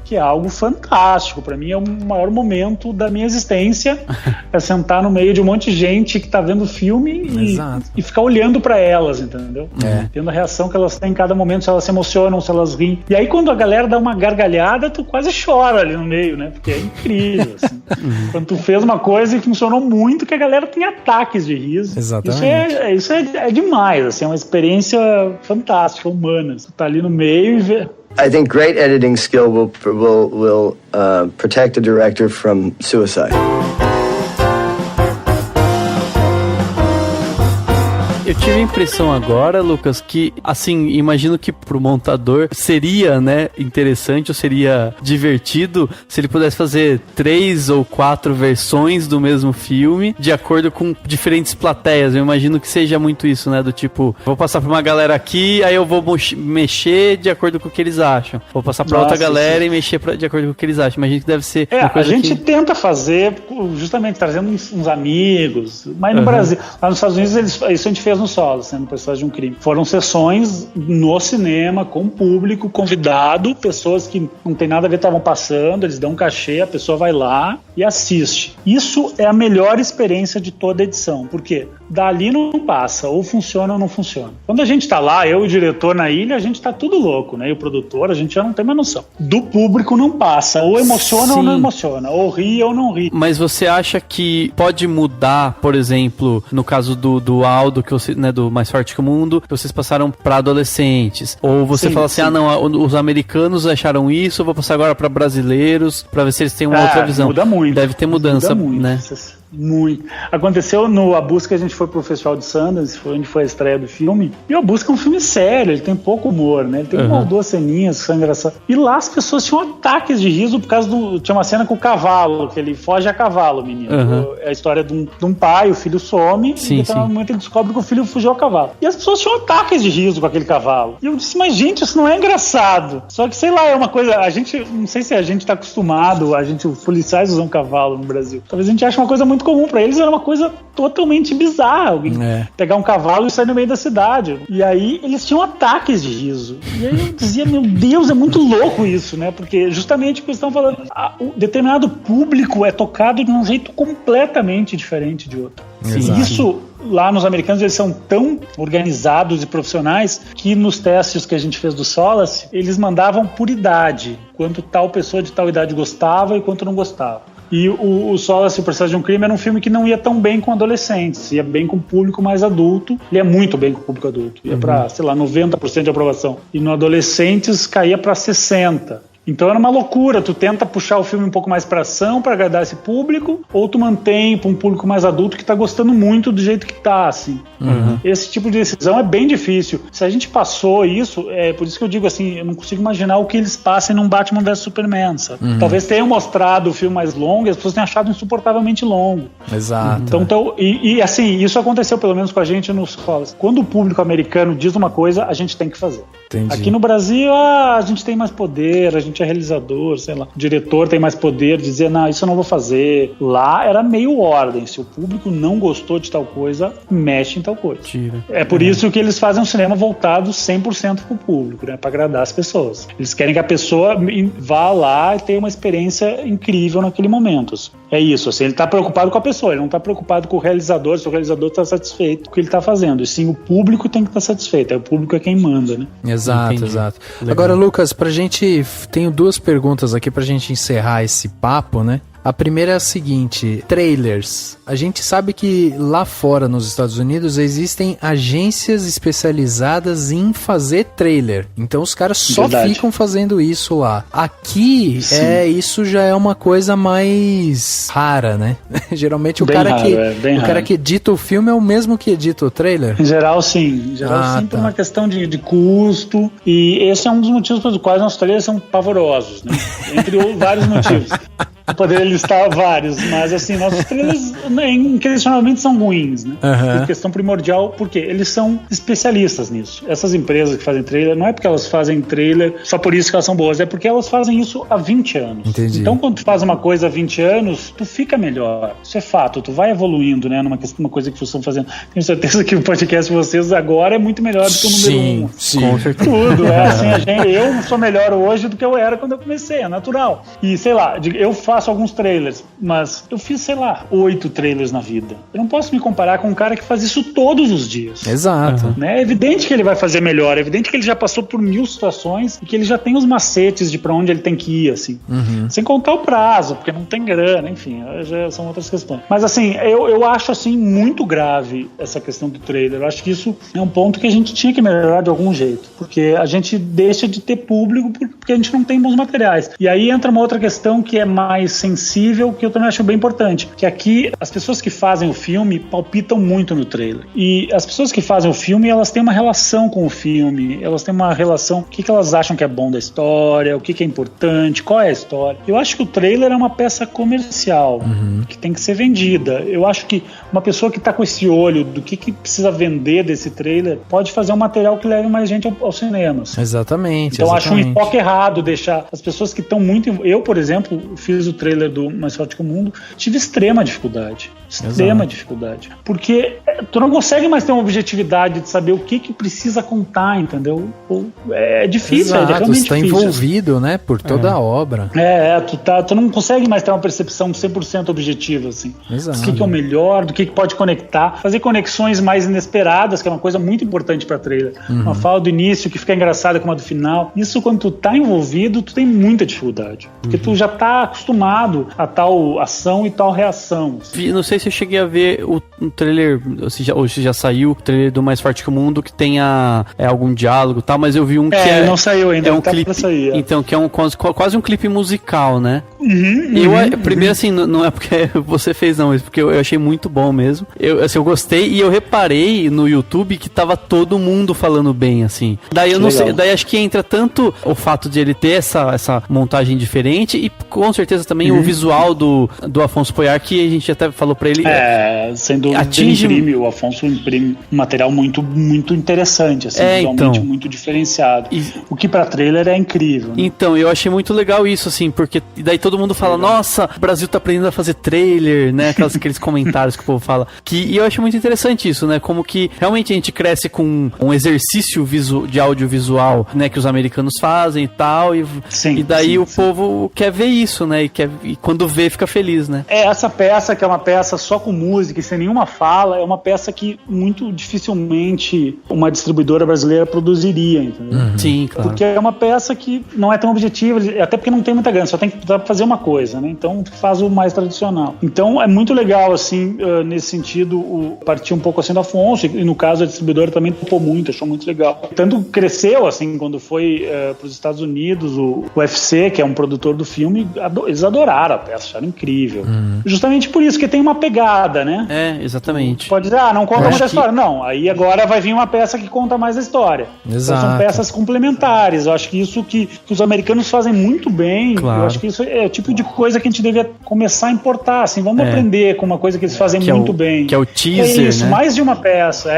Que é algo fantástico. Pra mim é o maior momento da minha existência. É sentar no meio de um monte de gente que tá vendo o filme e ficar olhando pra elas, entendeu? Tendo a reação que elas têm em cada momento, se elas se emocionam, se elas riem. E aí quando a galera dá uma gargalhada, tu quase chora ali no meio, né? Porque é incrível, assim. Quando tu fez uma coisa e funcionou muito, que a galera tem ataques de riso. Exatamente. Isso é demais, assim, é uma experiência fantástica, humana. Tu tá ali no meio e vê... I think great editing skill will protect a director from suicide. Eu tive a impressão agora, Lucas, que, assim, imagino que pro montador seria, né, interessante ou seria divertido se ele pudesse fazer 3 ou 4 versões do mesmo filme de acordo com diferentes plateias. Eu imagino que seja muito isso, né, do tipo, vou passar pra uma galera aqui, aí eu vou mexer de acordo com o que eles acham. Vou passar pra outra galera e mexer de acordo com o que eles acham. Imagino que deve ser uma coisa a gente tenta fazer, justamente, trazendo uns amigos, mas no Brasil, lá nos Estados Unidos, isso a gente fez no Solo, sendo personagem de um crime. Foram sessões no cinema, com público, convidado, pessoas que não tem nada a ver estavam passando, eles dão um cachê, a pessoa vai lá e assiste. Isso é a melhor experiência de toda a edição, porque dali não passa, ou funciona ou não funciona. Quando a gente tá lá, eu e o diretor na ilha, a gente tá tudo louco, né? E o produtor, a gente já não tem mais noção. Do público não passa, ou emociona ou não emociona, ou ri ou não ri. Mas você acha que pode mudar, por exemplo, no caso do Aldo, que você, né, do Mais Forte que o Mundo, que vocês passaram pra adolescentes? Ou você fala assim, não, os americanos acharam isso, eu vou passar agora pra brasileiros, pra ver se eles têm uma outra visão. Muda muito. Deve ter mudança, muda muito, né? Muito. Aconteceu no A Busca, a gente foi pro Festival de Sundance, foi onde foi a estreia do filme, e A Busca é um filme sério, ele tem pouco humor, né? Ele tem uma ou 2 ceninhas que são engraçadas. E lá as pessoas tinham ataques de riso por causa tinha uma cena com o cavalo, que ele foge a cavalo, menino. É a história de um pai, o filho some, e no momento ele descobre que o filho fugiu a cavalo. E as pessoas tinham ataques de riso com aquele cavalo. E eu disse, mas gente, isso não é engraçado. Só que, sei lá, é uma coisa, a gente, não sei se a gente tá acostumado, os policiais usam cavalo no Brasil. Talvez a gente ache uma coisa muito comum, pra eles era uma coisa totalmente bizarra, alguém pegar um cavalo e sair no meio da cidade. E aí eles tinham ataques de riso. E aí eu dizia, meu Deus, é muito louco isso, né? Porque justamente o que eles estão falando, o determinado público é tocado de um jeito completamente diferente de outro. Sim. E isso, lá nos americanos, eles são tão organizados e profissionais que nos testes que a gente fez do Solace, eles mandavam por idade, quanto tal pessoa de tal idade gostava e quanto não gostava. E o Solace, o Processo de um Crime, era um filme que não ia tão bem com adolescentes, ia bem com o público mais adulto, ele ia muito bem com o público adulto, ia pra, 90% de aprovação. E no adolescentes caía pra 60%. Então era uma loucura, tu tenta puxar o filme um pouco mais pra ação, pra agradar esse público, ou tu mantém pra um público mais adulto que tá gostando muito do jeito que tá, assim. Esse tipo de decisão é bem difícil. Se a gente passou isso, é por isso que eu digo assim, eu não consigo imaginar o que eles passem num Batman vs Superman, sabe? Talvez tenham mostrado o filme mais longo e as pessoas tenham achado insuportavelmente longo. Exato. Então e assim, isso aconteceu pelo menos com a gente nos escolas. Quando o público americano diz uma coisa, a gente tem que fazer. Entendi. Aqui no Brasil, a gente tem mais poder, a gente é realizador, sei lá. O diretor tem mais poder de dizer, não, isso eu não vou fazer. Lá era meio ordem. Se o público não gostou de tal coisa, mexe em tal coisa. Tira. É por isso que eles fazem um cinema voltado 100% pro público, né? Pra agradar as pessoas. Eles querem que a pessoa vá lá e tenha uma experiência incrível naquele momento. É isso, assim, ele tá preocupado com a pessoa, ele não tá preocupado com o realizador, se o realizador tá satisfeito com o que ele tá fazendo. E sim, o público tem que estar satisfeito. Aí o público é quem manda, né? Exato, Entendi. exato. Legal. Agora, Lucas, tenho 2 perguntas aqui pra gente encerrar esse papo, né? A primeira é a seguinte, trailers. A gente sabe que lá fora, nos Estados Unidos, existem agências especializadas em fazer trailer. Então os caras só ficam fazendo isso lá. Aqui, isso já é uma coisa mais rara, né? Geralmente o cara que edita o filme é o mesmo que edita o trailer. Em geral, sim. Em geral, sim, por uma questão de custo. E esse é um dos motivos pelos quais nossos trailers são pavorosos, né? Entre vários motivos. Eu poderia listar vários, mas assim, nossos trailers inquestionavelmente são ruins, né? Por questão primordial, porque eles são especialistas nisso. Essas empresas que fazem trailer, não é porque elas fazem trailer só por isso que elas são boas, é porque elas fazem isso há 20 anos. Entendi. Então, quando tu faz uma coisa há 20 anos, tu fica melhor. Isso é fato, tu vai evoluindo, né? Numa coisa que vocês estão fazendo. Tenho certeza que o podcast de vocês agora é muito melhor do que o número 1. Sim, com certeza. Tudo, é assim, eu sou melhor hoje do que eu era quando eu comecei, é natural. E, sei lá, eu faço alguns trailers, mas eu fiz, sei lá, 8 trailers na vida. Eu não posso me comparar com um cara que faz isso todos os dias. Exato. Né? É evidente que ele vai fazer melhor, é evidente que ele já passou por 1000 situações e que ele já tem os macetes de pra onde ele tem que ir, assim. Sem contar o prazo, porque não tem grana, enfim, já são outras questões. Mas, assim, eu acho, assim, muito grave essa questão do trailer. Eu acho que isso é um ponto que a gente tinha que melhorar de algum jeito, porque a gente deixa de ter público porque a gente não tem bons materiais. E aí entra uma outra questão que é mais sensível, que eu também acho bem importante, que aqui as pessoas que fazem o filme palpitam muito no trailer. E as pessoas que fazem o filme, elas têm uma relação com o filme, elas têm uma relação, o que elas acham que é bom da história, o que é importante, qual é a história. Eu acho que o trailer é uma peça comercial, que tem que ser vendida. Eu acho que uma pessoa que tá com esse olho do que precisa vender desse trailer, pode fazer um material que leve mais gente ao cinema. Assim. Exatamente. Então acho um enfoque errado deixar as pessoas que estão muito... Eu, por exemplo, fiz o trailer do Mais Forte que o Mundo, tive extrema dificuldade. Dificuldade. Porque tu não consegue mais ter uma objetividade de saber o que precisa contar, entendeu? É difícil, é realmente difícil. Você tá envolvido, né, por toda a obra. Tu não consegue mais ter uma percepção 100% objetiva, assim. Exato. Do que é o melhor, do que pode conectar, fazer conexões mais inesperadas, que é uma coisa muito importante pra trailer. Uma fala do início que fica engraçada com a do final. Isso, quando tu tá envolvido, tu tem muita dificuldade. Porque tu já tá acostumado a tal ação e tal reação. Assim. Não sei se eu cheguei a ver o trailer, ou se já saiu o trailer do Mais Forte que o Mundo, que tenha algum diálogo e tal, mas eu vi um que não saiu ainda, é um clipe, sair, então, que é quase um clipe musical, né? Primeiro, assim, não é porque você fez, não, mas porque eu achei muito bom mesmo. Eu gostei e eu reparei no YouTube que tava todo mundo falando bem, assim. Daí eu não sei, daí acho que entra tanto o fato de ele ter essa montagem diferente e com certeza também o visual do Afonso Poyar, que a gente até falou pra ele. Sem dúvida, o Afonso imprime um material muito, muito interessante, assim, visualmente muito diferenciado. O que pra trailer é incrível. Né? Então, eu achei muito legal isso, assim, porque daí todo mundo fala, nossa, o Brasil tá aprendendo a fazer trailer, né? Aqueles comentários que o povo fala. E eu acho muito interessante isso, né? Como que realmente a gente cresce com um exercício de audiovisual, né? Que os americanos fazem e tal, e daí o povo quer ver isso, né? E quando vê, fica feliz, né? Essa peça, que é uma peça só com música e sem nenhum uma fala, é uma peça que muito dificilmente uma distribuidora brasileira produziria, entendeu? Sim, claro. Porque é uma peça que não é tão objetiva, até porque não tem muita grana, só tem que fazer uma coisa, né? Então faz o mais tradicional. Então é muito legal, assim, nesse sentido, partir um pouco assim do Afonso, e no caso a distribuidora também topou muito, achou muito legal. Tanto cresceu, assim, quando foi para os Estados Unidos, o UFC, que é um produtor do filme, eles adoraram a peça, acharam incrível. Justamente por isso, que tem uma pegada, né? É, exatamente. Pode dizer, não conta mais a história. Não, aí agora vai vir uma peça que conta mais a história. Exato. Então são peças complementares. Eu acho que isso que os americanos fazem muito bem. Claro. Eu acho que isso é o tipo de coisa que a gente devia começar a importar, assim. Vamos aprender com uma coisa que eles fazem muito bem. Que é o teaser, isso, né? mais de uma peça.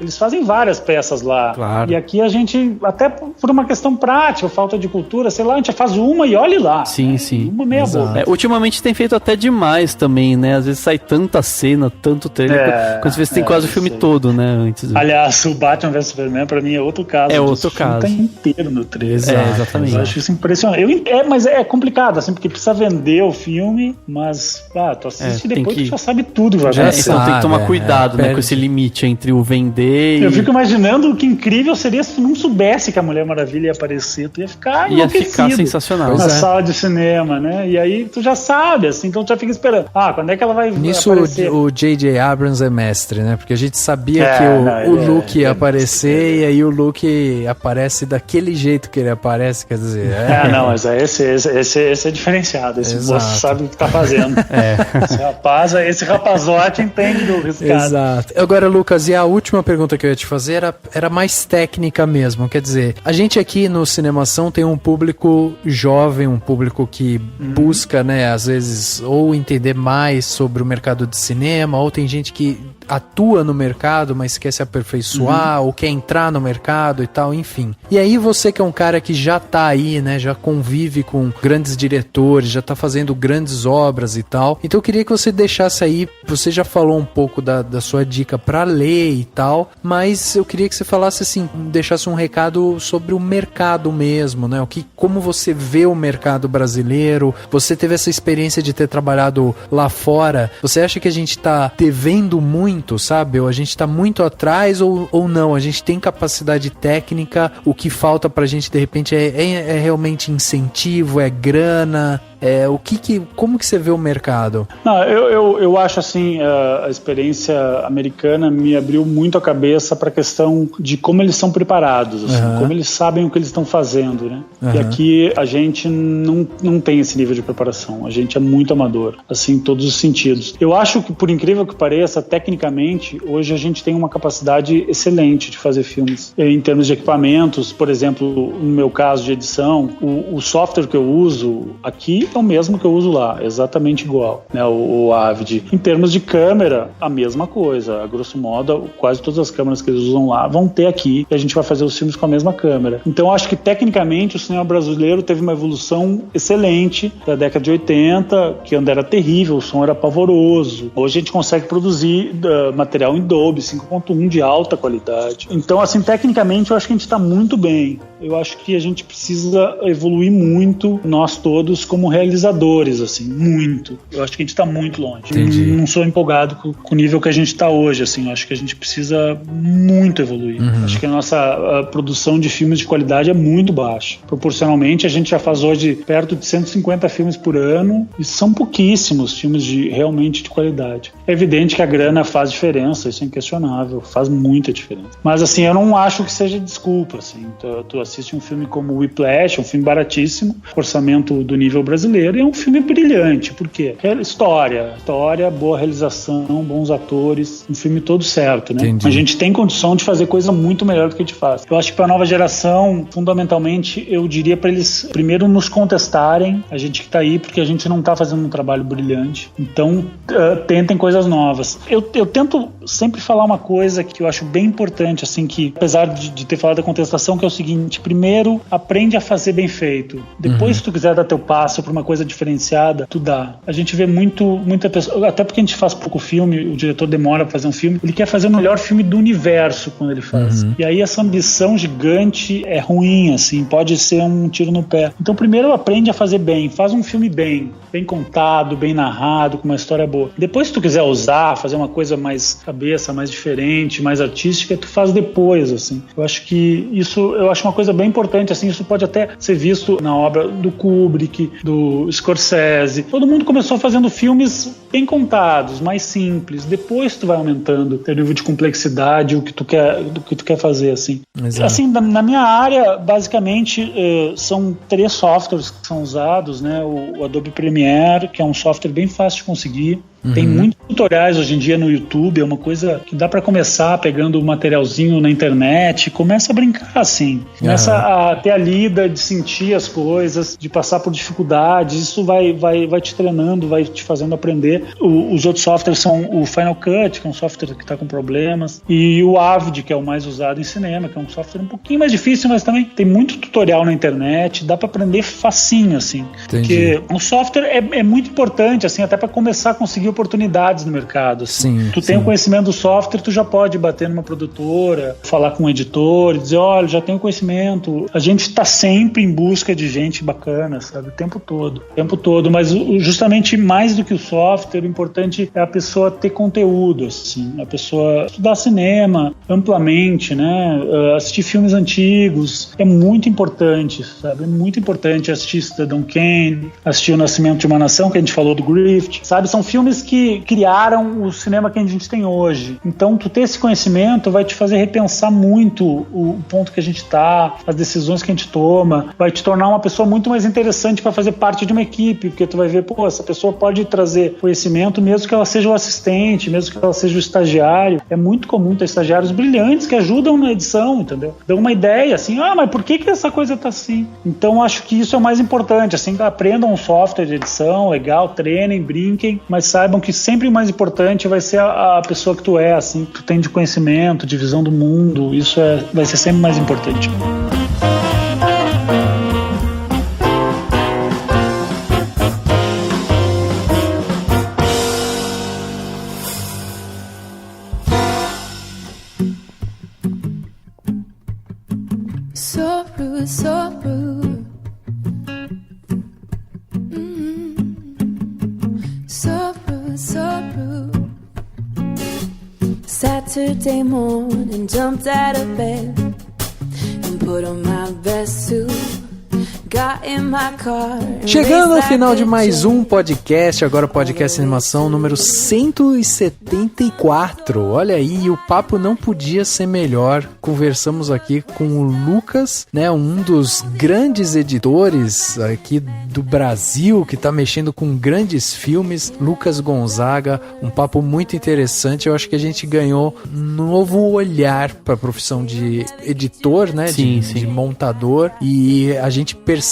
Eles fazem várias peças lá. Claro. E aqui a gente, até por uma questão prática, falta de cultura, sei lá, a gente faz uma e olhe lá. Sim, sim. Uma meia boca. Ultimamente tem feito até demais também, né? Às vezes sai tanta cena, tanto trailer, quando você vê que tem quase o filme todo, né? Antes. Aliás, o Batman vs Superman pra mim é outro caso. É outro caso. Tá inteiro no trailer. Exatamente. Eu acho isso impressionante. Mas é complicado, assim, porque precisa vender o filme, mas, tu assiste e depois tu já sabe tudo. Então tem que tomar cuidado, né? Com esse limite entre o vender Eu fico imaginando o que incrível seria se tu não soubesse que a Mulher Maravilha ia aparecer. Tu ia ficar sensacional. Na sala de cinema, né? E aí tu já sabe, assim, então tu já fica esperando. Quando é que ela vai aparecer? O J.J. Abrams é mestre, né? Porque a gente sabia que o Luke ia aparecer e aí o Luke aparece daquele jeito que ele aparece, quer dizer... mas esse é diferenciado. Esse moço sabe o que tá fazendo. Esse rapazote entende do riscado. Exato. Agora, Lucas, e a última pergunta que eu ia te fazer era mais técnica mesmo. Quer dizer, a gente aqui no Cinemação tem um público jovem, um público que busca, né, às vezes, ou entender mais sobre o mercado de cinema, ou tem gente que atua no mercado, mas quer se aperfeiçoar, ou quer entrar no mercado e tal, enfim. E aí você que é um cara que já tá aí, né, já convive com grandes diretores, já tá fazendo grandes obras e tal. Então eu queria que você deixasse aí, você já falou um pouco da sua dica pra ler e tal, mas eu queria que você falasse assim, deixasse um recado sobre o mercado mesmo, né, como você vê o mercado brasileiro, você teve essa experiência de ter trabalhado lá fora, você acha que a gente tá devendo muito, sabe? Ou a gente tá muito atrás ou não? A gente tem capacidade técnica, o que falta pra gente de repente é realmente incentivo, é grana, como que você vê o mercado? Não, eu acho assim, a experiência americana me abriu muito a cabeça pra questão de como eles são preparados, assim, como eles sabem o que eles estão fazendo, né? E aqui a gente não tem esse nível de preparação, a gente é muito amador, assim, em todos os sentidos. Eu acho que, por incrível que pareça, tecnicamente, hoje a gente tem uma capacidade excelente de fazer filmes. Em termos de equipamentos, por exemplo, no meu caso de edição, o software que eu uso aqui é o mesmo que eu uso lá, exatamente igual, né, o Avid. Em termos de câmera, a mesma coisa. A grosso modo, quase todas as câmeras que eles usam lá vão ter aqui e a gente vai fazer os filmes com a mesma câmera. Então, eu acho que tecnicamente o cinema brasileiro teve uma evolução excelente da década de 80, que ainda era terrível, o som era pavoroso. Hoje a gente consegue produzir material em Dolby 5.1 de alta qualidade. Então, assim, tecnicamente eu acho que a gente está muito bem. Eu acho que a gente precisa evoluir muito, nós todos, como realizadores, assim, muito. Eu acho que a gente está muito longe. Entendi. Não sou empolgado com o nível que a gente está hoje, assim. Eu acho que a gente precisa muito evoluir. Acho que a nossa produção de filmes de qualidade é muito baixa. Proporcionalmente, a gente já faz hoje perto de 150 filmes por ano e são pouquíssimos filmes realmente de qualidade. É evidente que a grana faz diferença, isso é inquestionável, faz muita diferença. Mas, assim, eu não acho que seja desculpa, assim. Tu assiste um filme como Whiplash, um filme baratíssimo, orçamento do nível brasileiro, e é um filme brilhante. Por quê? É história, boa realização, bons atores, um filme todo certo, né? Entendi. A gente tem condição de fazer coisa muito melhor do que a gente faz. Eu acho que para a nova geração, fundamentalmente, eu diria para eles primeiro nos contestarem, a gente que tá aí, porque a gente não tá fazendo um trabalho brilhante. Então, tentem coisas novas. Eu tento sempre falar uma coisa que eu acho bem importante, assim, que apesar de ter falado da contestação, que é o seguinte, Primeiro, aprende a fazer bem feito. Depois, se tu quiser dar teu passo pra uma coisa diferenciada, tu dá. A gente vê muita pessoa, até porque a gente faz pouco filme, o diretor demora pra fazer um filme, ele quer fazer o melhor filme do universo quando ele faz. E aí essa ambição gigante é ruim, assim, pode ser um tiro no pé. Então primeiro aprende a fazer bem, faz um filme bem contado, bem narrado, com uma história boa. Depois, se tu quiser usar, fazer uma coisa mais cabeça, mais diferente, mais artística, tu faz depois, assim. Eu acho que isso, eu acho uma coisa bem importante, assim, isso pode até ser visto na obra do Kubrick, do Scorsese. Todo mundo começou fazendo filmes bem contados, mais simples. Depois tu vai aumentando teu nível de complexidade, do que tu quer fazer, assim. Exato. Assim, na minha área, basicamente, são 3 softwares que são usados, né? O Adobe Premiere, que é um software bem fácil de conseguir. Tem muitos tutoriais hoje em dia no YouTube, é uma coisa que dá pra começar pegando um materialzinho na internet, começa a brincar assim, começa a ter a lida de sentir as coisas, de passar por dificuldades, isso vai te treinando, vai te fazendo aprender. Os outros softwares são o Final Cut, que é um software que tá com problemas, e o Avid, que é o mais usado em cinema, que é um software um pouquinho mais difícil, mas também tem muito tutorial na internet, dá pra aprender facinho, assim. Entendi. Porque o software é muito importante, assim, até pra começar a conseguir oportunidades no mercado. Assim. Sim, tu tem o conhecimento do software, tu já pode bater numa produtora, falar com um editor e dizer, olha, já tenho conhecimento. A gente está sempre em busca de gente bacana, sabe? O tempo todo. Mas justamente mais do que o software, o importante é a pessoa ter conteúdo, assim. A pessoa estudar cinema amplamente, né? Assistir filmes antigos. É muito importante, sabe? É muito importante assistir Cidadão Kane, assistir O Nascimento de uma Nação, que a gente falou do Griffith, sabe? São filmes que criaram o cinema que a gente tem hoje. Então, tu ter esse conhecimento vai te fazer repensar muito o ponto que a gente tá, as decisões que a gente toma, vai te tornar uma pessoa muito mais interessante para fazer parte de uma equipe, porque tu vai ver, pô, essa pessoa pode trazer conhecimento, mesmo que ela seja o assistente, mesmo que ela seja o estagiário. É muito comum ter estagiários brilhantes que ajudam na edição, entendeu? Dão uma ideia, assim, mas por que essa coisa tá assim? Então, acho que isso é o mais importante, assim, aprendam um software de edição, legal, treinem, brinquem, mas saibam que sempre o mais importante vai ser a pessoa que tu é, assim, que tu tem de conhecimento, de visão do mundo, isso vai ser sempre mais importante. So rude, so rude. So rude, so rude. Saturday morning, jumped out of bed and put on my best suit. Chegando ao final de mais um podcast, agora o podcast Animação número 174. Olha aí, o papo não podia ser melhor. Conversamos aqui com o Lucas, né, um dos grandes editores aqui do Brasil, que tá mexendo com grandes filmes, Lucas Gonzaga. Um papo muito interessante. Eu acho que a gente ganhou um novo olhar para a profissão de editor, né, de montador, e a gente percebe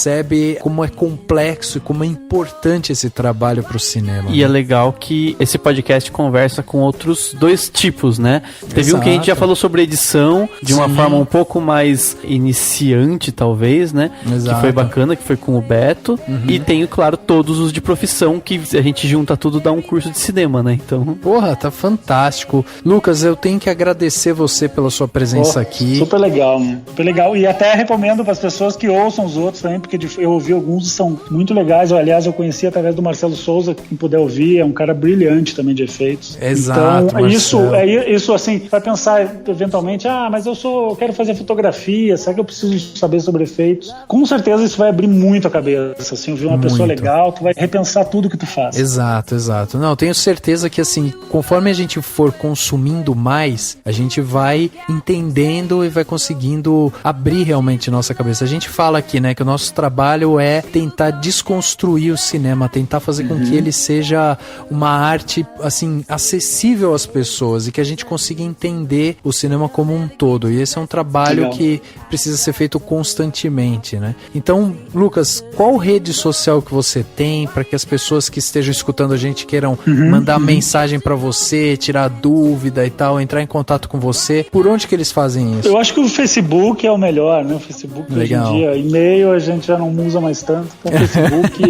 como é complexo e como é importante esse trabalho pro cinema. E é legal que esse podcast conversa com outros dois tipos, né? Teve um que a gente já falou sobre edição, de uma forma um pouco mais iniciante, talvez, né? Exato. Que foi bacana, que foi com o Beto. E tem, claro, todos os de profissão, que a gente junta tudo, dá um curso de cinema, né? Então... Porra, tá fantástico. Lucas, eu tenho que agradecer você pela sua presença aqui. Super legal, né? Super legal. E até recomendo para as pessoas que ouçam os outros também, porque eu ouvi alguns e são muito legais. Aliás, eu conheci através do Marcelo Souza, quem puder ouvir, é um cara brilhante também de efeitos. Exato. Então, isso assim, vai pensar eventualmente, mas eu quero fazer fotografia, será que eu preciso saber sobre efeitos? Com certeza isso vai abrir muito a cabeça, assim, ouvir uma pessoa legal, tu vai repensar tudo que tu faz. Exato. Não, tenho certeza que assim, conforme a gente for consumindo mais, a gente vai entendendo e vai conseguindo abrir realmente nossa cabeça. A gente fala aqui, né, que o nosso trabalho trabalho é tentar desconstruir o cinema, tentar fazer com que ele seja uma arte, assim, acessível às pessoas e que a gente consiga entender o cinema como um todo. E esse é um trabalho que precisa ser feito constantemente, né? Então, Lucas, qual rede social que você tem para que as pessoas que estejam escutando a gente queiram mandar mensagem para você, tirar dúvida e tal, entrar em contato com você? Por onde que eles fazem isso? Eu acho que o Facebook é o melhor, né? O Facebook hoje em dia, e-mail a gente já não usa mais tanto. Então, o Facebook,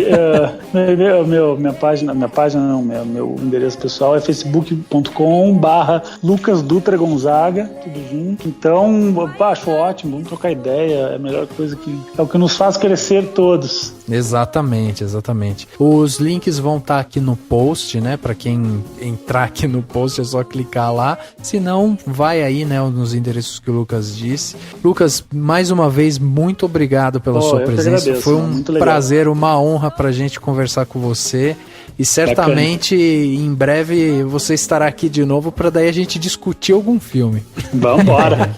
meu endereço pessoal é facebook.com/Lucas Dutra Gonzaga, tudo junto. Então, acho ótimo, vamos trocar ideia, é a melhor coisa é o que nos faz crescer todos. Exatamente. Os links vão estar aqui no post, né? Para quem entrar aqui no post é só clicar lá. Se não, vai aí, né? Nos endereços que o Lucas disse. Lucas, mais uma vez, muito obrigado pela sua presença. Agradeço, foi um prazer, uma honra pra gente conversar com você. E certamente, em breve, você estará aqui de novo para daí a gente discutir algum filme. Vambora.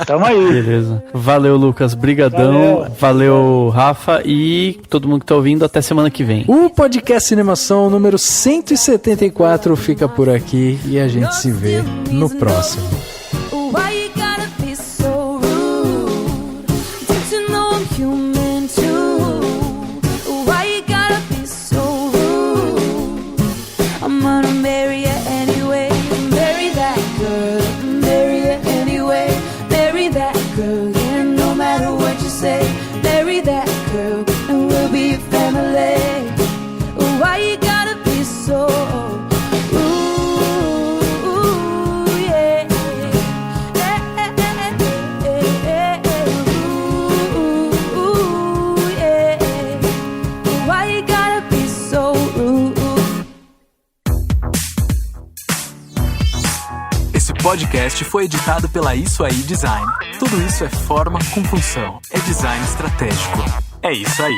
Tamo aí. Beleza. Valeu, Lucas. Brigadão. Valeu, Rafa. E todo mundo que tá ouvindo, até semana que vem. O podcast Cinemação número 174 fica por aqui e a gente se vê no próximo. Esse podcast foi editado pela Isso Aí Design. Tudo isso é forma com função. É design estratégico. É isso aí.